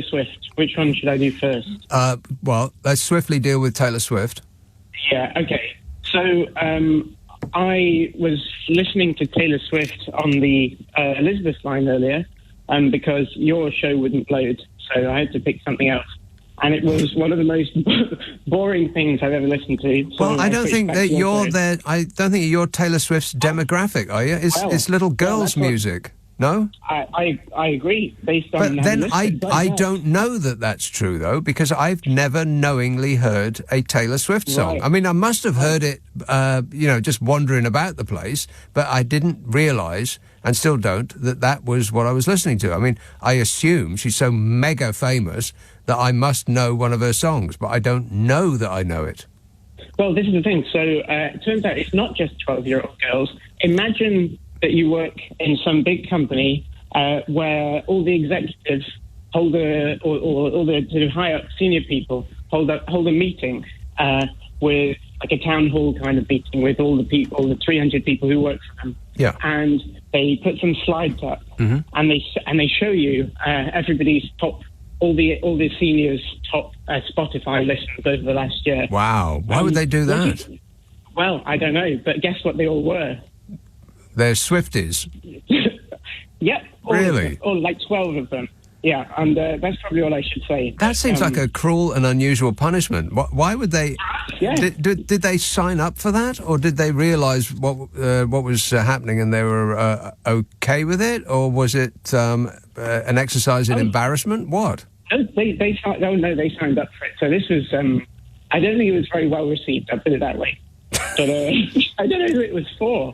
Swift? Which one should I do first? Well, let's swiftly deal with Taylor Swift. Yeah, okay. So, I was listening to Taylor Swift on the Elizabeth line earlier, because your show wouldn't load, so I had to pick something else. And it was one of the most boring things I've ever listened to. So well, I don't think that you're there. I don't think you're Taylor Swift's demographic, are you? It's little girls' music. No? I agree, based on... But then I don't know that that's true, though, because I've never knowingly heard a Taylor Swift song. Right. I mean, I must have heard it, just wandering about the place, but I didn't realise, and still don't, that was what I was listening to. I mean, I assume she's so mega famous that I must know one of her songs, but I don't know that I know it. Well, this is the thing. So it turns out it's not just 12-year-old girls. Imagine that you work in some big company where all the executives hold or all the sort of high-up senior people hold a meeting with like a town hall kind of meeting with all the people, the 300 people who work for them. Yeah. And they put some slides up, mm-hmm. and they show you everybody's top, all the seniors' top Spotify listens over the last year. Wow. Why would they do that? Well, I don't know, but guess what they all were? They're Swifties. Yep. Really? Or like 12 of them. Yeah, and that's probably all I should say. That seems like a cruel and unusual punishment. Why would they... Yeah. Did they sign up for that, or did they realise what was happening and they were okay with it, or was it an exercise in embarrassment? What? No, they signed up for it. So this was... I don't think it was very well received, I'll put it that way. But I don't know who it was for.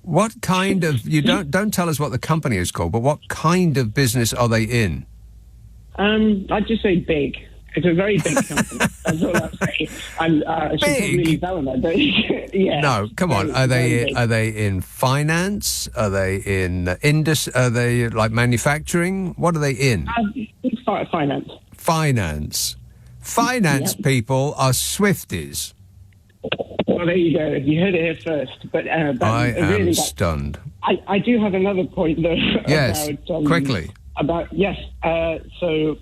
What kind of... You don't tell us what the company is called, but what kind of business are they in? I'd just say big. It's a very big company. That's all I'd say. I should probably tell them that. Yeah. No, come on. Are they in finance? Are they in Are they like manufacturing? What are they in? Finance. Finance people are Swifties. Well, there you go. You heard it here first. But I am stunned. I do have another point, though. Yes, about, quickly. So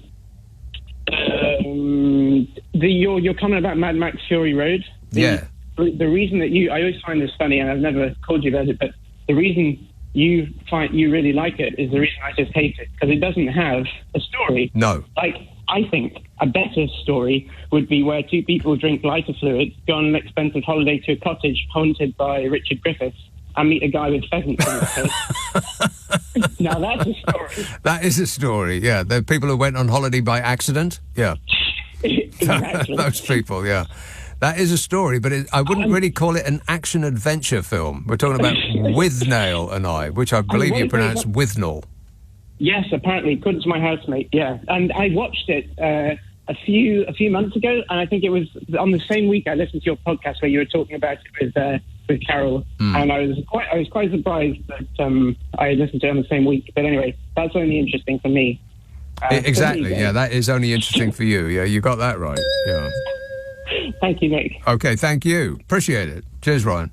your comment about Mad Max Fury Road. The reason that I always find this funny, and I've never called you about it, but the reason you really like it is the reason I just hate it, because it doesn't have a story. No. Like I think a better story would be where two people drink lighter fluid, go on an expensive holiday to a cottage haunted by Richard Griffiths, and meet a guy with pheasants in his face. Now that's a story. That is a story, yeah. The people who went on holiday by accident, yeah. Exactly. Those people, yeah. That is a story, but I wouldn't really call it an action-adventure film. We're talking about Withnail and I, which I believe you pronounce Withnall. Yes, apparently, according to my housemate, yeah. And I watched it a few months ago, and I think it was on the same week I listened to your podcast where you were talking about it with Carol, and I was quite surprised that I listened to it on the same week. But anyway, that's only interesting for me. Exactly, yeah, that is only interesting for you. Yeah, you got that right. Yeah. Thank you, Nick. Okay, thank you. Appreciate it. Cheers, Ryan.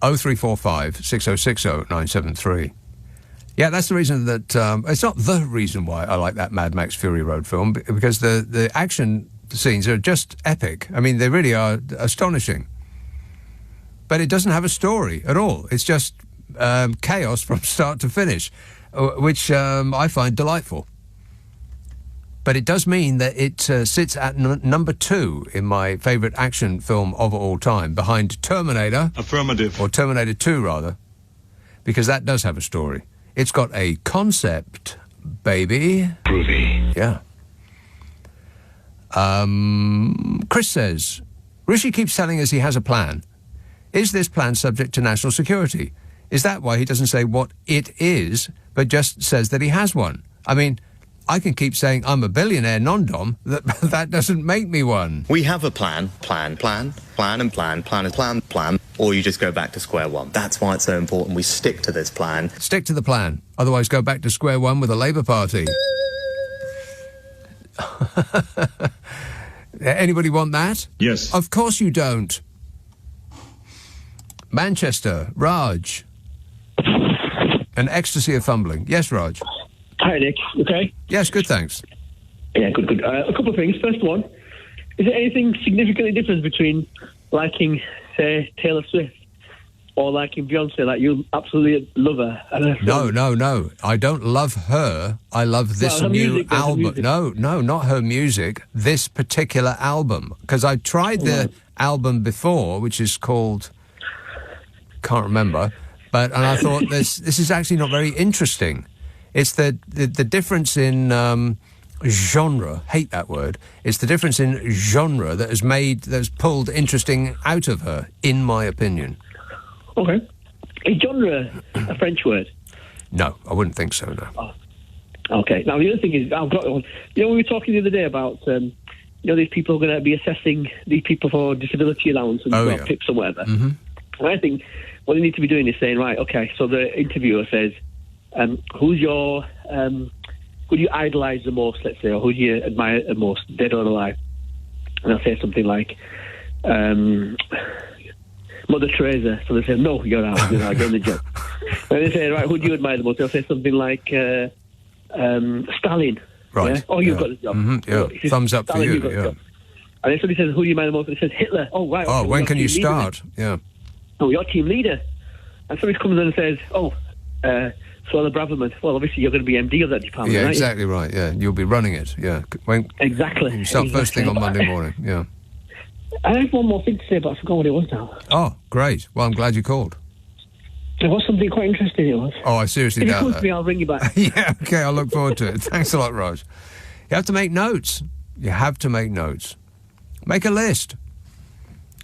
0345 6060 973. Yeah, that's the reason that... it's not the reason why I like that Mad Max Fury Road film, because the action scenes are just epic. I mean, they really are astonishing. But it doesn't have a story at all. It's just chaos from start to finish, which I find delightful. But it does mean that it sits at number 2 in my favourite action film of all time, behind Terminator. Affirmative. Or Terminator 2, rather, because that does have a story. It's got a concept, baby. Groovy. Yeah. Chris says, Rishi keeps telling us he has a plan. Is this plan subject to national security? Is that why he doesn't say what it is, but just says that he has one? I mean, I can keep saying I'm a billionaire non-dom. That doesn't make me one. We have a plan, or you just go back to square one. That's why it's so important we stick to this plan. Stick to the plan. Otherwise, go back to square one with the Labour Party. Anybody want that? Yes. Of course you don't. Manchester, Raj. An ecstasy of fumbling. Yes, Raj. Hi, Nick. Okay? Yes, good, thanks. Yeah, good. A couple of things. First one, is there anything significantly different between liking, say, Taylor Swift or liking Beyonce? Like, you absolutely love her. No. I don't love her. I love this new album. No, not her music. This particular album. Because I tried the album before, which is called... Can't remember. And I thought, this is actually not very interesting. It's the difference in genre. Hate that word. It's the difference in genre that's pulled interesting out of her, in my opinion. Okay. Is genre a French word? No, I wouldn't think so, no. Oh. Okay. Now, the other thing is, I've got one. We were talking the other day about, these people are going to be assessing these people for disability allowance and PIPs or whatever. Mm-hmm. And I think what they need to be doing is saying, right, okay, so the interviewer says, who do you idolise the most, let's say, or who do you admire the most, dead or alive? And I'll say something like, Mother Teresa. So they say, no, you're out, you're in the job. And they say, right, who do you admire the most? They'll say something like, Stalin. Right. Yeah? Oh, you've got the job. Mm-hmm, yeah. Says, Thumbs up for Stalin, you, yeah. And then somebody says, who do you admire the most? And it says, Hitler. Oh, right. Oh, okay, when can you start? Yeah. Oh, you're team leader. And somebody comes in and says, Swallow Braverman. Well, obviously you're going to be MD of that department, yeah, right? Exactly right, yeah. You'll be running it, yeah. Exactly. You start first thing on Monday morning, yeah. I have one more thing to say, but I forgot what it was now. Oh, great. Well, I'm glad you called. There was something quite interesting, it was. Oh, I seriously doubt that. If it comes to me, I'll ring you back. Yeah, okay, I'll look forward to it. Thanks a lot, Raj. You have to make notes. You have to make notes. Make a list.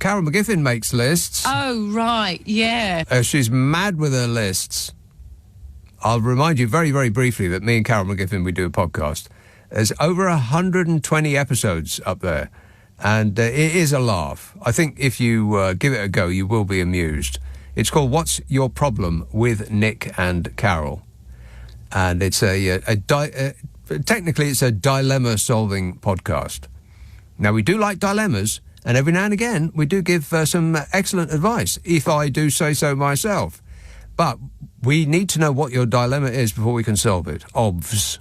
Carol McGiffin makes lists. Oh, right, yeah. She's mad with her lists. I'll remind you very, very briefly that me and Carol McGiffin, we do a podcast. There's over 120 episodes up there, and it is a laugh. I think if you give it a go, you will be amused. It's called What's Your Problem with Nick and Carol? And it's technically it's a dilemma-solving podcast. Now, we do like dilemmas, and every now and again, we do give some excellent advice, if I do say so myself. But we need to know what your dilemma is before we can solve it. Obvs.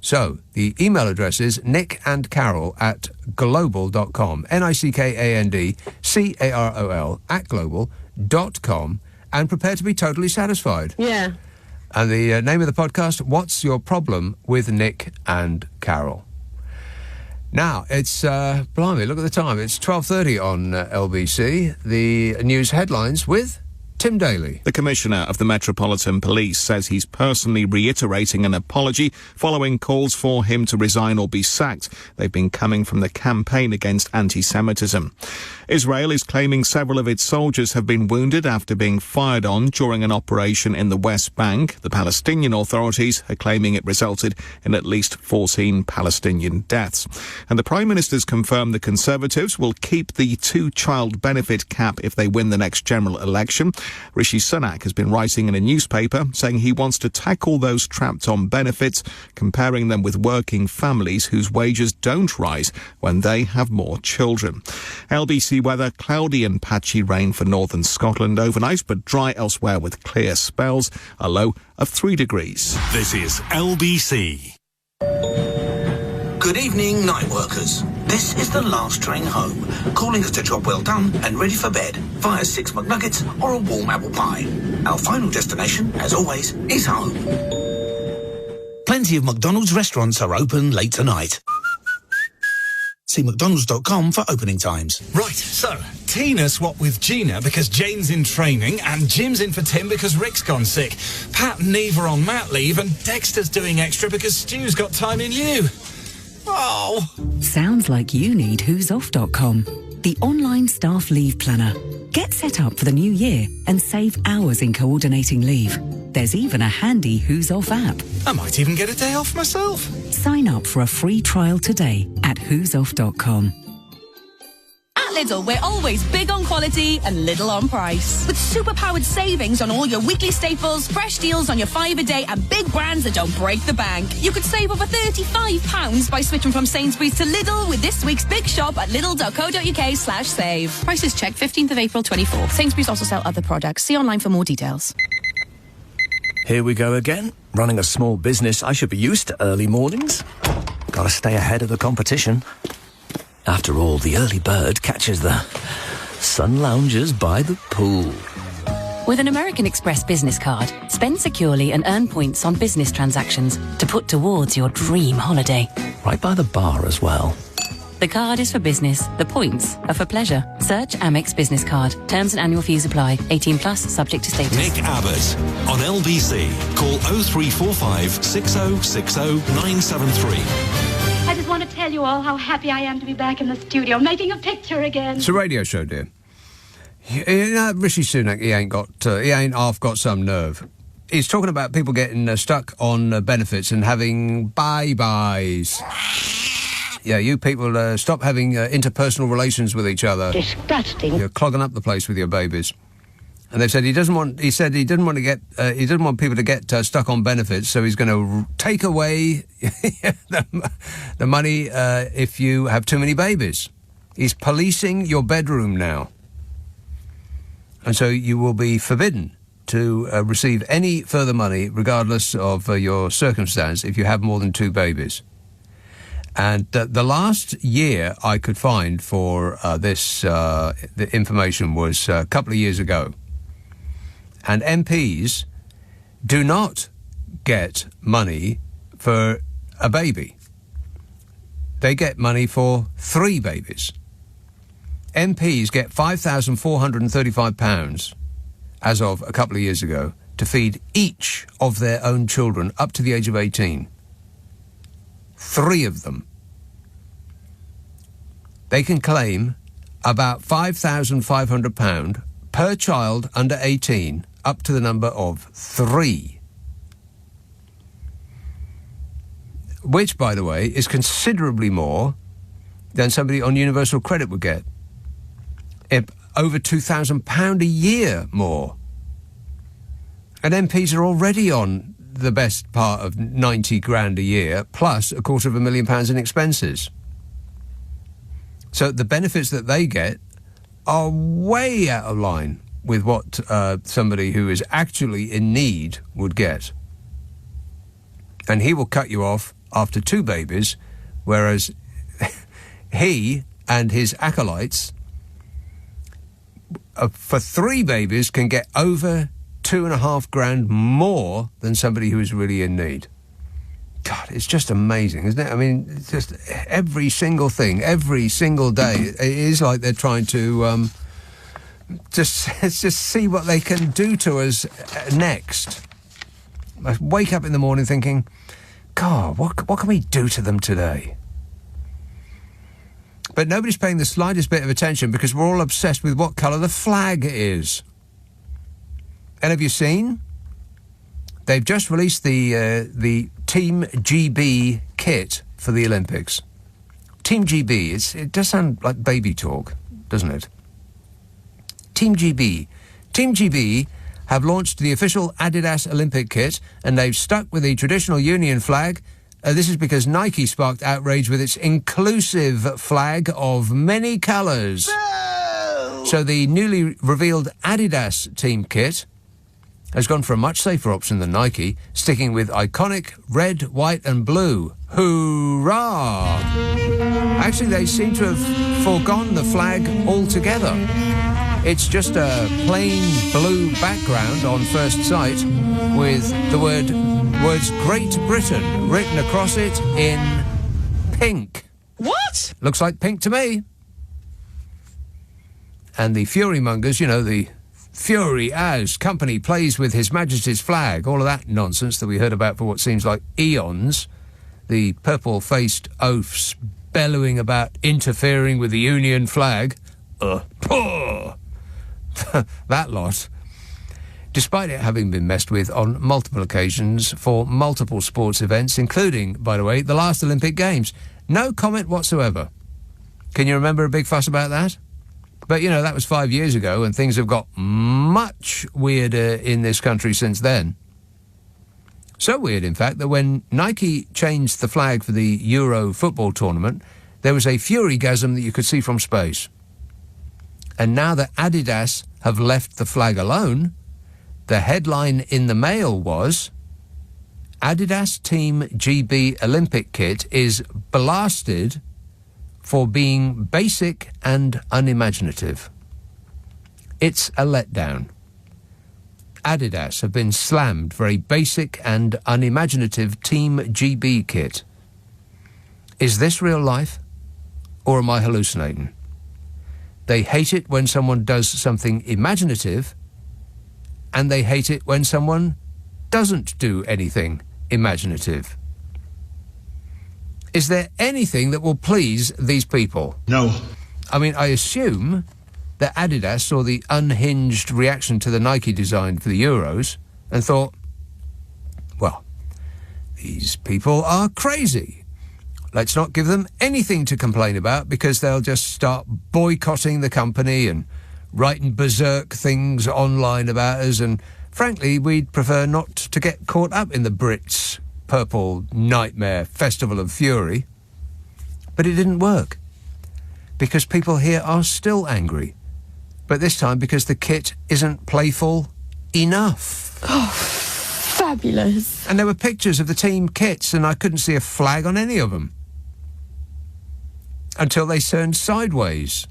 So, the email address is nickandcarol@global.com. NICKANDCAROL @global.com, and prepare to be totally satisfied. Yeah. And the name of the podcast, What's Your Problem with Nick and Carol? Now, it's, blimey, look at the time. It's 12:30 on LBC. The news headlines with Tim Daly. The Commissioner of the Metropolitan Police says he's personally reiterating an apology following calls for him to resign or be sacked. They've been coming from the campaign against anti-Semitism. Israel is claiming several of its soldiers have been wounded after being fired on during an operation in the West Bank. The Palestinian authorities are claiming it resulted in at least 14 Palestinian deaths. And the Prime Minister's confirmed the Conservatives will keep the two-child benefit cap if they win the next general election. Rishi Sunak has been writing in a newspaper saying he wants to tackle those trapped on benefits, comparing them with working families whose wages don't rise when they have more children. LBC weather, cloudy and patchy rain for northern Scotland overnight, but dry elsewhere with clear spells, a low of 3 degrees. This is LBC. Good evening, night workers. This is the last train home, calling us a job well done and ready for bed via 6 McNuggets or a warm apple pie. Our final destination, as always, is home. Plenty of McDonald's restaurants are open late tonight. See mcdonalds.com for opening times. Right, so Tina swapped with Gina because Jane's in training, and Jim's in for Tim because Rick's gone sick. Pat and Neve are on mat leave, and Dexter's doing extra because Stu's got time in lieu. Oh. Sounds like you need whosoff.com, the online staff leave planner. Get set up for the new year and save hours in coordinating leave. There's even a handy Who's Off app. I might even get a day off myself. Sign up for a free trial today at whosoff.com. At Lidl, we're always big on quality and little on price. With super-powered savings on all your weekly staples, fresh deals on your $5 and big brands that don't break the bank. You could save over £35 by switching from Sainsbury's to Lidl with this week's big shop at lidl.co.uk/save. Prices check 15th of April 24. Sainsbury's also sell other products. See online for more details. Here we go again. Running a small business, I should be used to early mornings. Gotta stay ahead of the competition. After all, the early bird catches the sun loungers by the pool. With an American Express business card, spend securely and earn points on business transactions to put towards your dream holiday. Right by the bar as well. The card is for business. The points are for pleasure. Search Amex Business Card. Terms and annual fees apply. 18 plus, subject to status. Nick Abbott on LBC. Call 0345 6060 973. I just want to tell you all how happy I am to be back in the studio, making a picture again. It's a radio show, dear. You know, Rishi Sunak, he ain't half got some nerve. He's talking about people getting stuck on benefits and having bye-byes. Yeah, you people stop having interpersonal relations with each other. Disgusting. You're clogging up the place with your babies. And they've said he didn't want people to get stuck on benefits, so he's going to take away the money if you have too many babies. He's policing your bedroom now. And so you will be forbidden to receive any further money, regardless of your circumstance, if you have more than 2 babies. And the last year I could find for the information was a couple of years ago. And MPs do not get money for a baby. They get money for 3 babies. MPs get £5,435 as of a couple of years ago to feed each of their own children up to the age of 18. 3 of them. They can claim about £5,500 per child under 18 up to the number of 3. Which, by the way, is considerably more than somebody on universal credit would get. Over £2,000 a year more. And MPs are already on the best part of 90 grand a year, plus £250,000 in expenses. So the benefits that they get are way out of line with what somebody who is actually in need would get. And he will cut you off after 2 babies, whereas he and his acolytes for 3 babies can get over £2,500 more than somebody who is really in need. God, it's just amazing, isn't it? I mean, it's just every single thing, every single day, it is like they're trying to just see what they can do to us next. I wake up in the morning thinking, God, what can we do to them today? But nobody's paying the slightest bit of attention because we're all obsessed with what colour the flag is. And have you seen? They've just released the Team GB kit for the Olympics. Team GB, it does sound like baby talk, doesn't it? Team GB. Team GB have launched the official Adidas Olympic kit, and they've stuck with the traditional Union flag. This is because Nike sparked outrage with its inclusive flag of many colours. No! So the newly revealed Adidas team kit has gone for a much safer option than Nike, sticking with iconic red, white and blue. Hoorah! Actually, they seem to have foregone the flag altogether. It's just a plain blue background on first sight with the words Great Britain written across it in pink. What? Looks like pink to me. And the Fury mongers, you know, the Fury as company plays with His Majesty's flag, all of that nonsense that we heard about for what seems like eons, the purple-faced oafs bellowing about interfering with the Union flag. That lot. Despite it having been messed with on multiple occasions for multiple sports events, including, by the way, the last Olympic Games. No comment whatsoever. Can you remember a big fuss about that? But, you know, that was 5 years ago, and things have got much weirder in this country since then. So weird, in fact, that when Nike changed the flag for the Euro football tournament, there was a Furygasm that you could see from space. And now that Adidas have left the flag alone, the headline in the Mail was, Adidas Team GB Olympic kit is blasted for being basic and unimaginative. It's a letdown. Adidas have been slammed for a basic and unimaginative Team GB kit. Is this real life, or am I hallucinating? They hate it when someone does something imaginative, and they hate it when someone doesn't do anything imaginative. Is there anything that will please these people? No. I mean, I assume that Adidas saw the unhinged reaction to the Nike design for the Euros and thought, well, these people are crazy. Let's not give them anything to complain about because they'll just start boycotting the company and writing berserk things online about us, and frankly, we'd prefer not to get caught up in the Brits' purple nightmare festival of fury. But it didn't work, because people here are still angry, but this time because the kit isn't playful enough. Oh, fabulous. And there were pictures of the team kits, and I couldn't see a flag on any of them. Until they turned sideways.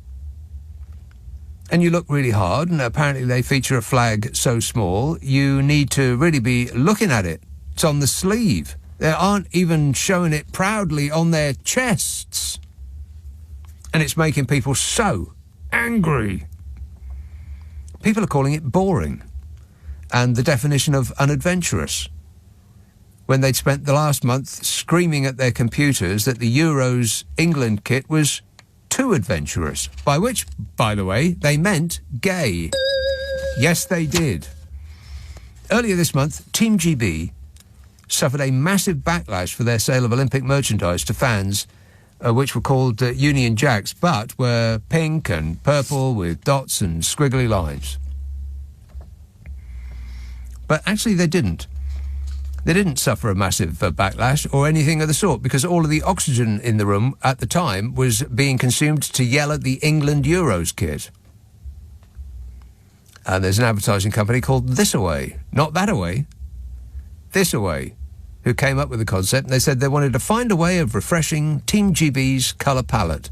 And you look really hard, and apparently they feature a flag so small, you need to really be looking at it. It's on the sleeve. They aren't even showing it proudly on their chests. And it's making people so angry. People are calling it boring. And the definition of unadventurous. When they'd spent the last month screaming at their computers that the Euros England kit was too adventurous. By which, by the way, they meant gay. Yes, they did. Earlier this month, Team GB suffered a massive backlash for their sale of Olympic merchandise to fans, which were called Union Jacks, but were pink and purple with dots and squiggly lines. But actually they didn't. They didn't suffer a massive backlash or anything of the sort, because all of the oxygen in the room at the time was being consumed to yell at the England Euros kit. And there's an advertising company called Thisaway, not Thataway, Thisaway, who came up with the concept, and they said they wanted to find a way of refreshing Team GB's colour palette,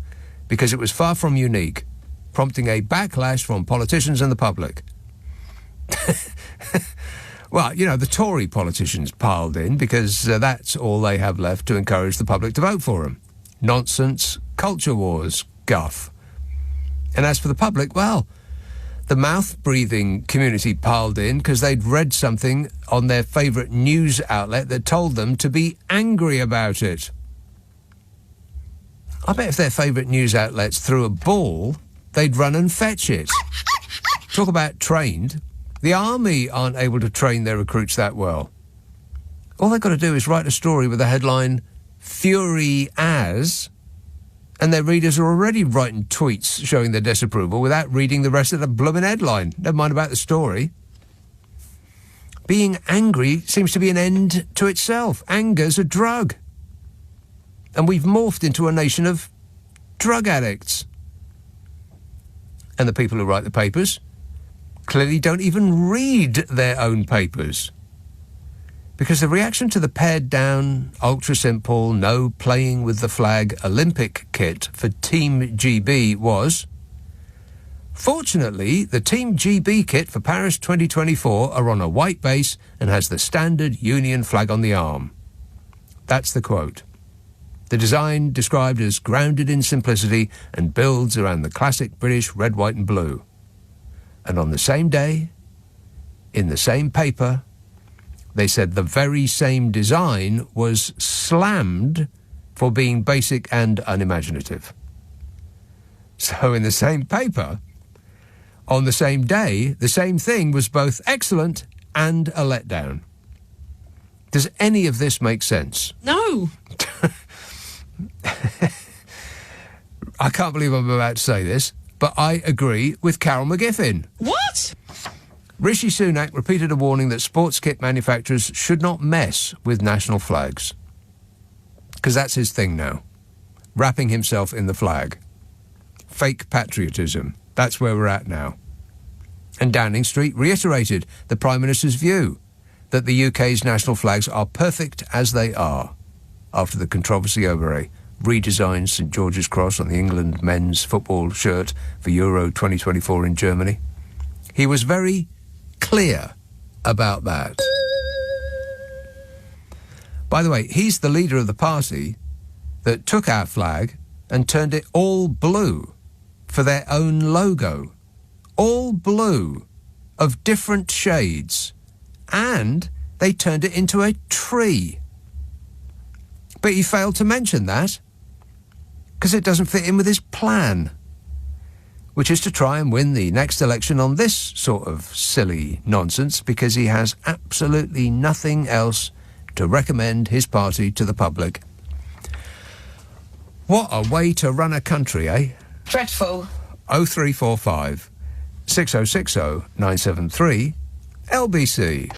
because it was far from unique, prompting a backlash from politicians and the public. Well, you know, the Tory politicians piled in because that's all they have left to encourage the public to vote for them. Nonsense, culture wars, guff. And as for the public, well, the mouth-breathing community piled in because they'd read something on their favourite news outlet that told them to be angry about it. I bet if their favourite news outlets threw a ball, they'd run and fetch it. Talk about trained. The army aren't able to train their recruits that well. All they've got to do is write a story with the headline, Fury as, and their readers are already writing tweets showing their disapproval without reading the rest of the blooming headline. Never mind about the story. Being angry seems to be an end to itself. Anger's a drug. And we've morphed into a nation of drug addicts. And the people who write the papers clearly don't even read their own papers. Because the reaction to the pared-down, ultra-simple, no playing with the flag Olympic kit for Team GB was, fortunately, the Team GB kit for Paris 2024 are on a white base and has the standard Union flag on the arm. That's the quote. The design described as grounded in simplicity and builds around the classic British red, white and blue. And on the same day, in the same paper, they said the very same design was slammed for being basic and unimaginative. So in the same paper, on the same day, the same thing was both excellent and a letdown. Does any of this make sense? No. I can't believe I'm about to say this, but I agree with Carol McGiffin. What? Rishi Sunak repeated a warning that sports kit manufacturers should not mess with national flags. Because that's his thing now. Wrapping himself in the flag. Fake patriotism. That's where we're at now. And Downing Street reiterated the Prime Minister's view that the UK's national flags are perfect as they are, after the controversy over a redesigned St George's Cross on the England men's football shirt for Euro 2024 in Germany. He was very clear about that. By the way, he's the leader of the party that took our flag and turned it all blue for their own logo. All blue, of different shades. And they turned it into a tree. But he failed to mention that because it doesn't fit in with his plan, which is to try and win the next election on this sort of silly nonsense because he has absolutely nothing else to recommend his party to the public. What a way to run a country, eh? Dreadful. 0345 6060 973 LBC.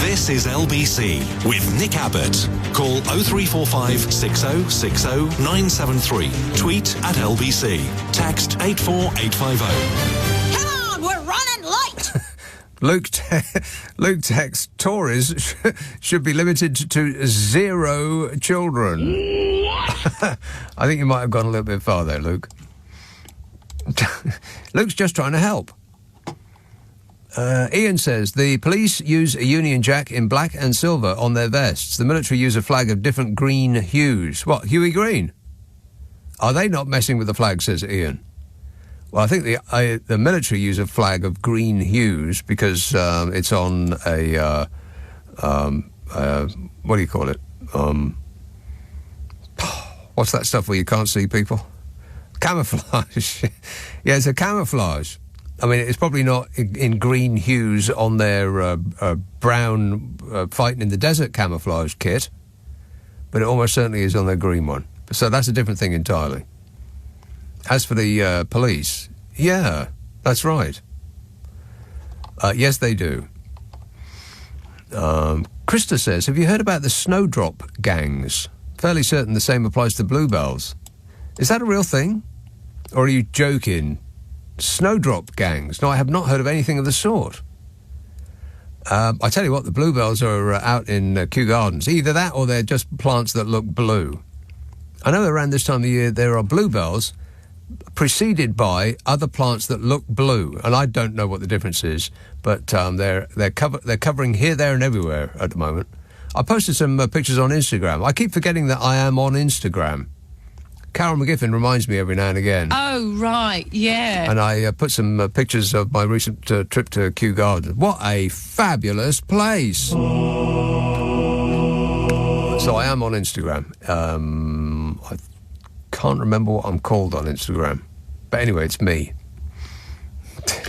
This is LBC with Nick Abbott. Call 0345 6060 973. Tweet at LBC. Text 84850. Come on, we're running late. Luke texts, Tories should be limited to 0 children. I think you might have gone a little bit far there, Luke. Luke's just trying to help. Ian says, the police use a Union Jack in black and silver on their vests. The military use a flag of different green hues. What, Huey Green? Are they not messing with the flag, says Ian? Well, I think the military use a flag of green hues because it's on a, what do you call it? What's that stuff where you can't see people? Camouflage. Yeah, it's a camouflage. I mean, it's probably not in green hues on their brown fighting in the desert camouflage kit, but it almost certainly is on their green one. So that's a different thing entirely. As for the police, yeah, that's right. Yes, they do. Krista says, have you heard about the snowdrop gangs? Fairly certain the same applies to bluebells. Is that a real thing? Or are you joking? Snowdrop gangs? No, I have not heard of anything of the sort. I tell you what, the bluebells are out in Kew Gardens. Either that or they're just plants that look blue. I know around this time of year there are bluebells preceded by other plants that look blue, and I don't know what the difference is, but they're covering here, there, and everywhere at the moment. I posted some pictures on Instagram. I keep forgetting that I am on Instagram. Carol McGiffin reminds me every now and again. Oh, right, yeah. And I put some pictures of my recent trip to Kew Gardens. What a fabulous place! So I am on Instagram. I can't remember what I'm called on Instagram. But anyway, it's me.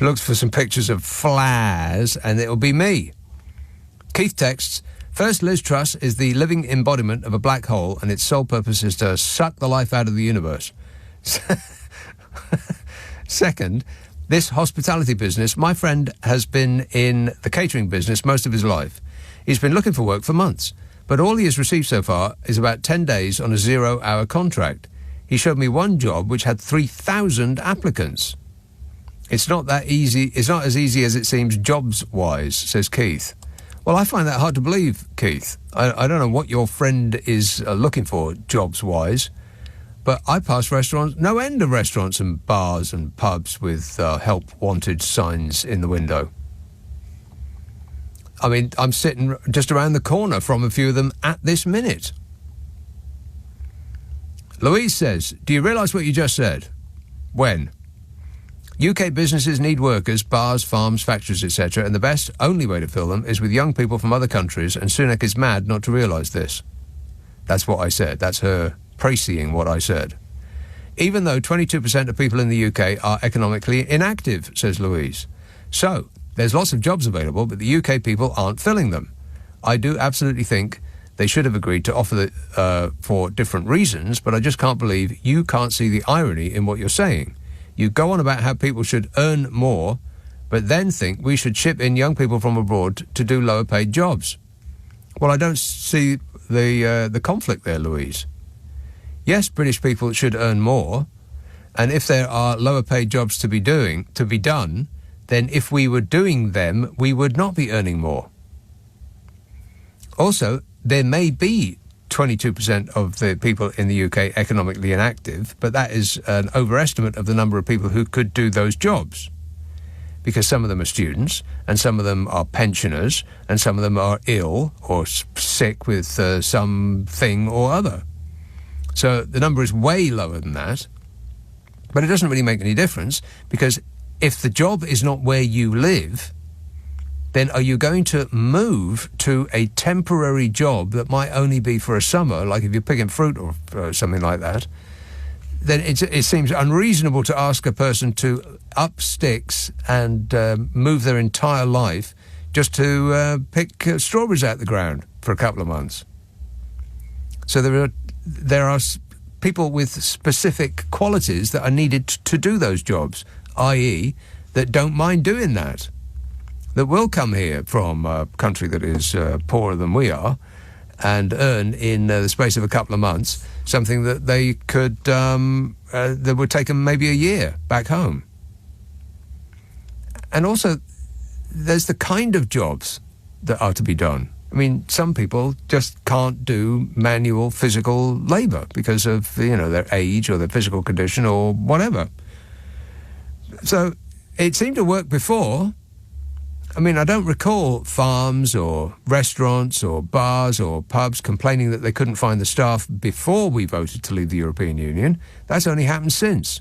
Looks for some pictures of flowers, and it'll be me. Keith texts, first, Liz Truss is the living embodiment of a black hole, and its sole purpose is to suck the life out of the universe. Second, this hospitality business, my friend has been in the catering business most of his life. He's been looking for work for months, but all he has received so far is about 10 days on a 0-hour contract. He showed me one job which had 3,000 applicants. It's not that easy. It's not as easy as it seems jobs-wise, says Keith. Well, I find that hard to believe, Keith. I don't know what your friend is looking for jobs-wise, but I pass restaurants, no end of restaurants and bars and pubs with help wanted signs in the window. I mean, I'm sitting just around the corner from a few of them at this minute. Louise says, do you realise what you just said? When? UK businesses need workers, bars, farms, factories, etc., and the best, only way to fill them is with young people from other countries, and Sunak is mad not to realise this. That's what I said. That's her praising what I said. Even though 22% of people in the UK are economically inactive, says Louise. So, there's lots of jobs available, but the UK people aren't filling them. I do absolutely think they should have agreed to offer for different reasons, but I just can't believe you can't see the irony in what you're saying. You go on about how people should earn more, but then think we should ship in young people from abroad to do lower-paid jobs. Well, I don't see the conflict there, Louise. Yes, British people should earn more, and if there are lower-paid jobs to be done, then if we were doing them, we would not be earning more. Also, there may be 22% of the people in the UK economically inactive, but that is an overestimate of the number of people who could do those jobs. Because some of them are students, and some of them are pensioners, and some of them are ill or sick with something or other. So the number is way lower than that. But it doesn't really make any difference, because if the job is not where you live, then are you going to move to a temporary job that might only be for a summer, like if you're picking fruit or something like that? Then it seems unreasonable to ask a person to up sticks and move their entire life just to pick strawberries out the ground for a couple of months. So there are people with specific qualities that are needed to do those jobs, i.e., that don't mind doing that will come here from a country that is poorer than we are and earn in the space of a couple of months something that they could, that would take them maybe a year back home. And also, there's the kind of jobs that are to be done. I mean, some people just can't do manual physical labour because of, their age or their physical condition or whatever. So it seemed to work before. I mean, I don't recall farms or restaurants or bars or pubs complaining that they couldn't find the staff before we voted to leave the European Union. That's only happened since.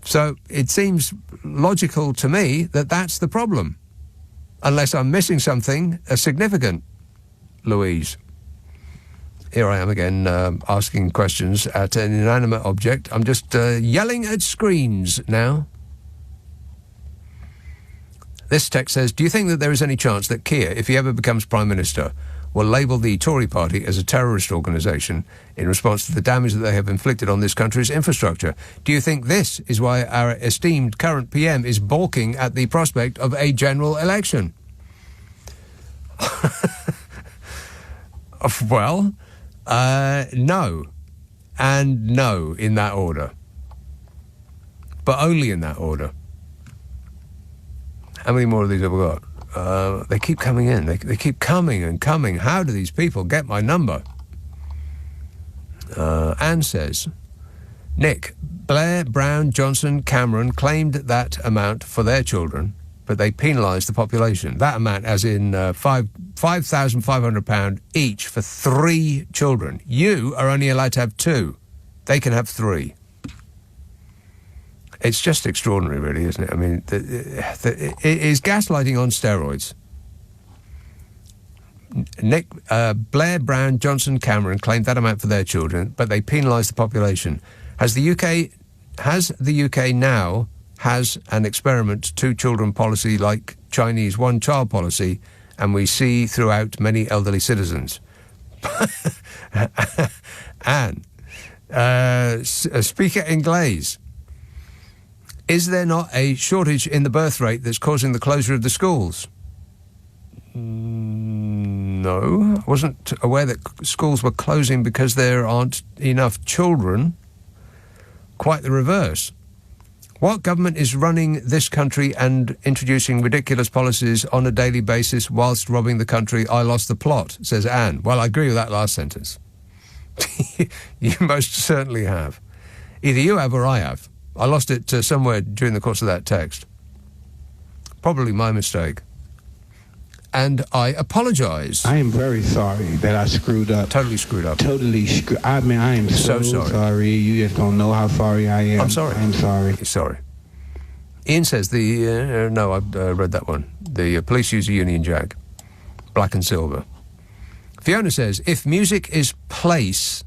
So it seems logical to me that that's the problem. Unless I'm missing something significant, Louise. Here I am again, asking questions at an inanimate object. I'm just yelling at screens now. This text says, do you think that there is any chance that Keir, if he ever becomes Prime Minister, will label the Tory party as a terrorist organisation in response to the damage that they have inflicted on this country's infrastructure? Do you think this is why our esteemed current PM is balking at the prospect of a general election? Well, no. And no in that order. But only in that order. How many more of these have we got? They keep coming in. They keep coming and coming. How do these people get my number? Anne says, Nick, Blair, Brown, Johnson, Cameron claimed that amount for their children, but they penalised the population. That amount as in £5,500 each for 3 children. You are only allowed to have 2. They can have 3. It's just extraordinary, really, isn't it? I mean, it is gaslighting on steroids. Nick, Blair, Brown, Johnson, Cameron claimed that amount for their children, but they penalised the population. Has the UK now has an experiment 2-children policy like Chinese 1-child policy, and we see throughout many elderly citizens. And Speaker Inglés, is there not a shortage in the birth rate that's causing the closure of the schools? No, I wasn't aware that schools were closing because there aren't enough children. Quite the reverse. What government is running this country and introducing ridiculous policies on a daily basis whilst robbing the country? I lost the plot, says Anne. Well, I agree with that last sentence. You most certainly have. Either you have or I have. I lost it somewhere during the course of that text. Probably my mistake. And I apologise. I am very sorry that I screwed up. Totally screwed up. I mean, I am so sorry. You just don't know how sorry I am. I'm sorry. I'm sorry. You're sorry. Ian says no, I've read that one. The police use a Union Jack. Black and silver. Fiona says, if music is place,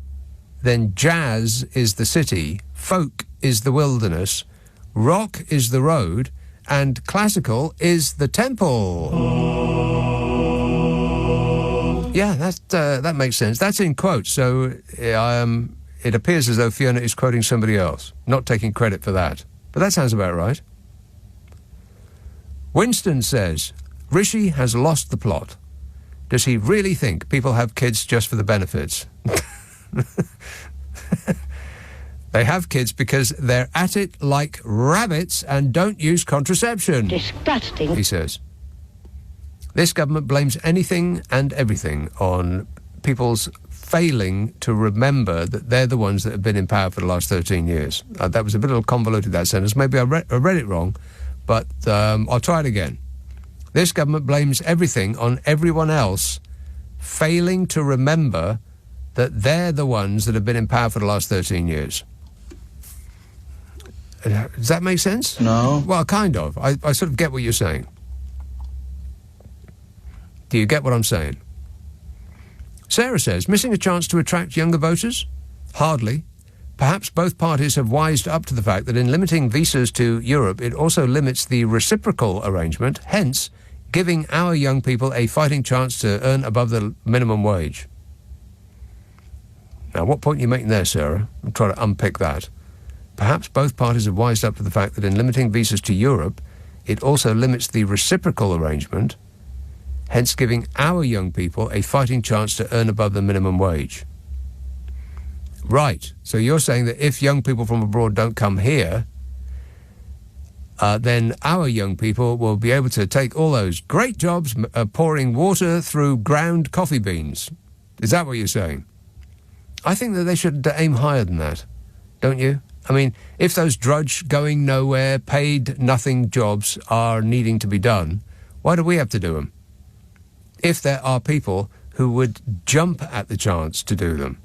then jazz is the city, folk is the wilderness, rock is the road, and classical is the temple. Yeah, that makes sense. That's in quotes, so it appears as though Fiona is quoting somebody else, not taking credit for that. But that sounds about right. Winston says, Rishi has lost the plot. Does he really think people have kids just for the benefits? They have kids because they're at it like rabbits and don't use contraception. Disgusting. He says. This government blames anything and everything on people's failing to remember that they're the ones that have been in power for the last 13 years. That was a bit convoluted, that sentence. Maybe I read it wrong, but I'll try it again. This government blames everything on everyone else failing to remember that they're the ones that have been in power for the last 13 years. Does that make sense? No. Well, kind of. I sort of get what you're saying. Do you get what I'm saying? Sarah says, missing a chance to attract younger voters? Hardly. Perhaps both parties have wised up to the fact that in limiting visas to Europe, it also limits the reciprocal arrangement, hence giving our young people a fighting chance to earn above the minimum wage. Now, what point are you making there, Sarah? I'm trying to unpick that. Perhaps both parties have wised up to the fact that in limiting visas to Europe, it also limits the reciprocal arrangement, hence giving our young people a fighting chance to earn above the minimum wage. Right. So you're saying that if young people from abroad don't come here, then our young people will be able to take all those great jobs pouring water through ground coffee beans. Is that what you're saying? I think that they should aim higher than that, don't you? I mean, if those drudge, going nowhere, paid nothing jobs are needing to be done, why do we have to do them? If there are people who would jump at the chance to do them.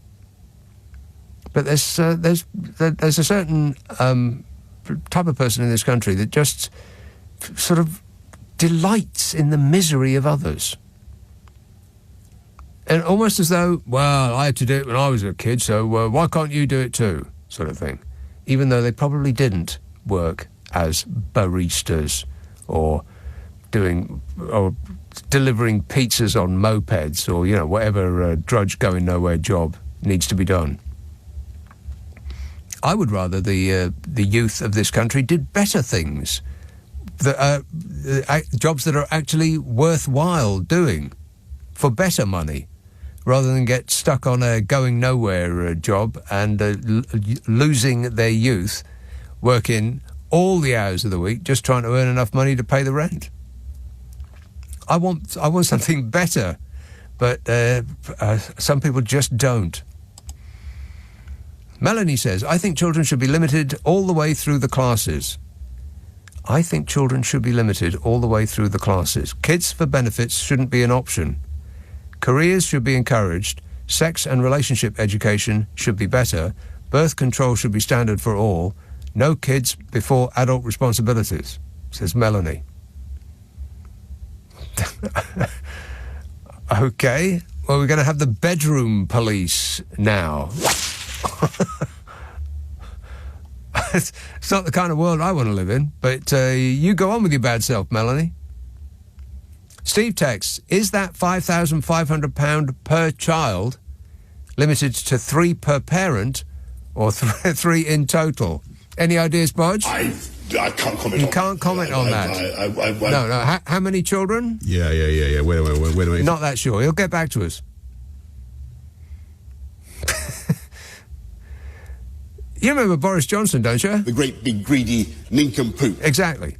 But there's a certain type of person in this country that just sort of delights in the misery of others. And almost as though, well, I had to do it when I was a kid, so why can't you do it too? Sort of thing. Even though they probably didn't work as baristas or delivering pizzas on mopeds or, whatever drudge going nowhere job needs to be done. I would rather the youth of this country did better things, jobs that are actually worthwhile doing for better money, rather than get stuck on a going nowhere job and losing their youth, working all the hours of the week just trying to earn enough money to pay the rent. I want something better, but some people just don't. Melanie says, I think children should be limited all the way through the classes. I think children should be limited all the way through the classes. Kids for benefits shouldn't be an option. Careers should be encouraged. Sex and relationship education should be better. Birth control should be standard for all. No kids before adult responsibilities, says Melanie. OK, well, we're going to have the bedroom police now. It's not the kind of world I want to live in, but you go on with your bad self, Melanie. Steve texts, is that £5,500 per child limited to 3 per parent or 3 in total? Any ideas, Bodge? I can't comment on that. You can't comment on that? No. How many children? Yeah. Wait a minute. Not that sure. He'll get back to us. You remember Boris Johnson, don't you? The great big greedy nincompoop. Exactly.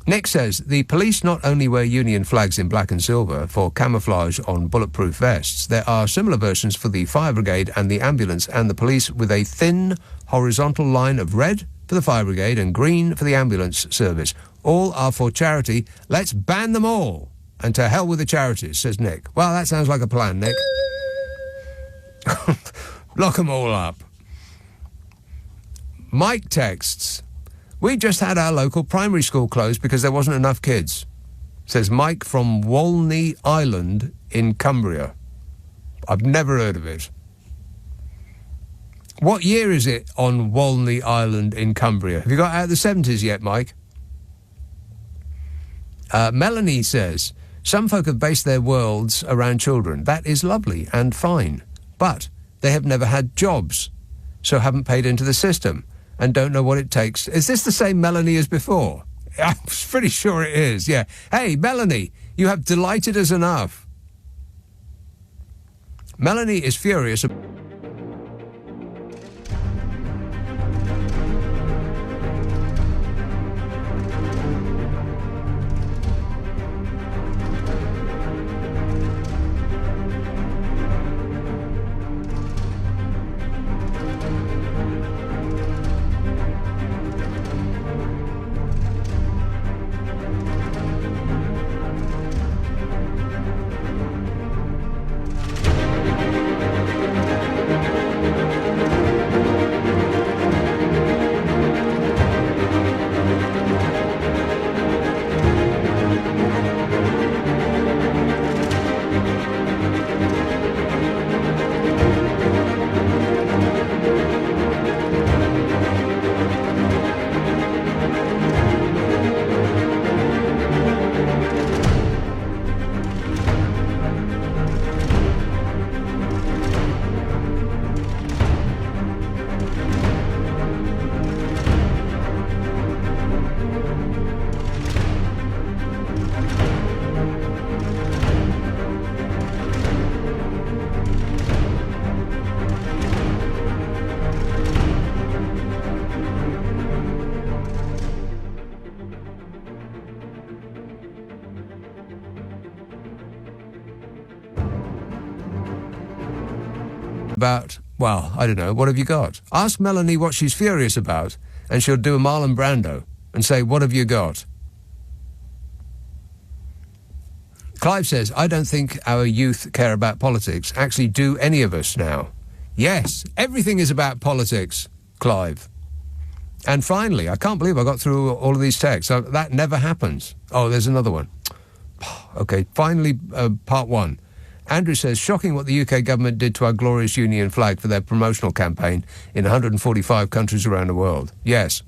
Nick says, the police not only wear Union flags in black and silver for camouflage on bulletproof vests, there are similar versions for the fire brigade and the ambulance and the police with a thin horizontal line of red for the fire brigade and green for the ambulance service. All are for charity. Let's ban them all. And to hell with the charities, says Nick. Well, that sounds like a plan, Nick. Lock them all up. Mike texts, we just had our local primary school closed because there wasn't enough kids, says Mike from Walney Island in Cumbria. I've never heard of it. What year is it on Walney Island in Cumbria? Have you got out of the 70s yet, Mike? Melanie says, some folk have based their worlds around children. That is lovely and fine. But they have never had jobs, so haven't paid into the system and don't know what it takes. Is this the same Melanie as before? I'm pretty sure it is, yeah. Hey, Melanie, you have delighted us enough. Melanie is furious. About, well, I don't know, what have you got? Ask Melanie what she's furious about, and she'll do a Marlon Brando and say, what have you got? Clive says, I don't think our youth care about politics. Actually, do any of us now? Yes, everything is about politics, Clive. And finally, I can't believe I got through all of these texts. That never happens. Oh, there's another one. Okay, finally, part one. Andrew says, shocking what the UK government did to our glorious Union flag for their promotional campaign in 145 countries around the world. Yes.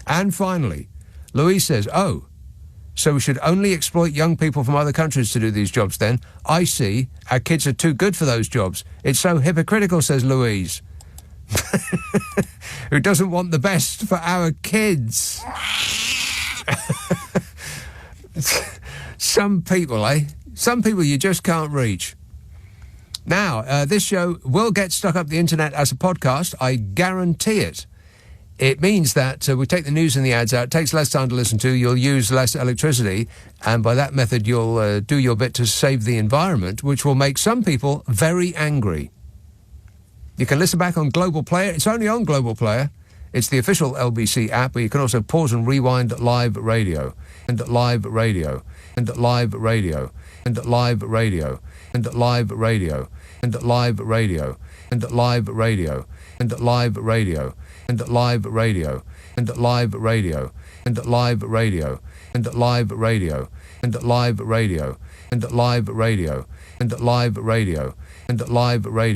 And finally, Louise says, oh, so we should only exploit young people from other countries to do these jobs then? I see. Our kids are too good for those jobs. It's so hypocritical, says Louise. Who doesn't want the best for our kids? Some people, eh? Some people you just can't reach. Now, this show will get stuck up the internet as a podcast. I guarantee it. It means that we take the news and the ads out. It takes less time to listen to. You'll use less electricity. And by that method, you'll do your bit to save the environment, which will make some people very angry. You can listen back on Global Player. It's only on Global Player. It's the official LBC app, where you can also pause and rewind live radio, and live radio, and live radio, and live radio, and live radio, and live radio, and live radio, and live radio, and live radio, and live radio, and live radio, and live radio, and live radio, and live radio, and live radio, and live radio.